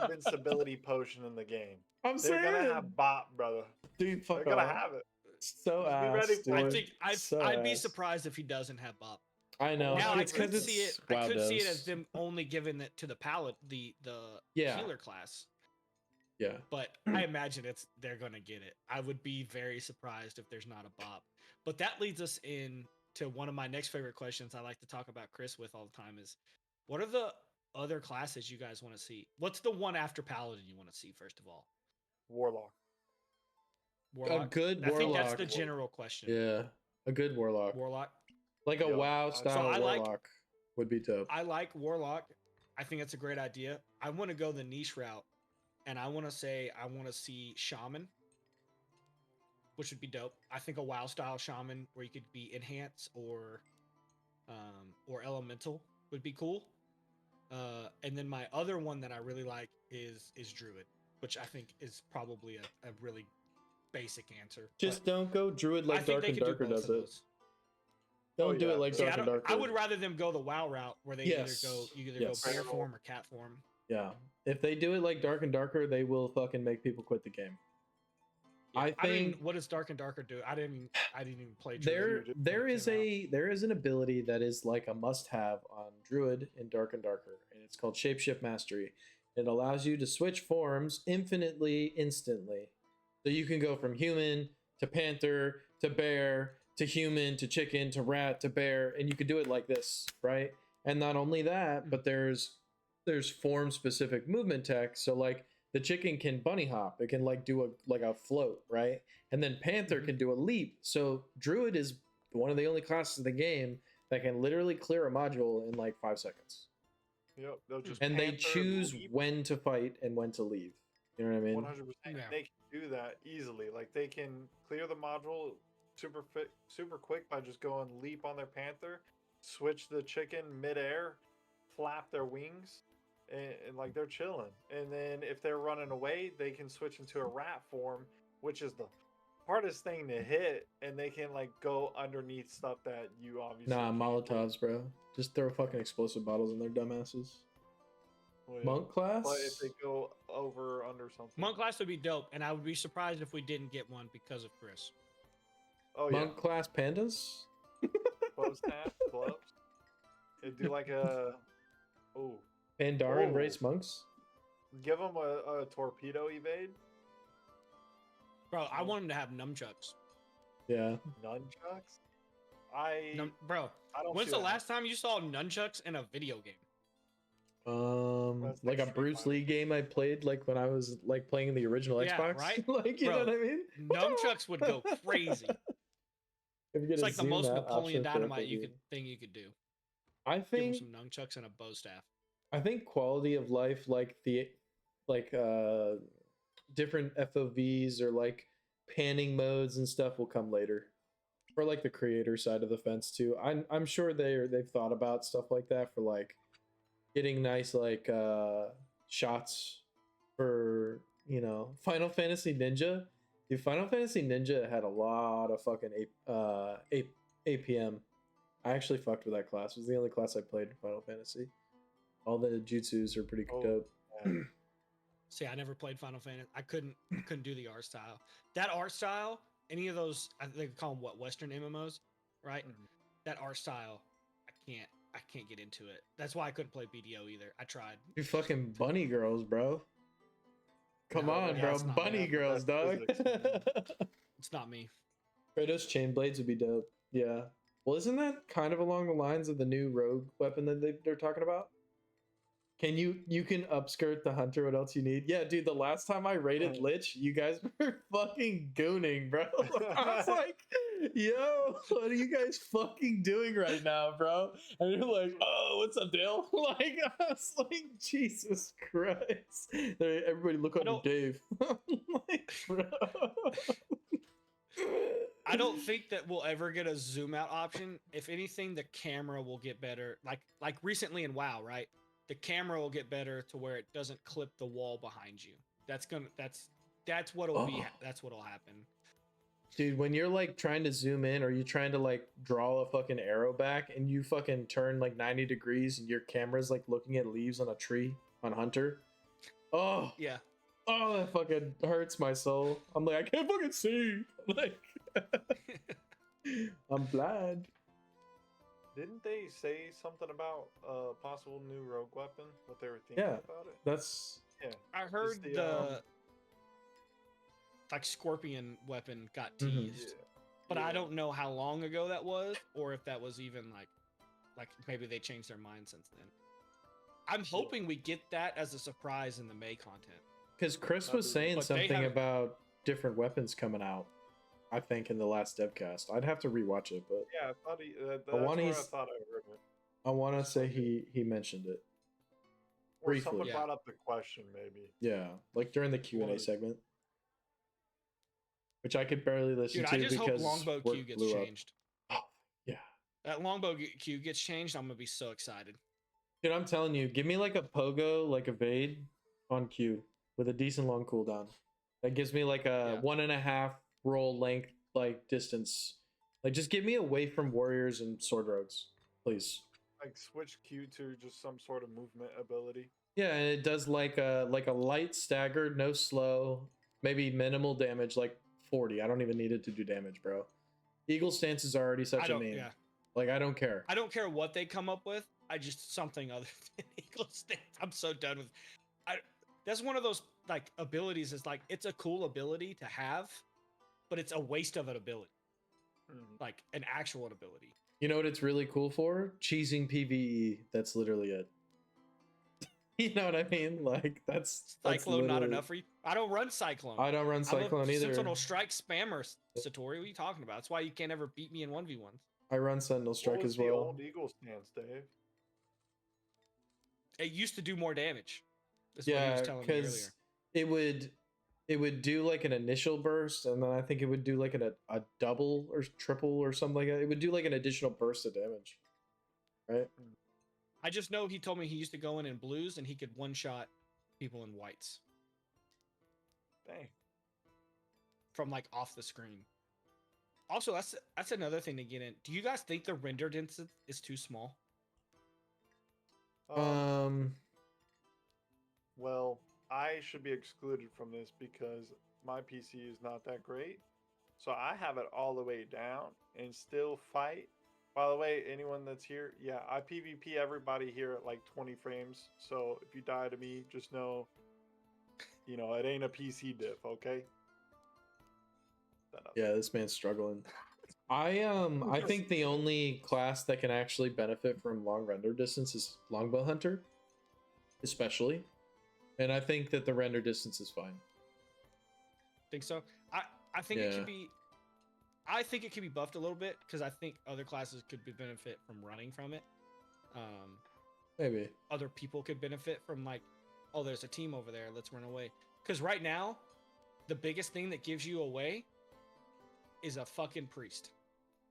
invincibility potion in the game. I'm They're saying, gonna have bop, brother. dude, fuck They're gonna off. have it. So Just be ass, ready for dude. I think So I'd be ass. surprised if he doesn't have bop. I know. Now it's I could 'cause see it. it's I could see it Wowdos. as them only giving it to the the Yeah. healer class. Yeah. But I imagine they're gonna get it. I would be very surprised if there's not a bop. But that leads us in to one of my next favorite questions I like to talk about Chris with all the time is, what are the other classes you guys want to see? What's the one after Paladin you want to see first of all? Warlock. Warlock. good I think that's warlock. the general question. Yeah. A good warlock. Warlock. Like a Yo, WoW so style I like- warlock would be dope. I like Warlock. I think it's a great idea. I want to go the niche route, and I want to say I want to see Shaman, which would be dope. I think a WoW style Shaman where you could be enhance or or elemental would be cool. And then my other one that I really like is druid, which I think is probably a really basic answer. Just but don't go druid I like think Dark they and could do Darker both does of it. those. Don't do it like See, Dark and Darker. I would rather them go the WoW route where they Yes. you either Yes. go bear form or cat form. Yeah. If they do it like Dark and Darker, they will fucking make people quit the game. Yeah, I mean, think what does Dark and Darker do? I didn't even play Druid. there is an ability that is like a must-have on Druid in Dark and Darker, and it's called Shapeshift Mastery. It allows you to switch forms infinitely, instantly. So you can go from human to panther to bear to human to chicken to rat to bear, and you could do it like this, right? And not only that, but there's form-specific movement tech. So like the chicken can bunny hop. It can like do a float, right? And then panther can do a leap. So druid is one of the only classes in the game that can literally clear a module in like 5 seconds. Yep. They'll just And they panther, choose leap. when to fight and when to leave. You know what I mean? 100%. They can do that easily. Like they can clear the module super quick by just going leap on their panther, switch the chicken midair, flap their wings, and like they're chilling. And then if they're running away, they can switch into a rat form, which is the hardest thing to hit, and they can like go underneath stuff that you obviously Nah, can't Molotovs, bro. Just throw fucking explosive bottles in their dumbasses. Well, yeah. Monk class? But if they go over under something, Monk class would be dope, and I would be surprised if we didn't get one because of Chris. oh Monk class pandas? bow staff, gloves. It'd do like a Pandaren Oh. race monks? give them a torpedo evade. Bro, I want him to have nunchucks. Yeah. Nunchucks. Bro, I don't. when's see the that last time you saw nunchucks in a video game? That's Like a Street Bruce Fighter. Lee game I played like when I was like playing the original Yeah, Xbox. right? Like, you Bro, know what I mean? Nunchucks would go crazy. If you get It's a like the zoom most out Napoleon option for it, Dynamite that'd be- thing you could do. I Give him think some nunchucks and a bow staff. I think quality of life, like different FOVs or like panning modes and stuff, will come later, or like the creator side of the fence too. I'm sure they've thought about stuff like that for like getting nice like shots for Final Fantasy Ninja. Dude, Final Fantasy Ninja had a lot of fucking APM. I actually fucked with that class. It was the only class I played in Final Fantasy. All the jutsus are pretty dope. Yeah. See, I never played Final Fantasy. I couldn't do the art style. That art style, any of those, I think they call them what, Western MMOs, right? That art style, I can't get into it. That's why I couldn't play BDO either. I tried. You fucking bunny girls, bro. Come No, on, yeah, bro. it's not Bunny bad, but girls, dog. that's physics. It's not me. Kratos chain blades would be dope. Yeah. Well, isn't that kind of along the lines of the new rogue weapon that they're talking about? Can you can upskirt the hunter? What else you need? Yeah, dude. The last time I raided Lich, you guys were fucking gooning, bro. I was like, yo, what are you guys fucking doing right now, bro? And you're like, oh, what's up, Dale? Like, I was like, Jesus Christ. Everybody look under Dave. Like, bro. I don't think that we'll ever get a zoom out option. If anything, the camera will get better. Like recently in WoW, right? The camera will get better to where it doesn't clip the wall behind you. That's what'll be. That's what'll happen. Dude, when you're like trying to zoom in or you're trying to like draw a fucking arrow back and you fucking turn like 90 degrees and your camera's like looking at leaves on a tree on Hunter. Oh yeah. Oh, that fucking hurts my soul. I'm like, I can't fucking see. Like, I'm blind. Didn't they say something about a possible new rogue weapon? What they were thinking about it? That's I heard the like scorpion weapon got teased, but I don't know how long ago that was, or if that was even like maybe they changed their mind since then. I'm hoping we get that as a surprise in the May content. Because Chris was saying something about different weapons coming out. I think in the last devcast, I'd have to rewatch it, but yeah, I thought I thought I heard it. I want to say he mentioned it Or briefly. someone brought up the question, maybe. Yeah, like during the Q&A segment, which I could barely listen Dude, to I just because hope Longbow Q gets changed. Oh, yeah, That longbow Q gets changed, I'm gonna be so excited. Dude, I'm telling you, give me like a pogo, like evade on Q with a decent long cooldown. That gives me like a 1.5 roll length, like distance. Like, just get me away from warriors and sword rogues, please. Like switch Q to just some sort of movement ability. Yeah, and it does like a light staggered, no slow, maybe minimal damage, like 40. I don't even need it to do damage, bro. Eagle stance is already such a meme. Yeah. Like, I don't care. I don't care what they come up with. I just something other than Eagle stance. I'm so done with. That's one of those like abilities. Is like it's a cool ability to have, but it's a waste of an ability. Like an actual ability. You know what it's really cool for? Cheesing PvE. That's literally it. You know what I mean? Like that's Cyclone not enough for you. I don't run Cyclone. I don't run Cyclone either. Sentinel Strike spammer, Satori. What are you talking about? That's why you can't ever beat me in 1v1s. I run Sentinel Strike as well. The old Eagle stance, Dave? It used to do more damage. That's what he was telling me earlier. it would do like an initial burst, and then I think it would do like a double or triple or something like that. It would do like an additional burst of damage, right? I just know he told me he used to go in blues and he could one-shot people in whites. Dang. From like off the screen. Also, that's another thing to get in. Do you guys think the render distance is too small? Well, I should be excluded from this because my PC is not that great. So I have it all the way down and still fight. By the way, anyone that's here, yeah, I PvP everybody here at like 20 frames. So if you die to me, just know, it ain't a PC diff, okay? Yeah, this man's struggling. I think the only class that can actually benefit from long render distance is Longbow Hunter, especially. And I think that the render distance is fine. Think so? I think it could be. I think it could be buffed a little bit because I think other classes could benefit from running from it. Maybe other people could benefit from like, oh, there's a team over there. Let's run away. Because right now, the biggest thing that gives you away is a fucking priest.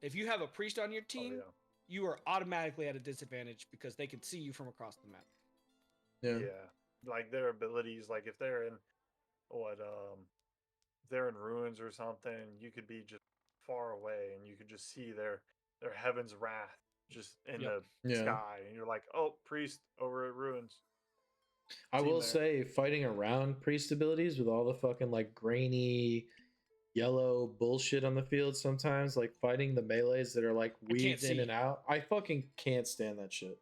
If you have a priest on your team, you are automatically at a disadvantage because they can see you from across the map. Yeah. Like their abilities, like if they're in if they're in ruins or something, you could be just far away and you could just see their heaven's wrath just in the sky, and you're like, oh, priest over at ruins. I will say, fighting around priest abilities with all the fucking like grainy yellow bullshit on the field sometimes, like fighting the melees that are like weaved in and out, I fucking can't stand that shit.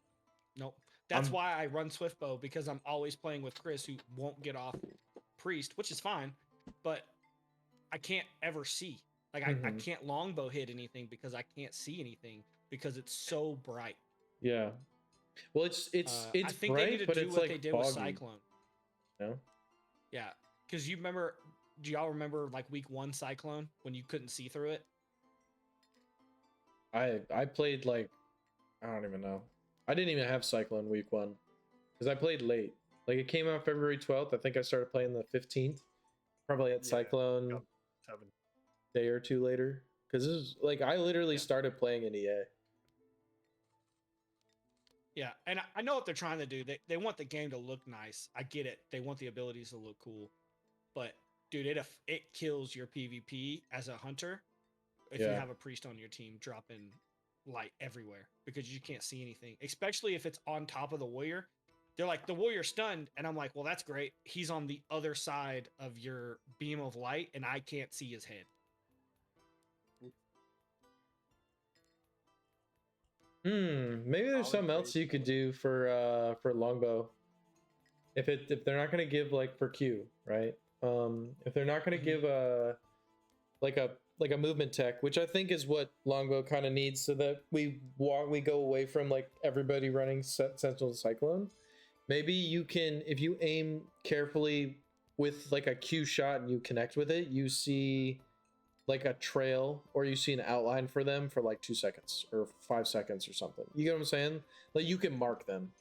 Nope. That's why I run Swiftbow, because I'm always playing with Chris, who won't get off priest, which is fine, but I can't ever see. Like I can't longbow hit anything because I can't see anything because it's so bright. Yeah. Well, it's I think bright, they need to but do it's what like they did foggy. with Cyclone. No. Yeah, because do y'all remember like week 1 Cyclone when you couldn't see through it? I played like, I don't even know. I didn't even have Cyclone week 1 because I played late. Like it came out February 12th. I think I started playing the 15th. Probably at Cyclone day or two later. Because this is like, I literally started playing in EA. Yeah, and I know what they're trying to do. They want the game to look nice. I get it. They want the abilities to look cool. But, dude, it kills your PvP as a hunter if you have a priest on your team dropping light everywhere because you can't see anything. Especially if it's on top of the warrior. They're like, the warrior's stunned. And I'm like, well, that's great. He's on the other side of your beam of light, and I can't see his head. Maybe there's something else you could do for longbow. If they're not gonna give like for Q, right? If they're not gonna give a movement tech, which I think is what longbow kind of needs, so that we go away from like everybody running Sentinel Cyclone. Maybe you can, if you aim carefully with like a Q shot and you connect with it, you see like a trail, or you see an outline for them for like 2 seconds or 5 seconds or something. You get what I'm saying? Like you can mark them,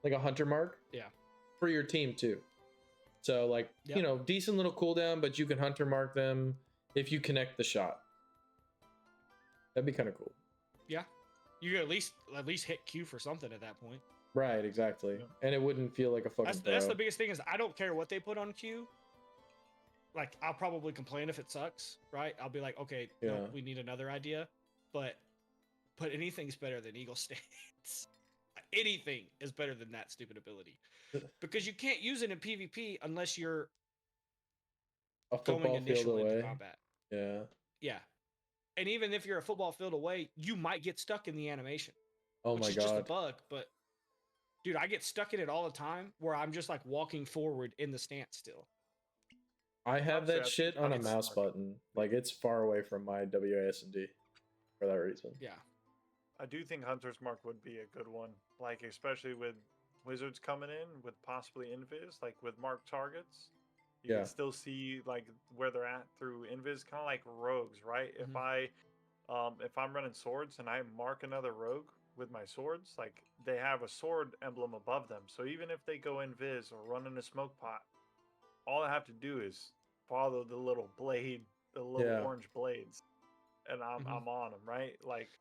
like a hunter mark. Yeah. For your team too. So like, decent little cooldown, but you can hunter mark them if you connect the shot. That'd be kind of cool. Yeah. You could at least hit Q for something at that point. Right, exactly. Yeah. And it wouldn't feel like a fucking That's throw. the biggest thing is I don't care what they put on Q. Like I'll probably complain if it sucks, right? I'll be like, okay, Yeah. no, we need another idea. But anything's better than Eagle Stance. Anything is better than that stupid ability. Because you can't use it in PvP unless you're A going football field initially into away. combat. Yeah. Yeah. And even if you're a football field away, you might get stuck in the animation. Oh which my is just a god. bug, but dude, I get stuck in it all the time where I'm just like walking forward in the stance still. I have Honestly, that I think shit on a Hunter's mouse Mark- button. Like it's far away from my WASD for that reason. Yeah. I do think Hunter's Mark would be a good one, like especially with wizards coming in with possibly invis, like with marked targets. You Yeah. can still see like where they're at through invis, kind of like rogues, right? Mhm. If I'm running swords and I mark another rogue with my swords, like they have a sword emblem above them, so even if they go invis or run in a smoke pot, all I have to do is follow the little blade, the little Yeah. orange blades, and I'm Mhm. I'm on them, right? Like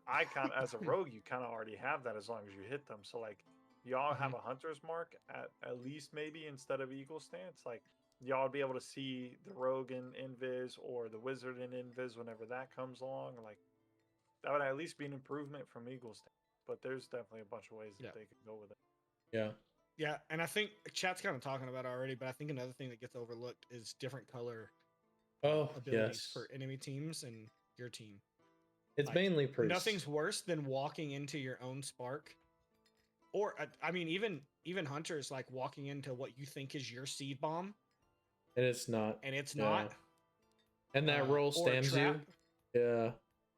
I kind of, as a rogue, you kind of already have that as long as you hit them. So like, y'all have a hunter's mark at least maybe instead of eagle stance. Like y'all be able to see the rogue in invis or the wizard in invis whenever that comes along. Like that would at least be an improvement from eagle stance. But there's definitely a bunch of ways that Yeah. they could go with it. Yeah. Yeah, and I think chat's kind of talking about it already, but I think another thing that gets overlooked is different color Oh, abilities yes. for enemy teams and your team. It's Like, mainly priest. Nothing's worse than walking into your own spark. Or I mean even hunters like walking into what you think is your seed bomb And it's not. and it's Yeah. not. And that roll or a stams you. trap. Yeah.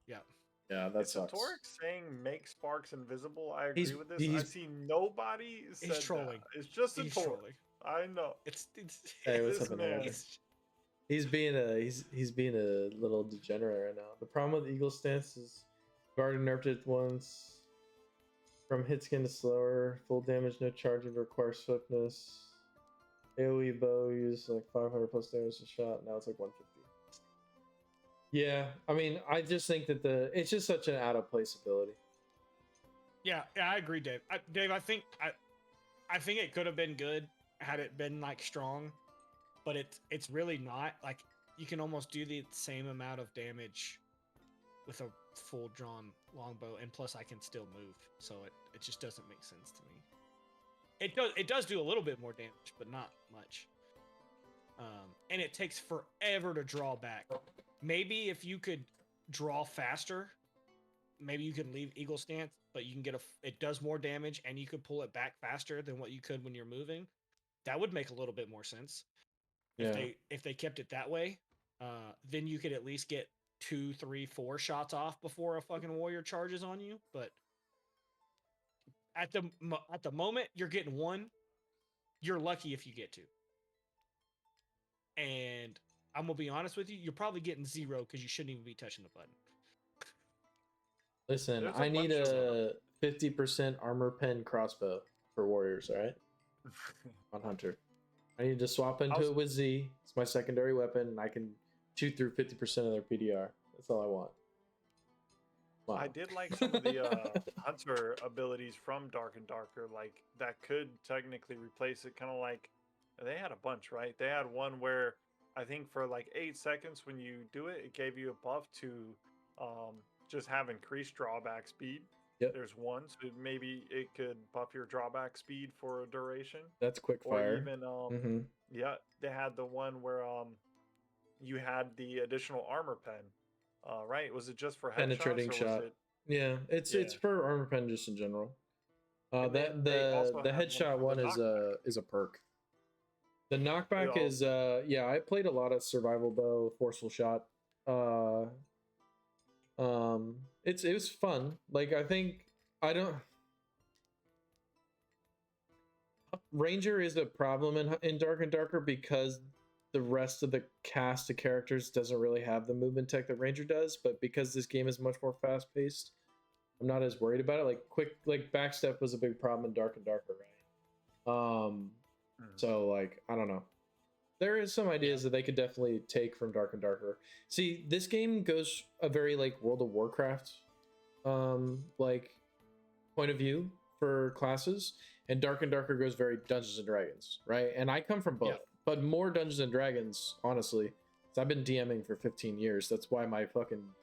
Yeah. Yeah, that Is sucks. Satorix saying make sparks invisible? I agree He's- with this. I he's- see nobody said trolling. that. It's just a He's Satorix. trolling. I know. It's Hey, what's This up, man. man? He's being a little degenerate right now. The problem with Eagle Stance is you've already nerfed it once. From hit skin to slower, full damage, no charging, requires swiftness. AoE bow use like 500 plus damage a shot. Now it's like 150. Yeah, I mean, I just think that it's just such an out of place ability. Yeah, I agree, Dave. Dave, I think it could have been good had it been like strong, but it's really not. Like you can almost do the same amount of damage with a full drawn longbow, and plus I can still move, so it just doesn't make sense to me. It does do a little bit more damage, but not much. And it takes forever to draw back. Maybe if you could draw faster, maybe you can leave eagle stance, but you can get it does more damage and you could pull it back faster than what you could when you're moving. That would make a little bit more sense. Yeah. If they kept it that way, then you could at least get 2, 3, 4 shots off before a fucking warrior charges on you. But at the moment you're getting 1, you're lucky if you get 2. And I'm gonna be honest with you, you're probably getting 0 because you shouldn't even be touching the button. Listen, There's a I need bunch of, a 50% armor pen crossbow for warriors, all right? On hunter. I need to swap into it with Z. It's my secondary weapon, and I can shoot through 50% of their PDR. That's all I want. Wow. I did like some of the hunter abilities from Dark and Darker, like that could technically replace it. Kind of like they had a bunch, right? They had one where I think for like 8 seconds when you do it, it gave you a buff to just have increased drawback speed. Yep. There's one, so maybe it could buff your drawback speed for a duration. That's quick Or fire. even yeah, they had the one where you had the additional armor pen. Right? Was it just for headshots, Penetrating or shot. was it? Yeah, it's for armor pen just in general. And then they also The had headshot for one the knockback. is a perk. The knockback Yeah. is yeah, I played a lot of survival bow, forceful shot. It was fun. Like I think I don't Ranger is a problem in Dark and Darker because the rest of the cast of characters doesn't really have the movement tech that Ranger does, but because this game is much more fast paced, I'm not as worried about it. Like backstep was a big problem in Dark and Darker, right? So like I don't know. There is some ideas that they could definitely take from Dark and Darker. See, this game goes a very like World of Warcraft like point of view for classes, and Darker goes very Dungeons and Dragons, right? And I come from both, but more Dungeons and Dragons, honestly. 'Cause I've been DMing for 15 years. That's why my fucking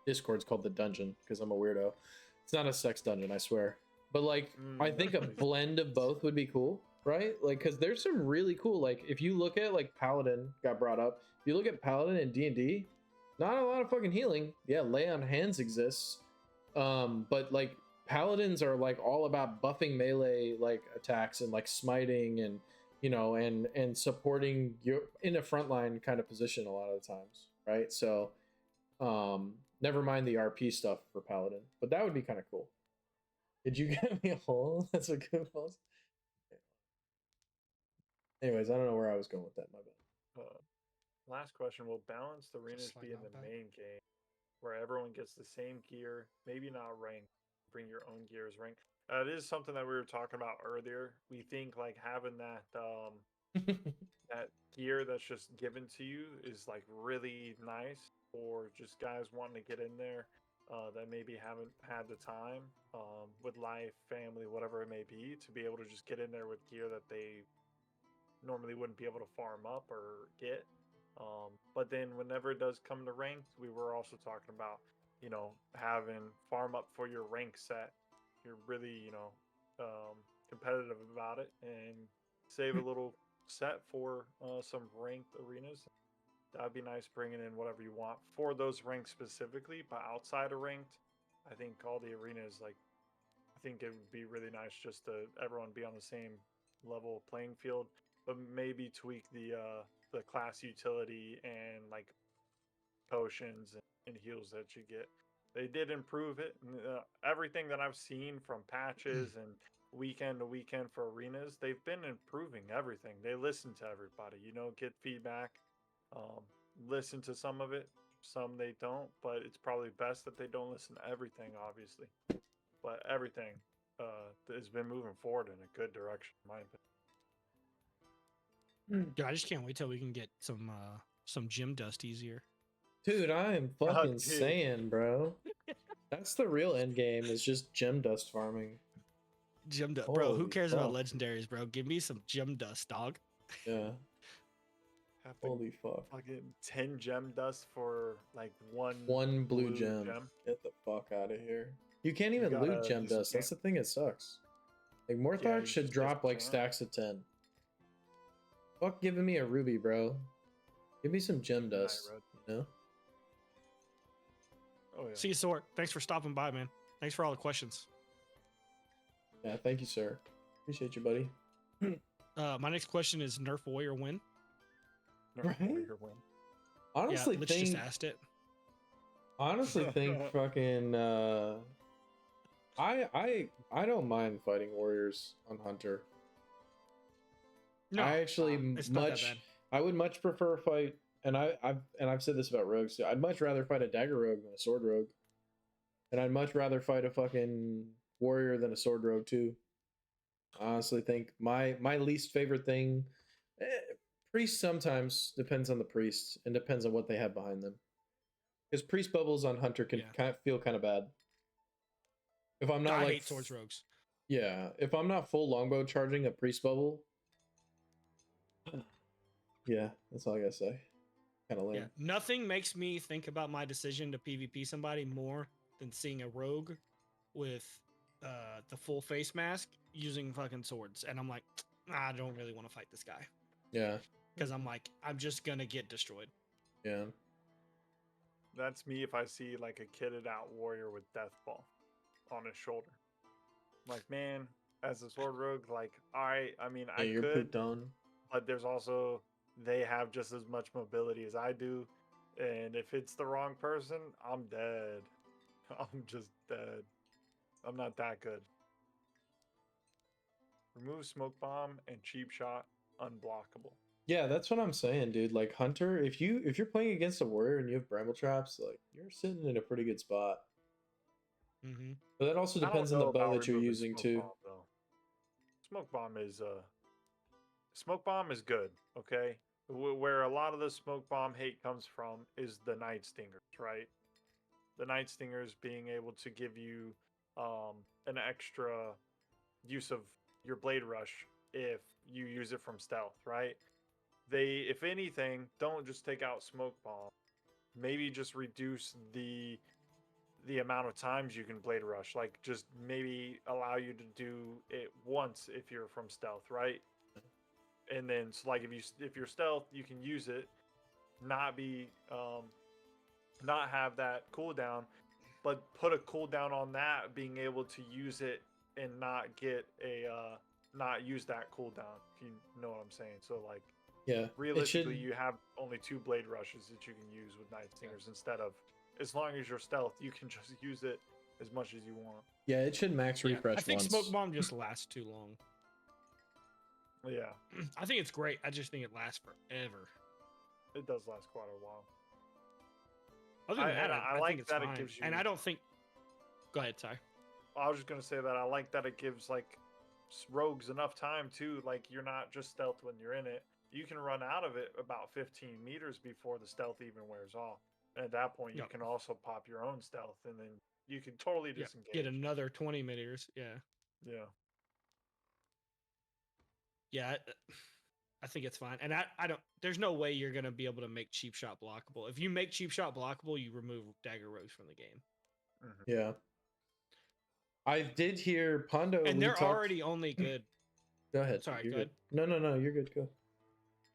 Discord's called The Dungeon, because I'm a weirdo. It's not a sex dungeon, I swear. But like, I think a blend of both would be cool, right? Like, because there's some really cool, like, if you look at like Paladin got brought up. If you look at Paladin in D&D, not a lot of fucking healing. Yeah, lay on hands exists, but like Paladins are like all about buffing melee like attacks and like smiting and and supporting you in a frontline kind of position a lot of the times, right? So never mind the RP stuff for Paladin, but that would be kind of cool. Did you get me a hole? That's a good post. Anyways, I don't know where I was going with that. My bad. Last question: will balanced arenas like be in not the bad. main game, where everyone gets the same gear? Maybe not ranked. Bring your own gear as ranked. It is something that we were talking about earlier. We think like having that that gear that's just given to you is like really nice for just guys wanting to get in there that maybe haven't had the time with life, family, whatever it may be, to be able to just get in there with gear that they normally wouldn't be able to farm up or get. But then whenever it does come to ranked, we were also talking about, having farm up for your rank set. You're really, competitive about it and save a little set for some ranked arenas. That'd be nice bringing in whatever you want for those ranks specifically, but outside of ranked, I think all the arenas, like, I think it would be really nice just to everyone be on the same level playing field, but maybe tweak the class utility and like potions and heals that you get. They did improve it. And, everything that I've seen from patches and weekend to weekend for arenas, they've been improving everything. They listen to everybody, get feedback, um, listen to some of it, some they don't, but it's probably best that they don't listen to everything, obviously. But everything has been moving forward in a good direction, in my opinion. Dude, I just can't wait till we can get some gym dust easier. Dude, I am Oh, fucking dude. saying, bro. That's the real end game, is just gem dust farming. Gym dust, bro. Who Holy cares about fuck. legendaries, bro? Give me some gym dust, dog. Yeah. Have to Holy fuck. fucking 10 gem dust for like One blue gem. Get the fuck out of here. You can't even loot gem dust. That's the thing, it sucks. Like, Morthok should drop like stacks of 10. Fuck giving me a ruby, bro. Give me some gem dust, you know? Oh, yeah. See you, Sort. Thanks for stopping by, man. Thanks for all the questions. Yeah, thank you, sir. Appreciate you, buddy. My next question is Nerf Warrior win? Nerf Warrior win. Honestly, yeah, Lich just asked it. Honestly, think fucking. I don't mind fighting warriors on Hunter. No, I actually it's not that bad. I would much prefer a fight, and I've said this about rogues too. I'd much rather fight a dagger rogue than a sword rogue, and I'd much rather fight a fucking warrior than a sword rogue too. I honestly think my least favorite thing, priest sometimes depends on the priest and depends on what they have behind them. Because priest bubbles on Hunter can feel kind of bad. If I'm not I hate swords rogues. Yeah, if I'm not full longbow charging a priest bubble, yeah, that's all I gotta say. Kind of lame. Yeah, nothing makes me think about my decision to PvP somebody more than seeing a rogue with the full face mask using fucking swords, and I'm like, I don't really want to fight this guy. Yeah. Because I'm like, I'm just gonna get destroyed. Yeah. That's me if I see like a kitted out warrior with death ball on his shoulder. I'm like, man, as a sword rogue, like, I mean, I could, but there's also, they have just as much mobility as I do, and if it's the wrong person, I'm dead. I'm just dead. I'm not that good. Remove smoke bomb and cheap shot, unblockable. Yeah, that's what I'm saying, dude. Like Hunter, if you're playing against a warrior and you have bramble traps, like you're sitting in a pretty good spot. Mm-hmm. But that also depends on the bow that you're using too. Smoke bomb is good, okay? Where a lot of the smoke bomb hate comes from is the night stingers, right? the Night Stingers being able to give you an extra use of your Blade Rush if you use it from stealth, right? They, if anything, don't just take out Smoke Bomb. Maybe just reduce the amount of times you can Blade Rush. Like, just maybe allow you to do it once if you're from stealth, right? And then, so like, if you're stealth, you can use it, not be not have that cooldown, but put a cooldown on that, being able to use it and not get a not use that cooldown, if you know what I'm saying. So like, Yeah, realistically, you have only 2 Blade Rushes that you can use with Night Stingers instead of, as long as you're stealth, you can just use it as much as you want. Yeah, it should max refresh I think once. Smoke Bomb just lasts too long. Yeah, I think it's great. I just think it lasts forever. it does last quite a while. Other than that, I like think it's that fine. it gives you. And I don't think. Go ahead, sorry. I was just gonna say that I like that it gives like rogues enough time too. Like, you're not just stealth when you're in it. You can run out of it about 15 meters before the stealth even wears off. And at that point, you can also pop your own stealth, and then you can totally disengage. Get another 20 meters. Yeah. Yeah. Yeah. I think it's fine. And I don't, there's no way you're going to be able to make cheap shot blockable. If you make cheap shot blockable, you remove dagger rogues from the game. Mm-hmm. Yeah. I did hear Pondo. And they're already only good. Go ahead. Sorry, you're go ahead. No, you're good. Go.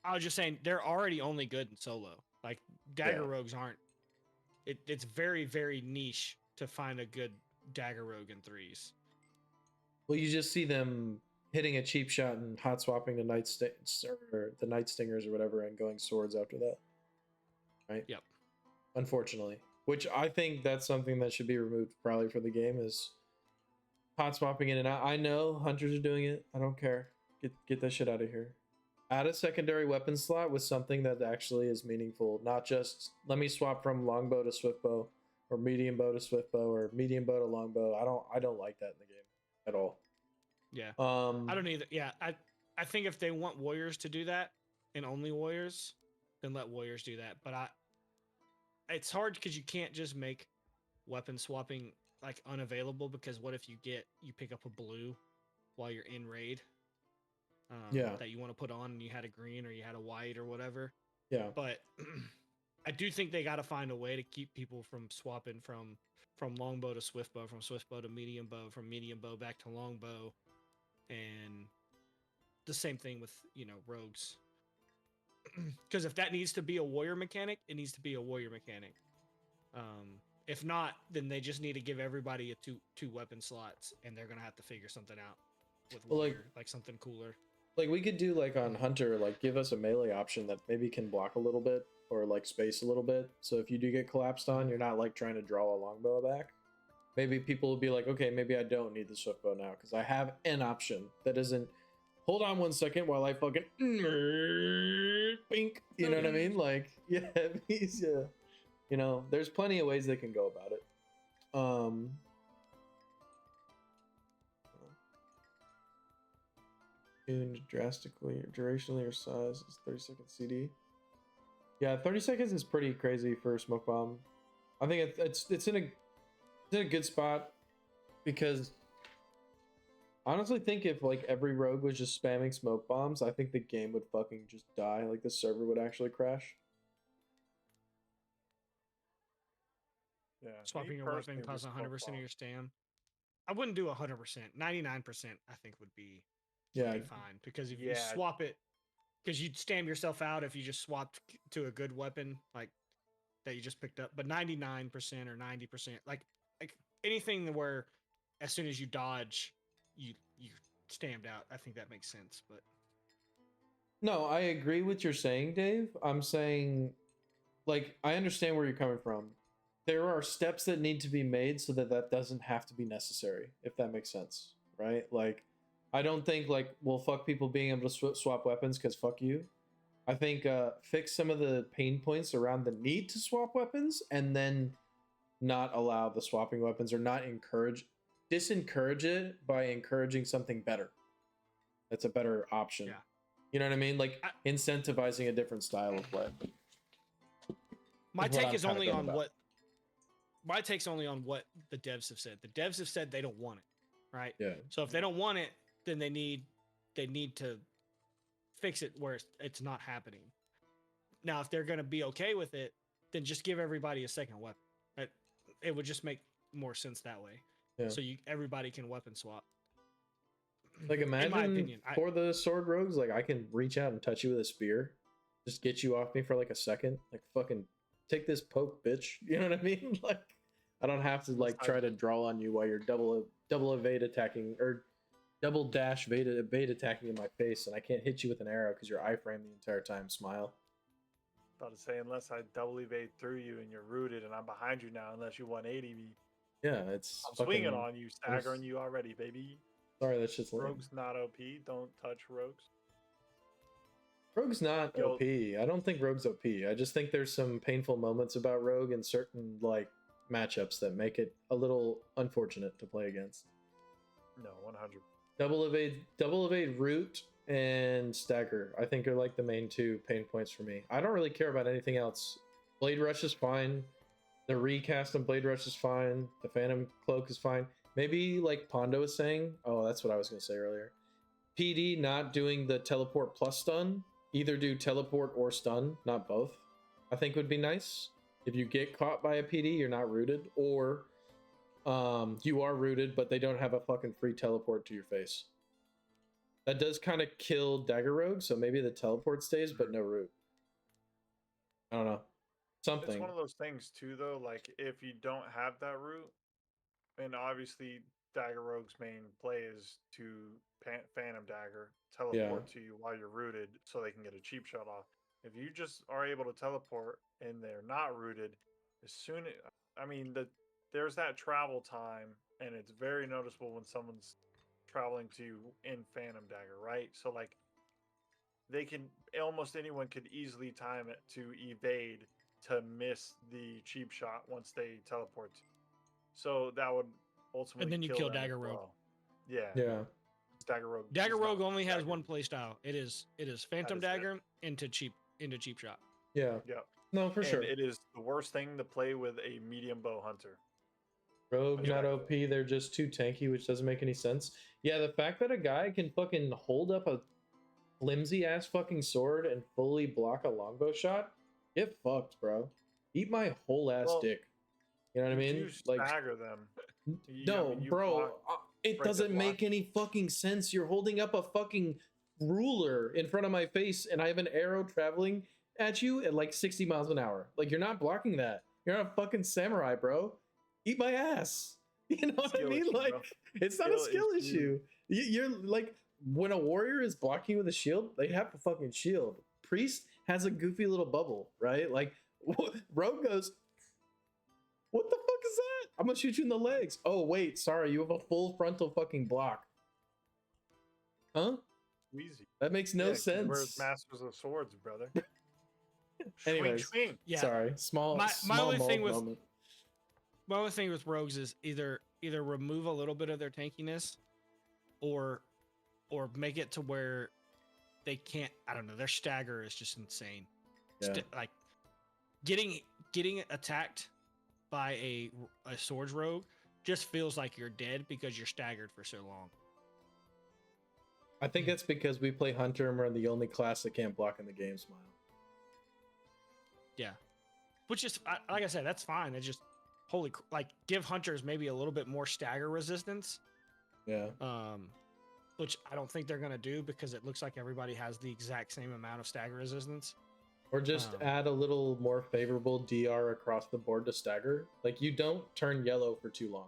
I was just saying they're already only good in solo. Like, dagger rogues aren't. It's very, very niche to find a good dagger rogue in 3s. Well, you just see them hitting a cheap shot and hot swapping the Night Stingers or whatever, and going swords after that. Right? Yep. Unfortunately, which I think that's something that should be removed probably for the game, is hot swapping in and out. I know hunters are doing it. I don't care. Get that shit out of here. Add a secondary weapon slot with something that actually is meaningful, not just let me swap from longbow to swiftbow, or medium bow to swiftbow, or medium bow to longbow. I don't like that in the game at all. Yeah. I don't either. Yeah. I think if they want warriors to do that, and only warriors, then let warriors do that. But it's hard because you can't just make weapon swapping like unavailable, because what if you pick up a blue while you're in raid? That you want to put on, and you had a green or you had a white or whatever. Yeah. But I do think they got to find a way to keep people from swapping from longbow to swiftbow, from swiftbow to medium bow, from medium bow back to longbow, and the same thing with rogues. Because if that needs to be a warrior mechanic, it needs to be a warrior mechanic. If not, then they just need to give everybody a two weapon slots, and they're gonna have to figure something out with warrior, like something cooler. Like, we could do like on Hunter, like give us a melee option that maybe can block a little bit, or like space a little bit. So if you do get collapsed on, you're not like trying to draw a longbow back. Maybe people will be like, okay, maybe I don't need the swiftbow now because I have an option that isn't. Hold on 1 second while I fucking pink. You know what I mean? Like, yeah, there's plenty of ways they can go about it. Tuned drastically, durationally, or size is 30-second CD. Yeah, 30 seconds is pretty crazy for a smoke bomb. I think it's in a good spot, because I honestly think if like every rogue was just spamming smoke bombs, I think the game would fucking just die. Like, the server would actually crash. Yeah. Swapping your weapon costs 100% of your stam. I wouldn't do 100%. 99%, I think, would be fine, because if you swap it, because you'd stam yourself out if you just swapped to a good weapon like that you just picked up. But 99% or 90%, like anything where as soon as you dodge, you stammed out, I think that makes sense. But no, I agree with you're saying, Dave. I'm saying, like, I understand where you're coming from. There are steps that need to be made so that doesn't have to be necessary, if that makes sense, right? Like, I don't think, like, well, fuck people being able to swap weapons because fuck you. I think fix some of the pain points around the need to swap weapons, and then not allow the swapping weapons, or not disencourage it by encouraging something better. That's a better option. Yeah. You know what I mean? Like, incentivizing a different style of play. My take is only on what my take's only on what the devs have said. The devs have said they don't want it, right? Yeah. So if they don't want it, then they need to fix it where it's not happening. Now, if they're going to be okay with it, then just give everybody a second weapon. It would just make more sense that way. Yeah. So everybody can weapon swap. Like imagine in my opinion, for the sword rogues, like I can reach out and touch you with a spear, just get you off me for like a second, like fucking take this poke, bitch. You know what I mean? Like I don't have to like try to draw on you while you're double evade attacking or double dash evade attacking in my face, and I can't hit you with an arrow because you're iframe the entire time. Smile. About to say, unless I double evade through you and you're rooted and I'm behind you now, unless you 180 me. Yeah, it's I'm swinging on you, staggering you already, baby. Sorry, that's just lame. Rogue's not OP. Don't touch rogues. Rogue's not OP. I don't think Rogue's OP. I just think there's some painful moments about Rogue in certain like matchups that make it a little unfortunate to play against. No, 100. Double evade, root, and stagger. I think are like the main two pain points for me. I don't really care about anything else. Blade Rush is fine. The recast on Blade Rush is fine. The Phantom Cloak is fine. Maybe like Pondo was saying. Oh, that's what I was going to say earlier. PD not doing the teleport plus stun. Either do teleport or stun, not both. I think would be nice. If you get caught by a PD, you're not rooted, or you are rooted, but they don't have a fucking free teleport to your face. That does kind of kill Dagger Rogue, so maybe the teleport stays, but no root. I don't know. Something. It's one of those things too, though. Like if you don't have that root, and obviously Dagger Rogue's main play is to Phantom Dagger, teleport to you while you're rooted, so they can get a cheap shot off. If you just are able to teleport and they're not rooted, there's that travel time, and it's very noticeable when someone's traveling to you in Phantom Dagger, right? So like almost anyone could easily time it to evade to miss the cheap shot once they teleport. So that would ultimately and then you kill Dagger Rogue. Well. Yeah. Dagger Rogue. Dagger Rogue only has one play style. It is Phantom Dagger into cheap shot. Yeah. No, for sure. It is the worst thing to play with a medium bow hunter. Rogue not OP, they're just too tanky, which doesn't make any sense. Yeah, the fact that a guy can fucking hold up a flimsy ass fucking sword and fully block a longbow shot, get fucked, bro. Eat my whole ass dick. You know what I mean? You stagger them. Bro, it doesn't make any fucking sense. You're holding up a fucking ruler in front of my face, and I have an arrow traveling at you at like 60 miles an hour. Like, you're not blocking that. You're not a fucking samurai, bro. Eat my ass. You know what I mean? Like, it's not a skill issue. You're like, when a warrior is blocking with a shield, they have a fucking shield. Priest has a goofy little bubble, right? Like, Rogue goes, what the fuck is that? I'm gonna shoot you in the legs. Oh, wait, sorry, you have a full frontal fucking block. Huh? Easy. That makes no sense. We're masters of swords, brother. Anyways, swing. Yeah. Sorry, my only thing moment. My only thing with rogues is either remove a little bit of their tankiness, or make it to where they can't. I don't know. Their stagger is just insane. Yeah. Like getting attacked by a swords rogue just feels like you're dead because you're staggered for so long. I think that's because we play Hunter and we're the only class that can't block in the game. Smile. Yeah, which is like I said, that's fine. It's just give hunters maybe a little bit more stagger resistance. Yeah. Which I don't think they're gonna do because it looks like everybody has the exact same amount of stagger resistance. Or just add a little more favorable DR across the board to stagger. Like, you don't turn yellow for too long.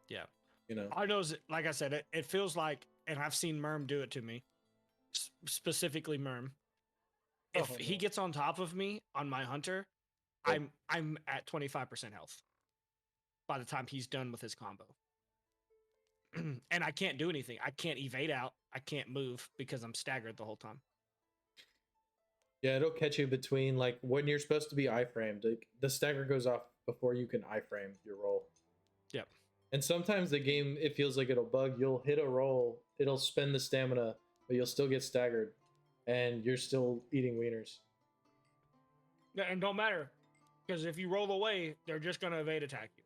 Yeah. You know. I know, like I said, it feels like, and I've seen Murrm do it to me, specifically Murrm. If he gets on top of me on my hunter, I'm at 25% health by the time he's done with his combo. And I can't do anything. I can't evade out. I can't move because I'm staggered the whole time. Yeah, it'll catch you between, like, when you're supposed to be iframed. Like, the stagger goes off before you can iframe your roll. Yep. And sometimes the game, it feels like it'll bug. You'll hit a roll, it'll spend the stamina, but you'll still get staggered, and you're still eating wieners. Yeah, and don't matter. Because if you roll away, they're just gonna evade attack you,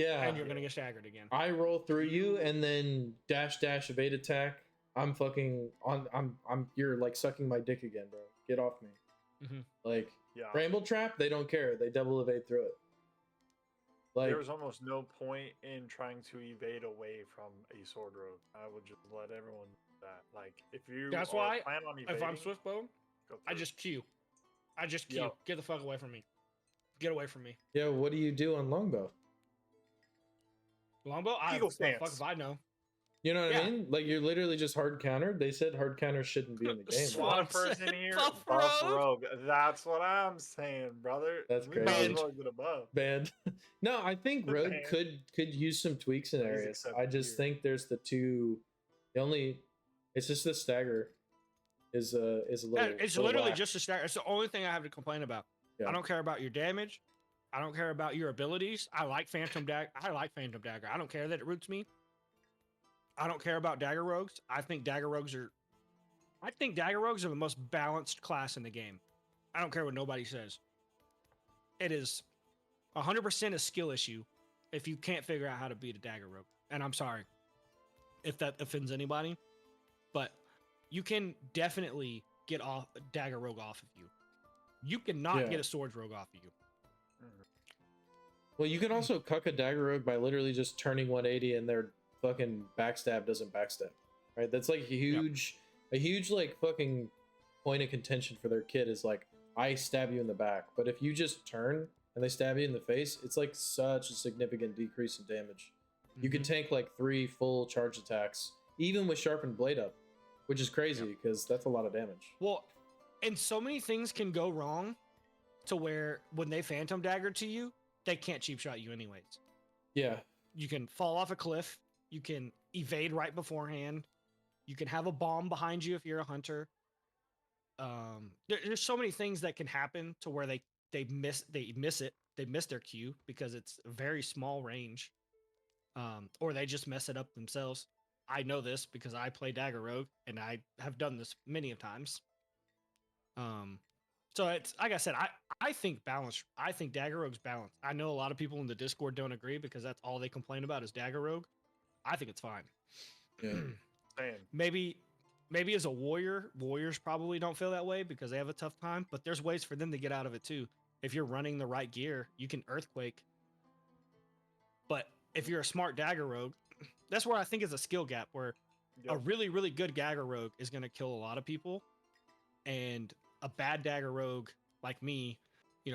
Yeah. and you're gonna get staggered again. I roll through you and then dash evade attack. I'm fucking on. You're like sucking my dick again, bro. Get off me. Mm-hmm. Like Yeah. Bramble Trap, they don't care. They double evade through it. Like There was almost no point in trying to evade away from a sword rogue. I would just let everyone do that. Like if you That's are why plan on evading, if I'm swift bow, go I through. just Q. I just Q. Yep. Get the fuck away from me. Get away from me. yeah, what do you do on longbow? Longbow. Eagle Fuck stance. if I know. You know what I Yeah. mean? Like you're literally just hard countered. They said hard counters shouldn't be in the game. Swat. One person here, Buff buff rogue. rogue. That's what I'm saying, brother. That's We might as crazy. well get a buff. Banned. No, I think The Rogue ban. could use some tweaks in He's areas. I accepted just here. think there's the only. It's just the stagger is a little. It's little literally whack. just a stagger. It's the only thing I have to complain about. Yeah. I don't care about your damage. I don't care about your abilities. I like Phantom Dagger. I don't care that it roots me. I don't care about Dagger Rogues. I think Dagger Rogues are the most balanced class in the game. I don't care what nobody says. It is 100% a skill issue if you can't figure out how to beat a Dagger Rogue. And I'm sorry if that offends anybody, but you can definitely get off a Dagger Rogue off of you. You cannot Yeah. get a Swords Rogue off of you. Well, you can also cuck a dagger rogue by literally just turning 180 and their fucking backstab doesn't backstab. Right? That's like a huge like fucking point of contention for their kid is like I stab you in the back, but if you just turn and they stab you in the face, it's like such a significant decrease in damage. You can tank like 3 full charge attacks, even with sharpened blade up, which is crazy because that's a lot of damage. Well, and so many things can go wrong to where when they Phantom Dagger to you, they can't cheap shot you anyways. Yeah. You can fall off a cliff. You can evade right beforehand. You can have a bomb behind you if you're a hunter. There's so many things that can happen to where they miss it. They miss their cue because it's a very small range. Or they just mess it up themselves. I know this because I play Dagger Rogue and I have done this many of times. So it's like I said, I think balance. I think Dagger Rogue's balanced. I know a lot of people in the Discord don't agree because that's all they complain about is Dagger Rogue. I think it's fine. Yeah. Man, Maybe as a warrior, warriors probably don't feel that way because they have a tough time, but there's ways for them to get out of it too. If you're running the right gear, you can earthquake. But if you're a smart Dagger Rogue, that's where I think is a skill gap where a yep. really, really good Dagger Rogue is going to kill a lot of people. And a bad Dagger Rogue like me,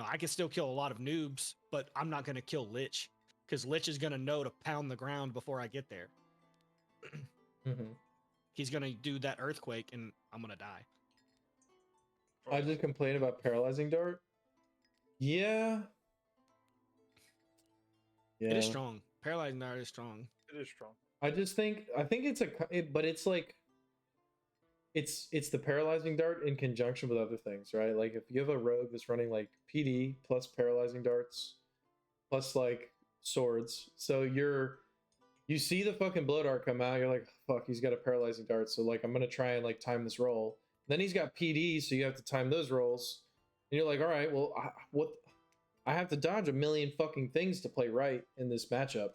I can still kill a lot of noobs, but I'm not going to kill Lich because Lich is going to know to pound the ground before I get there. Mm-hmm. He's going to do that earthquake and I'm going to die. I just complain about paralyzing dart. Yeah. It is strong. Paralyzing Dart is strong. It is strong. I think but it's like it's the paralyzing dart in conjunction with other things, right? Like if you have a rogue that's running like PD plus paralyzing darts plus like swords, so you see the fucking blow dart come out, you're like, fuck, he's got a paralyzing dart, so like I'm gonna try and like time this roll. Then he's got PD, so you have to time those rolls, and you're like, all right, well, I have to dodge a million fucking things to play right in this matchup.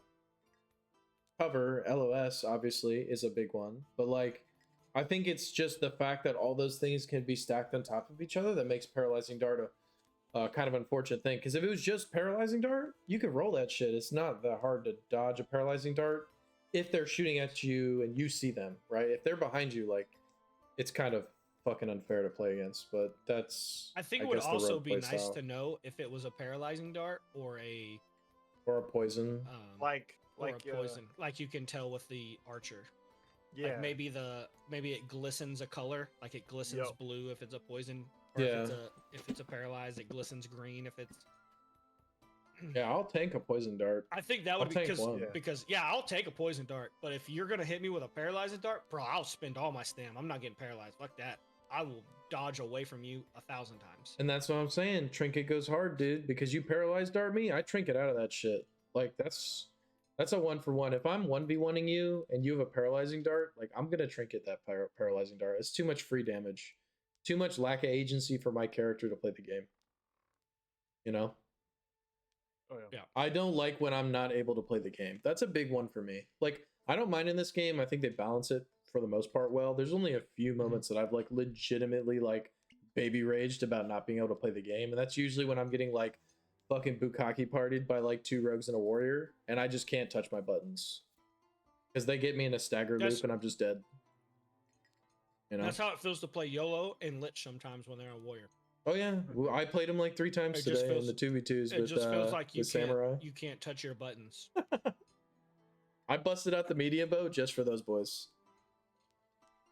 Cover, LOS, obviously, is a big one. But, like, I think it's just the fact that all those things can be stacked on top of each other that makes Paralyzing Dart a kind of unfortunate thing. Because if it was just Paralyzing Dart, you could roll that shit. It's not that hard to dodge a Paralyzing Dart if they're shooting at you and you see them, right? If they're behind you, like, it's kind of fucking unfair to play against. But that's... I think it would guess, the also rogue be play nice style. to know if it was a Paralyzing Dart or a poison. Like or a poison. Like you can tell with the archer. yeah. Like maybe it glistens a color, like it glistens Yep. blue if it's a poison, or Yeah. if it's a paralyzed, it glistens green if it's. Yeah, I'll tank a poison dart. I think that would I'll be take one. because I'll take a poison dart, but if you're gonna hit me with a paralyzing dart, bro, I'll spend all my stam. I'm not getting paralyzed. Fuck that. I will dodge away from you 1,000 times. And that's what I'm saying. Trinket goes hard, dude, because you paralyzed dart me, I trinket out of that shit. Like that's a 1-for-1. If I'm 1v1ing you and you have a paralyzing dart, like I'm gonna trinket that paralyzing dart. It's too much free damage, too much lack of agency for my character to play the game. You know? Oh yeah. I don't like when I'm not able to play the game. That's a big one for me. Like, I don't mind in this game. I think they balance it for the most part well. There's only a few moments that I've like legitimately like baby raged about not being able to play the game, and that's usually when I'm getting like fucking bukkake partied by like 2 rogues and a warrior, and I just can't touch my buttons because they get me in a stagger loop and I'm just dead. You know? That's how it feels to play YOLO and Lich sometimes when they're a warrior. Oh yeah, well, I played him like 3 times It just today in feels- the 2v2s It with just feels like with Samurai. you can't touch your buttons. I busted out the medium bow just for those boys.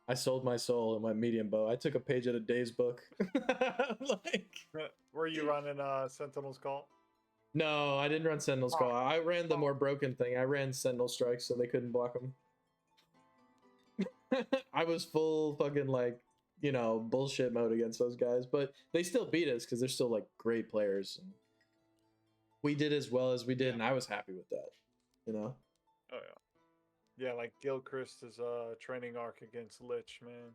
I sold my soul in my medium bow. I took a page out of Dave's book. Like, Were you running Sentinel's Call? no, I didn't run Sentinel's Call. I ran the more broken thing. I ran Sentinel Strikes so they couldn't block them. I was full fucking like, you know, bullshit mode against those guys, but they still beat us because they're still like great players. And we did as well as we did, and I was happy with that. You know? Oh yeah. Yeah, like Gilchrist is training arc against Lich, man.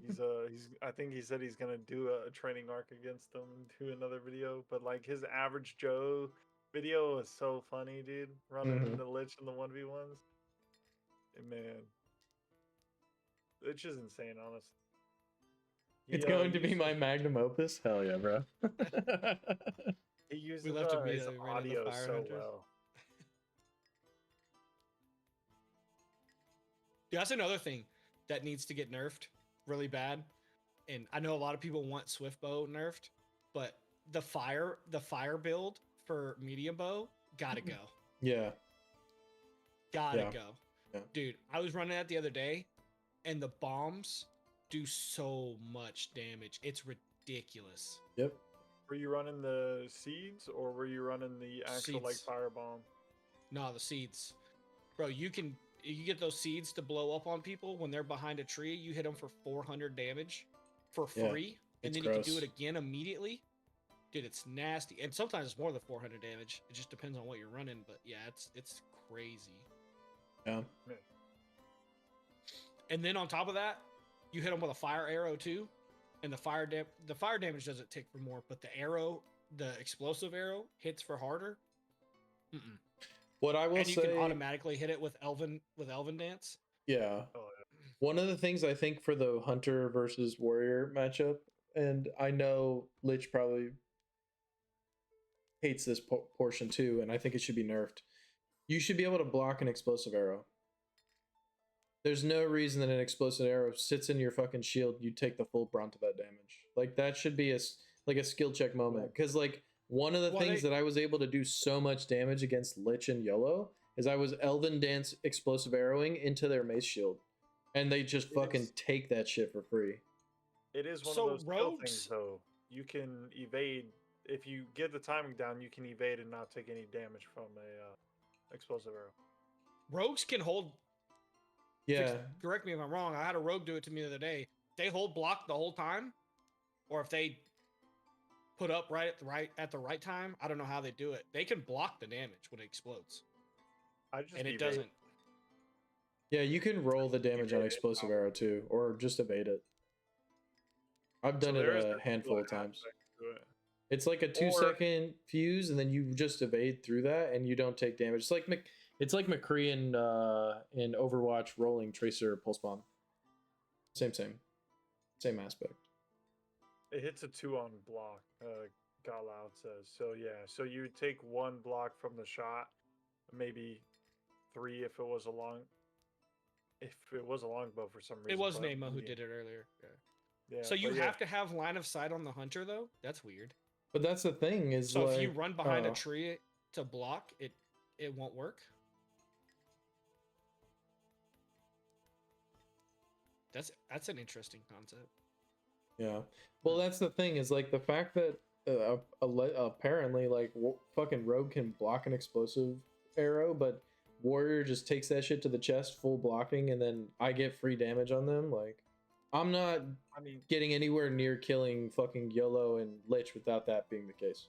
He's I think he said he's gonna do a training arc against them and do another video, but like his average Joe video is so funny, dude. Running into Lich in the 1v1s. And man. Lich is insane, honestly. It's going to be my magnum opus? Hell yeah, bro. He uses We left a his video, we ran into audio Fire so Hunters. well. Yeah, that's another thing that needs to get nerfed really bad. And I know a lot of people want Swift Bow nerfed, but the fire build for medium bow gotta go. Yeah. Gotta go. Yeah. Dude, I was running that the other day, and the bombs do so much damage. It's ridiculous. Yep. Were you running the seeds or were you running the actual like Seeds. firebomb? No, the seeds. Bro, you get those seeds to blow up on people when they're behind a tree. You hit them for 400 damage for Yeah, free, and it's then you can do gross. it again immediately. Dude, it's nasty. And sometimes it's more than 400 damage. It just depends on what you're running, but yeah, it's crazy. Yeah. And then on top of that, you hit them with a fire arrow too, and the fire damage doesn't tick for more, but the explosive arrow hits for harder. What I will And you say, can automatically hit it with Elven Dance. yeah. Oh, One of the things I think for the Hunter versus Warrior matchup, and I know Lich probably hates this portion too, and I think it should be nerfed. You should be able to block an explosive arrow. There's no reason that an explosive arrow sits in your fucking shield. You take the full brunt of that damage. Like that should be a skill check moment. Because like one of the things that I was able to do so much damage against Lich and YOLO is I was Elven Dance explosive arrowing into their mace shield, and they just fucking take that shit for free. It is one So of those skill rogues- things, though. You can evade if you get the timing down. You can evade and not take any damage from a explosive arrow. Rogues can hold. Yeah. Correct me if I'm wrong. I had a rogue do it to me the other day. They hold block the whole time, or if they put up right at the right time, I don't know how they do it. They can block the damage when it explodes, I just and it evade. doesn't. Yeah, you can roll the damage on Evade it. explosive arrow too, or just evade it. I've done So it there is a that handful skill of times. aspect to it. It's like a 2-second fuse, and then you just evade through that, and you don't take damage. It's like McCree in Overwatch rolling Tracer Pulse Bomb. Same aspect. It hits a 2 on block. Galout says so. Yeah, so you take 1 block from the shot, maybe 3 if it was a long. If it was a longbow for some reason. It was but Nema who medium. did it earlier. Yeah. Yeah, So you but yeah. have to have line of sight on the hunter, though. That's weird. But that's the thing is, So like, if you run behind a oh, tree to block, it won't work. That's an interesting concept. yeah. Well, that's the thing is like the fact that apparently like fucking Rogue can block an explosive arrow, but Warrior just takes that shit to the chest, full blocking, and then I get free damage on them. Like, I'm not getting anywhere near killing fucking YOLO and Lich without that being the case.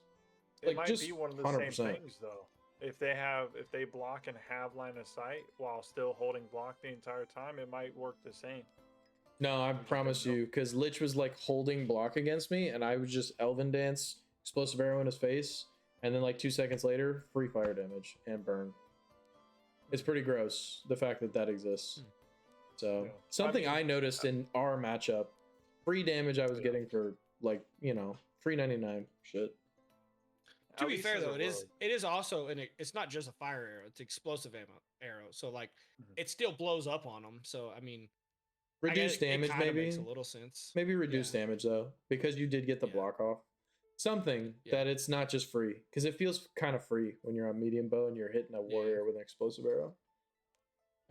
It Like, might just be one of the 100%. same things though. If they block and have line of sight while still holding block the entire time, it might work the same. No, I just promise don't know. you, because Lich was like holding block against me, and I was just Elven Dance explosive arrow in his face, and then like 2 seconds later, free fire damage and burn. It's pretty gross the fact that that exists. So Yeah. something I noticed in our matchup, free damage I was getting for like, you know, free 99 shit. To At be least fair as a though, rogue. it is also it's not just a fire arrow; it's explosive arrow. So like Mhm. it still blows up on them. So I mean, Reduce damage it kinda maybe. makes a little sense. Maybe reduce Yeah. damage though, because you did get the Yeah. block off. Something Yeah. that it's not just free, because it feels kind of free when you're on medium bow and you're hitting a warrior with an explosive arrow.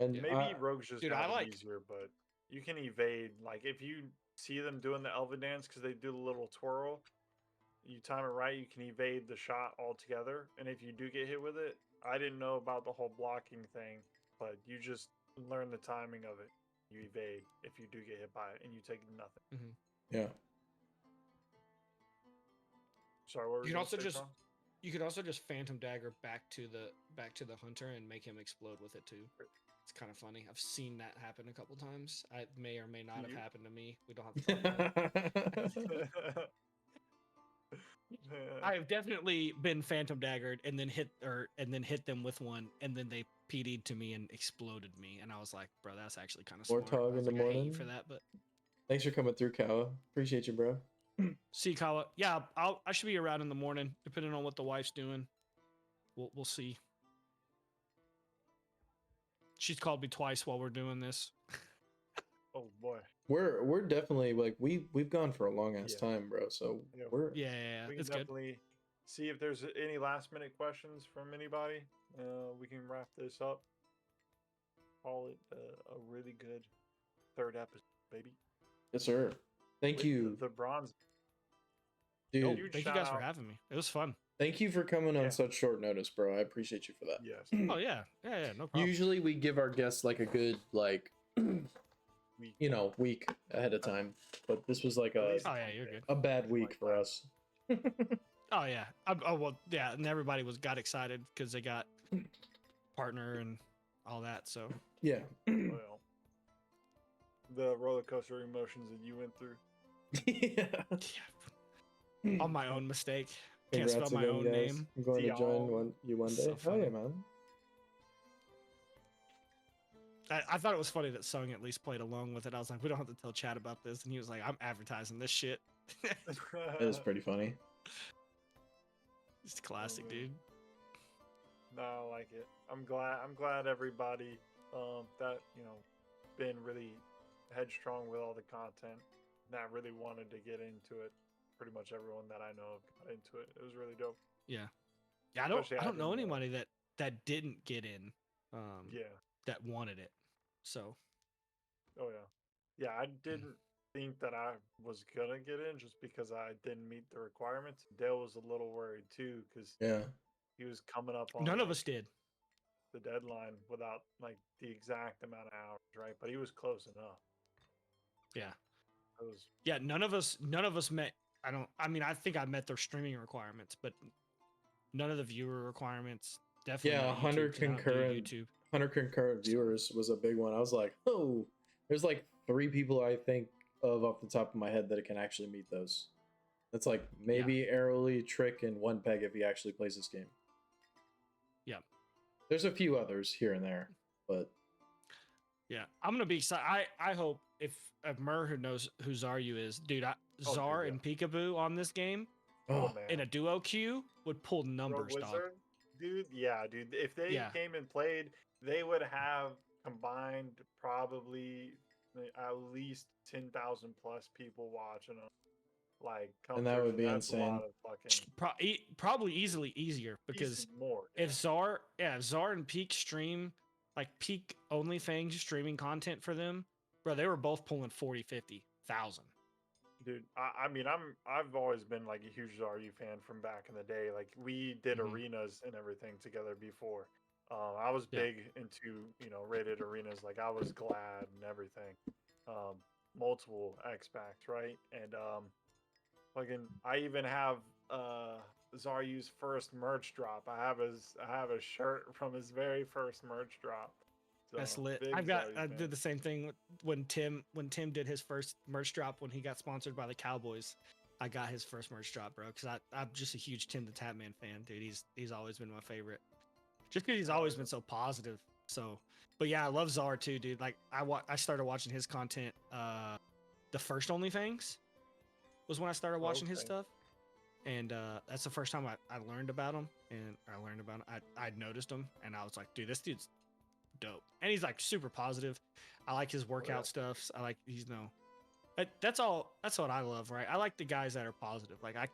And Yeah. Maybe rogues just Dude, have I it easier, but you can evade. Like if you see them doing the elven dance because they do the little twirl, you time it right, you can evade the shot altogether. And if you do get hit with it, I didn't know about the whole blocking thing, but you just learn the timing of it. You evade if you do get hit by it, and you take nothing. Mhm. yeah, Sorry, what were You you can gonna also say, just Sean? you could also just phantom dagger back to the hunter and make him explode with it too. It's kind of funny. I've seen that happen a couple times. It may or may not have You? happened to me. We don't have to talk about it. I have definitely been phantom daggered and then hit them with one, and then they PD'd to me and exploded me, and I was like, bro, that's actually kind of smart. Warthog I was in the like, I hate you morning. for that, but Thanks for coming through, Kawa. Appreciate you, bro. see, Kawa, yeah, I should be around in the morning, depending on what the wife's doing. We'll see. She's called me twice while we're doing this. Oh boy. We're definitely like we've gone for a long ass Yeah. time, bro. So Yeah. we're Yeah, We can it's good. definitely see if there's any last minute questions from anybody. We can wrap this up. Call it a really good third episode, baby. yes, sir. Thank With you, The bronze. dude. huge Thank you shout guys for out. having me. It was fun. Thank you for coming on Yeah. such short notice, bro. I appreciate you for that. Yes. Oh yeah, no problem. Usually we give our guests like a good like We you know week ahead of time, but this was like At a least Oh yeah, you're good. a bad week Like for that. us. Oh yeah. Oh well, yeah, and everybody got excited because they got partner and all that. So Yeah. well, the roller coaster emotions that you went through. yeah, on my own mistake. Can't Congrats spell my again, own guys. name. I'm going to join you one day. So Hell yeah, funny. man. I thought it was funny that Sung at least played along with it. I was like, we don't have to tell Chad about this, and he was like, I'm advertising this shit. It was pretty funny. It's classic, man. dude. No, I like it. I'm glad everybody that, been really headstrong with all the content, that really wanted to get into it. Pretty much everyone that I know got into it. It was really dope. Yeah. Yeah, Especially I don't know having, anybody that didn't get in. Yeah. That wanted it. So Oh yeah. Yeah, I didn't think that I was gonna get in just because I didn't meet the requirements. Dale was a little worried too because Yeah. he was coming up on none of us did. the deadline without like the exact amount of hours, right? But he was close enough. Yeah. It was Yeah, none of us met. I think I met their streaming requirements, but none of the viewer requirements. Definitely Yeah, not 100 YouTube, 'cause I don't do concurrent YouTube. 100 concurrent viewers was a big one. I was like, oh, there's like 3 people I think of off the top of my head that can actually meet those. That's like maybe Arrowly, Trick, and One Peg if he actually plays this game. Yeah. There's a few others here and there, but Yeah, I'm gonna be excited. I hope if Mur who knows who Zaryu is, dude, Zar yeah. and Peekaboo on this game oh oh, man. in a duo queue would pull Rogue numbers, dog. Wizard, dude. Yeah, dude. If they Yeah. came and played, they would have combined probably at least 10,000 plus people watching them. Like, come And that through, would be that's insane. A lot of fucking Probably easily easier because easy more. if Zar and Peak stream like Peak OnlyFans streaming content for them, bro, they were both pulling 40, 50,000. Dude, I mean, I've always been like a huge RU fan from back in the day. Like we did Mhm. arenas and everything together before. I was Yeah. big into rated arenas. Like I was glad and everything. Multiple X packs, right? And fucking, I even have Zaryu's first merch drop. I have a shirt from his very first merch drop. So, That's lit. big I Zaryu fan. did the same thing when Tim did his first merch drop when he got sponsored by the Cowboys. I got his first merch drop, bro. Because I'm just a huge Tim the Tatman fan, dude. He's always been my favorite. Just because he's always been so positive. So, but yeah, I love Czar too, dude. Like I started watching his content. The first OnlyFans was when I started watching his stuff, and that's the first time I learned about him, and I'd noticed him, and I was like, dude, this dude's dope, and he's like super positive. I like his workout stuff. I like that's what I love, right? I like the guys that are positive. Like I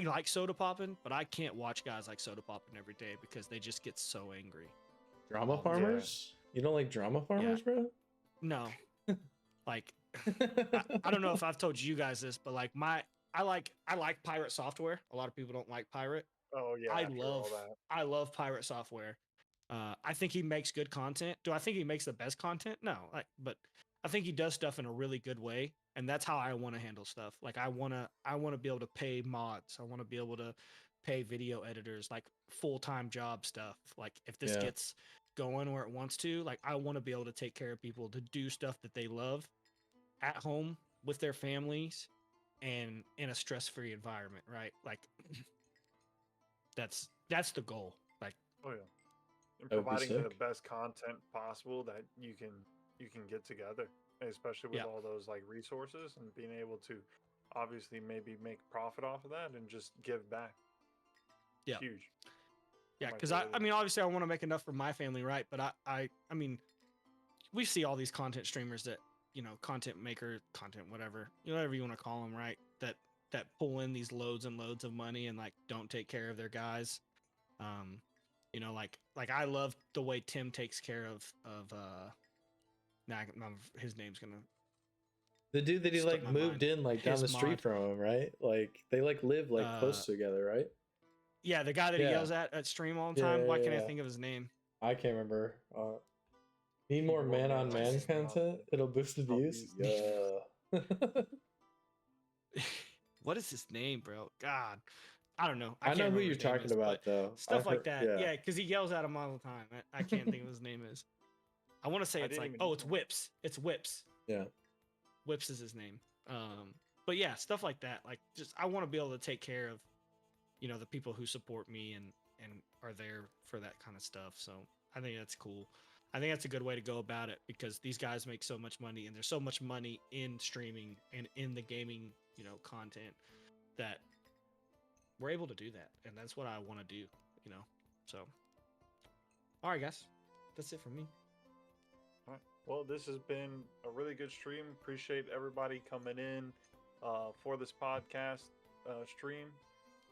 like soda popping, but I can't watch guys like soda popping every day because they just get so angry. Drama farmers? You don't like drama farmers, bro? No. Like I don't know if I've told you guys this, but like I like pirate software. A lot of people don't like pirate. Oh yeah, I love pirate software. I think he makes good content. Do I think he makes the best content? No. But I think he does stuff in a really good way, and that's how I want to handle stuff. Like I want to be able to pay mods. I want to be able to pay video editors, like full-time job stuff. Like if this gets going where it wants to, like I want to be able to take care of people to do stuff that they love at home with their families and in a stress-free environment, right? Like that's the goal. Like and providing the best content possible that you can get together, especially with all those like resources, and being able to obviously maybe make profit off of that and just give back. Yeah, huge. Yeah, because I mean, obviously I want to make enough for my family, right? But I mean, we see all these content streamers that, you know, content whatever, whatever you want to call them, right? That pull in these loads and loads of money and like don't take care of their guys. You know, like I love the way Tim takes care of his name's gonna, the dude that he like moved in like down the street from him, right? Like they like live like close together, right? Yeah, the guy that he yells at stream all the time. Why can't I think of his name? I can't remember. Need more man-on-man content? It'll boost the views. Yeah. What is his name, bro? God, I don't know. I know who you're talking about, though. Stuff like that. Yeah, because he yells at him all the time. I can't think of his name is. I want to say it's like, it's Whips. It's Whips. Yeah. Whips is his name. But yeah, stuff like that. Like, just I want to be able to take care of, you know, the people who support me and are there for that kind of stuff. So I think that's cool. I think that's a good way to go about it, because these guys make so much money, and there's so much money in streaming and in the gaming, you know, content, that we're able to do that. And that's what I want to do, you know? So, all right, guys, that's it for me. All right. Well, this has been a really good stream. Appreciate everybody coming in for this podcast stream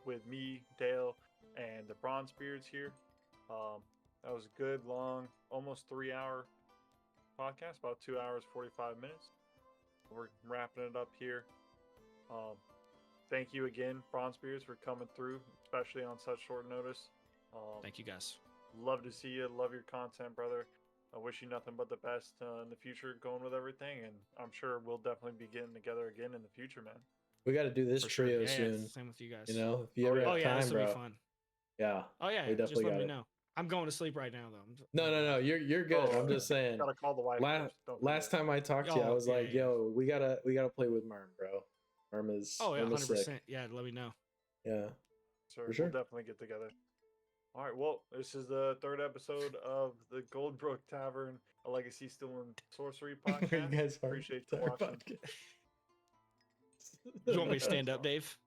with me, Dale, and the TheBronzeBeards here. That was a good, long, almost 3-hour podcast, about 2 hours, 45 minutes. We're wrapping it up here. Thank you again, TheBronzeBeards, for coming through, especially on such short notice. Thank you, guys. Love to see you. Love your content, brother. I wish you nothing but the best in the future going with everything, and I'm sure we'll definitely be getting together again in the future, man. We got to do this trio soon. Same with you guys. You know, if you ever have time, this will be fun. Yeah. Oh yeah, we definitely just let me know. I'm going to sleep right now, though. No. You're good. I'm just saying. Gotta call the wife. Last time I talked to you, I was like, "Yo, we gotta play with Murm, bro. Murm is 100%. Yeah, let me know. Yeah, sure. For sure. We'll definitely get together. All right. Well, this is the 3rd episode of the Goldbrook Tavern, a Legacy Still in Sorcery podcast. You guys appreciate you watching. Do you want me to stand up, Dave?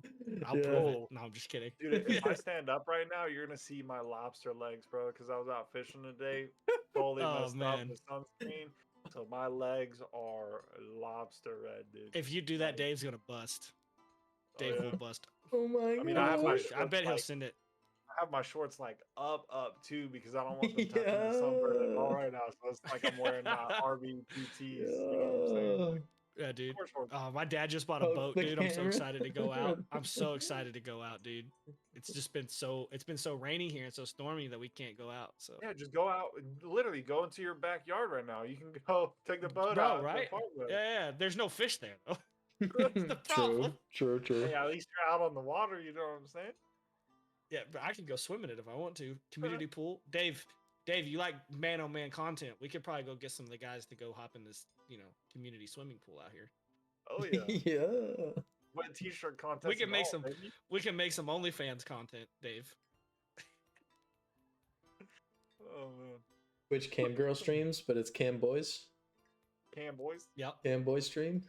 I'll prove it. No, I'm just kidding. Dude, if I stand up right now, you're gonna see my lobster legs, bro. Because I was out fishing today, totally messed up with sunscreen, so my legs are lobster red, dude. If you do that, Dave's gonna bust. Dave will bust. Oh my god! I mean, I have my. I bet he'll send it. I have my shorts like up too, because I don't want them touching the sunburn at all right now. So it's like I'm wearing RBPTs. You know what I'm saying? Yeah, dude. My dad just bought a boat, dude. I'm so excited to go out. I'm so excited to go out, dude. It's been so rainy here and so stormy that we can't go out. So yeah, just go out. Literally, go into your backyard right now. You can go take the boat out. Right? Yeah. There's no fish there though. That's the problem. True. Yeah, at least you're out on the water. You know what I'm saying? Yeah, but I can go swim in it if I want to. Community pool. Dave, you like man-on-man content. We could probably go get some of the guys to go hop in this, you know, community swimming pool out here. Oh, yeah. Yeah. Wet t-shirt contest. We can and make all, some. baby. We can make some OnlyFans content, Dave. Oh man. Which Cam Girl streams, but it's Cam Boys. Cam boys. Yep. Cam Boy stream.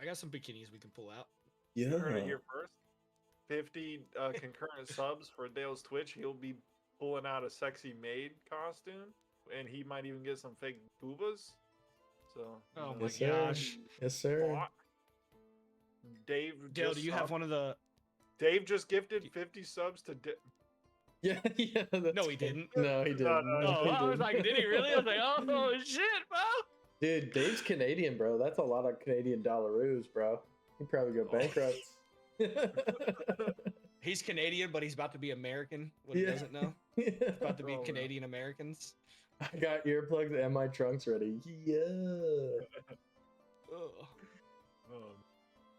I got some bikinis we can pull out. Yeah. You heard it here first. 50 concurrent subs for Dale's Twitch. He'll be pulling out a sexy maid costume, and he might even get some fake boobas. So. Oh my Yes, sir. gosh. Yes, sir. Bought. Dave. Dale, just do you have subbed. one of the? Dave just gifted 50 subs to. Yeah, yeah. No, he didn't. No, he didn't. No, No, Oh, he I was didn't. like, did he really? I was like, oh shit, bro. Dude, Dave's Canadian, bro. That's a lot of Canadian dollaroos, bro. He'd probably go Oh. bankrupt. He's Canadian, but he's about to be American. What he Yeah. doesn't know. Yeah. About to be Oh, no. Canadian Americans. I got earplugs and my trunks ready. Yeah. Ugh.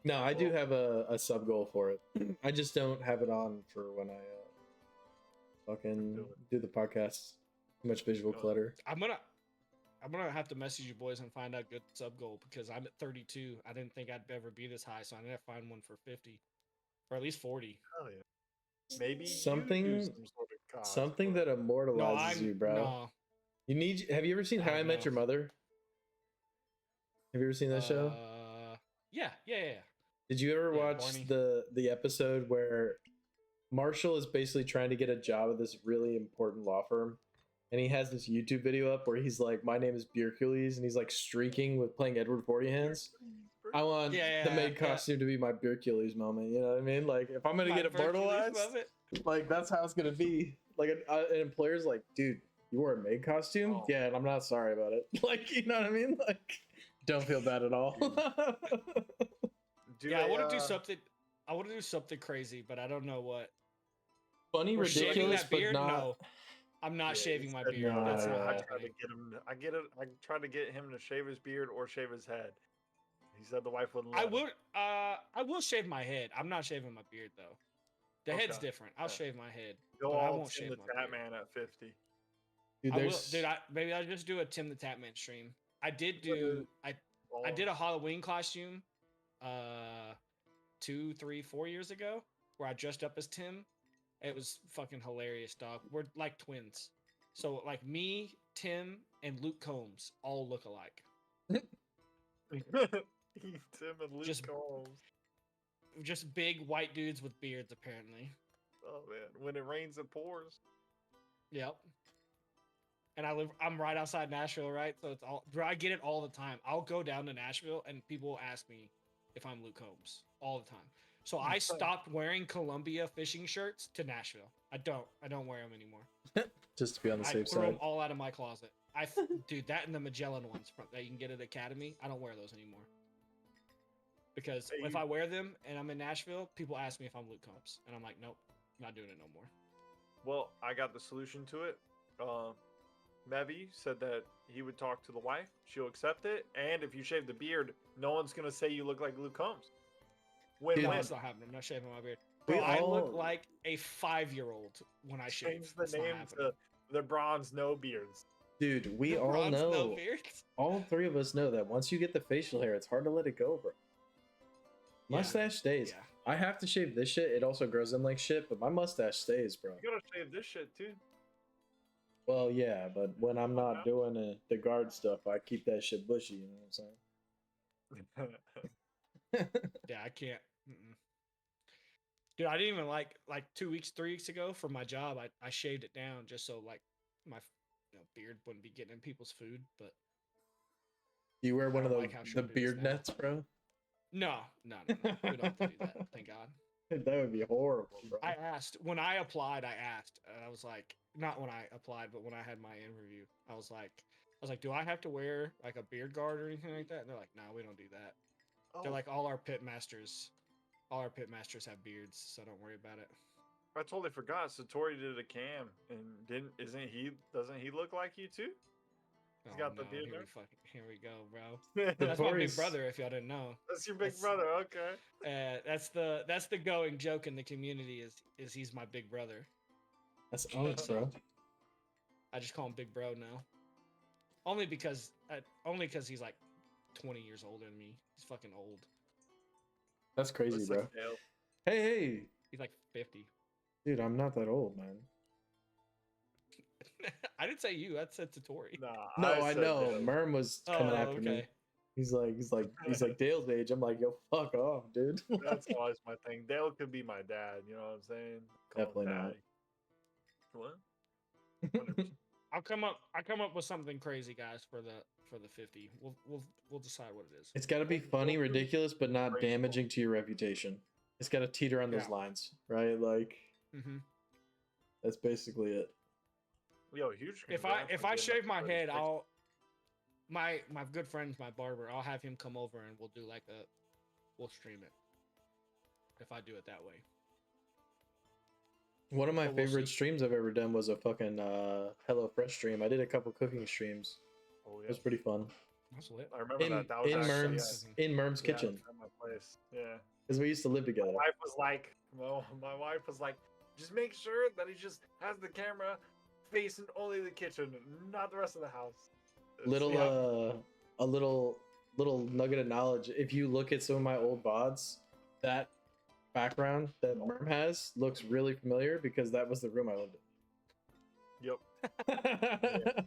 No, I do Well- have a sub goal for it. I just don't have it on for when I fucking do the podcast. Too much visual Do it. clutter. I'm gonna have to message you boys and find out good sub goal because I'm at 32. I didn't think I'd ever be this high, so I need to find one for 50, or at least 40. Hell yeah. Maybe you Something- do some sort of cosplay. Something that immortalizes you, bro. No, You need. Have you ever seen I How I don't Met know. Your Mother? Have you ever seen that show? Yeah. Did you ever yeah, watch Barney. the episode where Marshall is basically trying to get a job at this really important law firm, and he has this YouTube video up where he's like, "My name is Beercules," and he's like streaking with playing Edward Forty Hands. I want Yeah, the maid yeah. costume to be my Beercules moment. You know what I mean? Like, if I'm gonna My get Hercules immortalized, moment. like that's how it's gonna be. Like an employer's like, dude, you wore a maid costume? Oh. Yeah, and I'm not sorry about it. Like, you know what I mean? Like, don't feel bad at all. Do Yeah, I they, want to do something. I want to do something crazy, but I don't know what. Funny, We're shaving ridiculous, that but beard? not. No, I'm not Yeah, shaving he my said beard. no. That's Yeah, not I tried to happening. get him. I tried to get him to shave his beard or shave his head. He said the wife wouldn't. I let him. would. I will shave my head. I'm not shaving my beard though. The head's Okay. different. I'll Yeah. shave my head. Go but I all won't Tim shave the my beard. Tap Man at 50. Dude, I will, there's. dude. Maybe I'll just do a Tim the Tapman stream. I did do. I did a Halloween costume, 2, 3, 4 years ago, where I dressed up as Tim. It was fucking hilarious, dog. We're like twins, so like me, Tim, and Luke Combs all look alike. Tim and Luke Just- Combs. Just big white dudes with beards, apparently. Oh man, when it rains, it pours. Yep. And I'm right outside Nashville, right? So it's all, bro, I get it all the time. I'll go down to Nashville and people will ask me if I'm Luke Combs all the time. So I stopped wearing Columbia fishing shirts to Nashville. I don't wear them anymore. Just to be on the I safe threw them side. all out of my closet. Dude, that and the Magellan ones that you can get at Academy. I don't wear those anymore. Because Hey, if you- I wear them and I'm in Nashville, people ask me if I'm Luke Combs. And I'm like, nope, not doing it no more. Well, I got the solution to it. Mevi said that he would talk to the wife. She'll accept it. And if you shave the beard, no one's going to say you look like Luke Combs. Win Dude, No, win. it's not happening. I'm not shaving my beard. We Bro, I all- look like a 5-year-old when I shave. Change the It's not name happening. to the Bronze No Beards. Dude, we The all bronze no know. beards? All three of us know that once you get the facial hair, it's hard to let it go, bro. Yeah. Mustache stays. Yeah. I have to shave this shit. It also grows in like shit, but my mustache stays, bro. You got to shave this shit too. Well, yeah, but when I'm not doing the guard stuff, I keep that shit bushy. You know what I'm saying? Yeah, I can't. Mm-mm. Dude, I didn't even like 2 weeks, 3 weeks ago for my job. I shaved it down just so like my beard wouldn't be getting in people's food. But Do you wear one of don't the like how the short it is beard now. nets, bro? no. We don't have to do that. Thank God. That would be horrible, bro. I asked when I applied. And I was like, not when I applied, but when I had my interview, I was like, do I have to wear like a beard guard or anything like that? And they're like, no, we don't do that. They're like, all our pit masters have beards, so don't worry about it. I totally forgot. Satori did a cam, and doesn't he look like you too? He's got the beard Here we go, bro. That's my big Satori's- brother. If y'all didn't know, That's your big That's- brother. Okay. that's the going joke in the community is he's my big brother. That's owns, bro. I just call him Big Bro now, only because he's like 20 years older than me. He's fucking old. That's crazy, Looks bro. like Dale. Hey, He's like 50. dude, I'm not that old, man. I didn't say you. I said Satori. Nah, No, I said know. Dale. Murm was coming Oh, after me. okay. He's like Dale's age. I'm like, yo, fuck off, dude. That's always my thing. Dale could be my dad. You know what I'm saying? Call him Definitely not. daddy. What? 100%. I come up with something crazy, guys, for the 50. We'll decide what it is. It's got to be We'll- funny, we'll do ridiculous, but not graceful. damaging to your reputation. It's got to teeter on those Yeah. lines, right? Like Mm-hmm. that's basically it. Yo, huge. If I shave my head, my good friend's my barber. I'll have him come over and we'll stream it. If I do it that way. One of my But we'll favorite see. streams I've ever done was a fucking HelloFresh stream. I did a couple cooking streams. Oh, It yeah. was pretty fun. That's lit. I remember In that. Was in actually, Murm's in Murm's yeah, kitchen at my place. Yeah. because we used to live together. My wife was like, well, my wife was like, just make sure that he just has the camera facing only the kitchen, not the rest of the house. Little Yeah. a little nugget of knowledge. If you look at some of my old VODs, that background that Murm has looks really familiar because that was the room I lived Yep. in.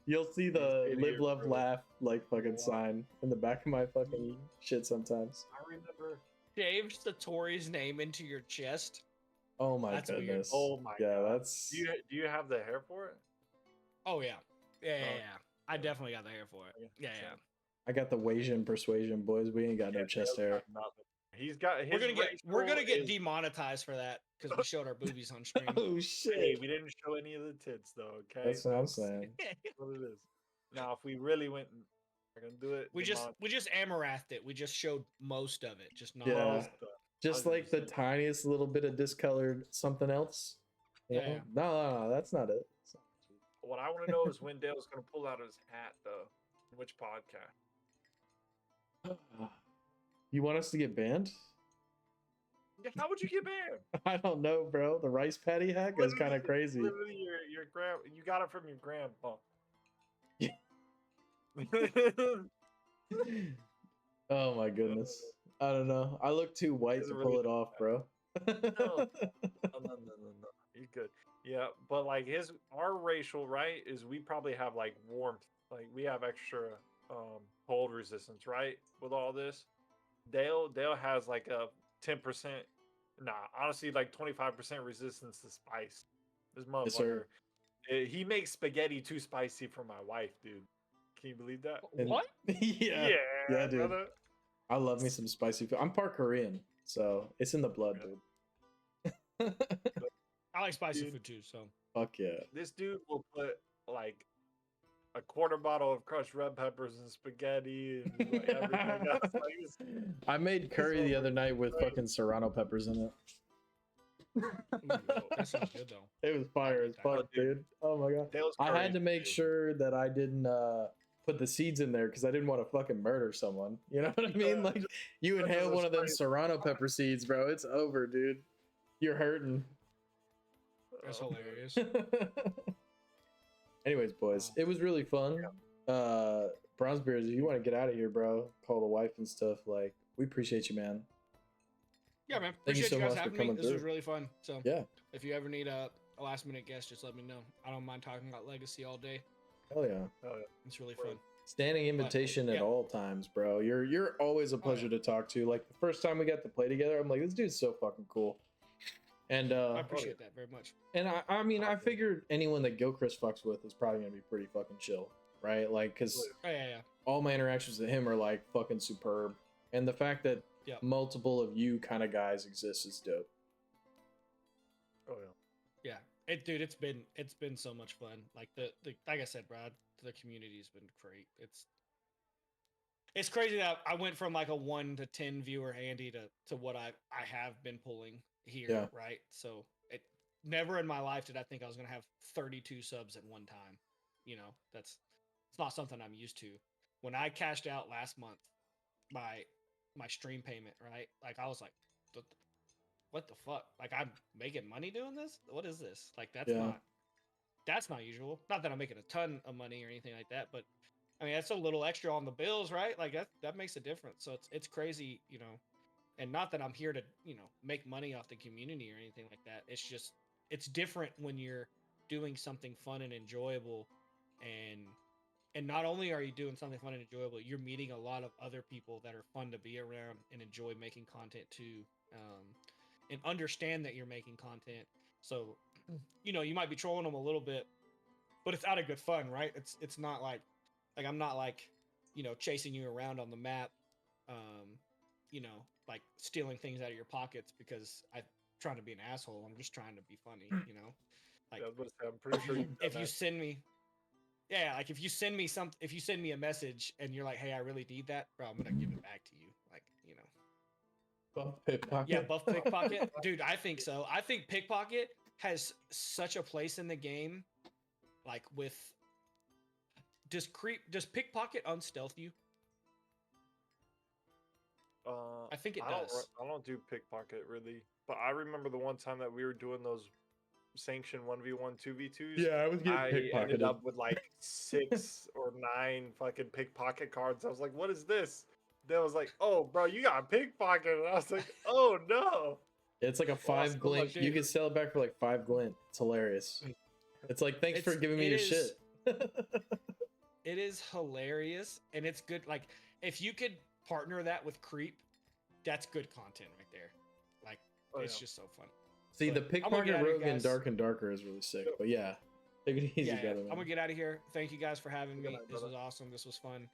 You'll see the He's live, idiot, love, bro. laugh like fucking Wow. sign in the back of my fucking shit sometimes. I remember. Shave Satori's name into your chest. Oh my That's weird. goodness. Oh my yeah, god. that's Do you have the hair for it? Oh yeah. Yeah. Oh. I definitely got the hair for it. Yeah. I got the Wasian persuasion, boys. We ain't got no Yeah, chest Dale's hair. got nothing. He's got his. We're gonna get is- demonetized for that because we showed our boobies on stream. Oh Hey, shit. we didn't show any of the tits though. Okay, That's what I'm saying. what it is. Now, if we really went, and we're gonna do it. we just amarathed it. We just showed most of it, just not Yeah. all. demonetize the- Just was like the gonna say- tiniest little bit of discolored something else. You Yeah, know? yeah. No, that's not it. It's not- What I want to know is when Dale's gonna pull out his hat though. Which podcast? You want us to get banned? Yeah, how would you get banned? I don't know, bro. The rice patty hack is kind of crazy. Literally, your you got it from your grandpa. Yeah. Oh my goodness. I don't know. I look too white It's to really pull it off, bro. No. No. You're good. Yeah, but like our racial right is we probably have like warmth, like we have extra cold resistance, right? With all this, Dale has like a 10%, nah, honestly like 25% resistance to spice. This motherfucker, Yes, sir. He makes spaghetti too spicy for my wife, dude. Can you believe that? And- What? yeah. Yeah, dude. brother. I love me some spicy food. I'm part Korean, so it's in the blood, dude. I like spicy Dude. food too. So Fuck yeah. This dude will put like a quarter bottle of crushed red peppers and spaghetti and like everything else. Like, I made curry the over other night with crazy. fucking serrano peppers in it. that sounds good though. It was fire as Oh, fuck, dude. Oh my god. Dale's I curry had to is make good. sure that I didn't put the seeds in there because I didn't want to fucking murder someone. You know what I mean? Like you That inhale is one of them crazy. serrano pepper seeds, bro. It's over, dude. You're hurting. That's Oh, hilarious. Anyways, boys, it was really fun. BronzeBeards, if you want to get out of here, bro, call the wife and stuff. Like, we appreciate you, man. Yeah, man. Thank you Appreciate so you guys much for having me. coming This was through. really fun. So Yeah, if you ever need a last minute guest, just let me know. I don't mind talking about Legacy all day. hell yeah. Oh, yeah. It's really Word. fun. Standing invitation at yeah. all times, bro. You're always a pleasure to talk to. Like the first time we got to play together, I'm like, this dude's so fucking cool. And I appreciate that very much. and I mean, I figured anyone that Gilchrist fucks with is probably gonna be pretty fucking chill, right? Like, cause Oh yeah. all my interactions with him are like fucking superb, and the fact that Yeah. multiple of you kind of guys exist is dope. Oh, yeah. Yeah. It's been so much fun. Like the like I said, Brad, the community's been great. It's crazy that I went from like a 1 to 10 viewer Andy to what I have been pulling here, Yeah. right? So it never in my life did I think I was gonna have 32 subs at one time. You know, it's not something I'm used to. When I cashed out last month my stream payment, right? Like I was like, what the fuck? Like I'm making money doing this? What is this? Like that's Yeah. not usual. Not that I'm making a ton of money or anything like that, but I mean that's a little extra on the bills, right? Like that makes a difference. So it's crazy, you know. And not that I'm here to, make money off the community or anything like that. It's just, it's different when you're doing something fun and enjoyable, and not only are you doing something fun and enjoyable, you're meeting a lot of other people that are fun to be around and enjoy making content too, and understand that you're making content. So, you might be trolling them a little bit, but it's out of good fun, right? It's not like I'm not like, chasing you around on the map, like stealing things out of your pockets because I'm trying to be an asshole. I'm just trying to be funny, Like, Yeah, I was gonna say, I'm pretty sure if you send me, yeah, like if you send me a message and you're like, hey, I really need that, bro, I'm gonna give it back to you, like, Buff pickpocket. yeah, buff pickpocket, dude. I think so. I think pickpocket has such a place in the game. Like, does pickpocket unstealth you? I think it does. I don't do pickpocket really, but I remember the one time that we were doing those sanctioned 1v1 2v2s. Yeah, I was getting I pickpocketed. ended up with like 6 or 9 fucking pickpocket cards. I was like, what is this? They was like, oh, bro, you got a pickpocket. And I was like, oh no. It's like a 5 glint. You can sell it back for like 5 glint. It's hilarious. It's like, thanks for giving me your shit. It is hilarious, and it's good. Like, if you could partner that with creep, that's good content right there. Like, it's just so fun. See, the pickpocket rogue in Dark and Darker is really sick. But yeah, take it easy, brother. I'm gonna get out of here. Thank you guys for having me. This was awesome. This was fun.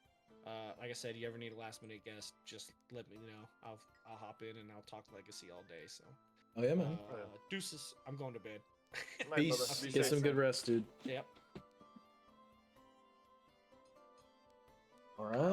Like I said, you ever need a last minute guest, just let me know. I'll hop in and I'll talk Legacy all day. So. Oh yeah, man. Deuces. I'm going to bed. Peace. Get some good rest, dude. Yep. All right.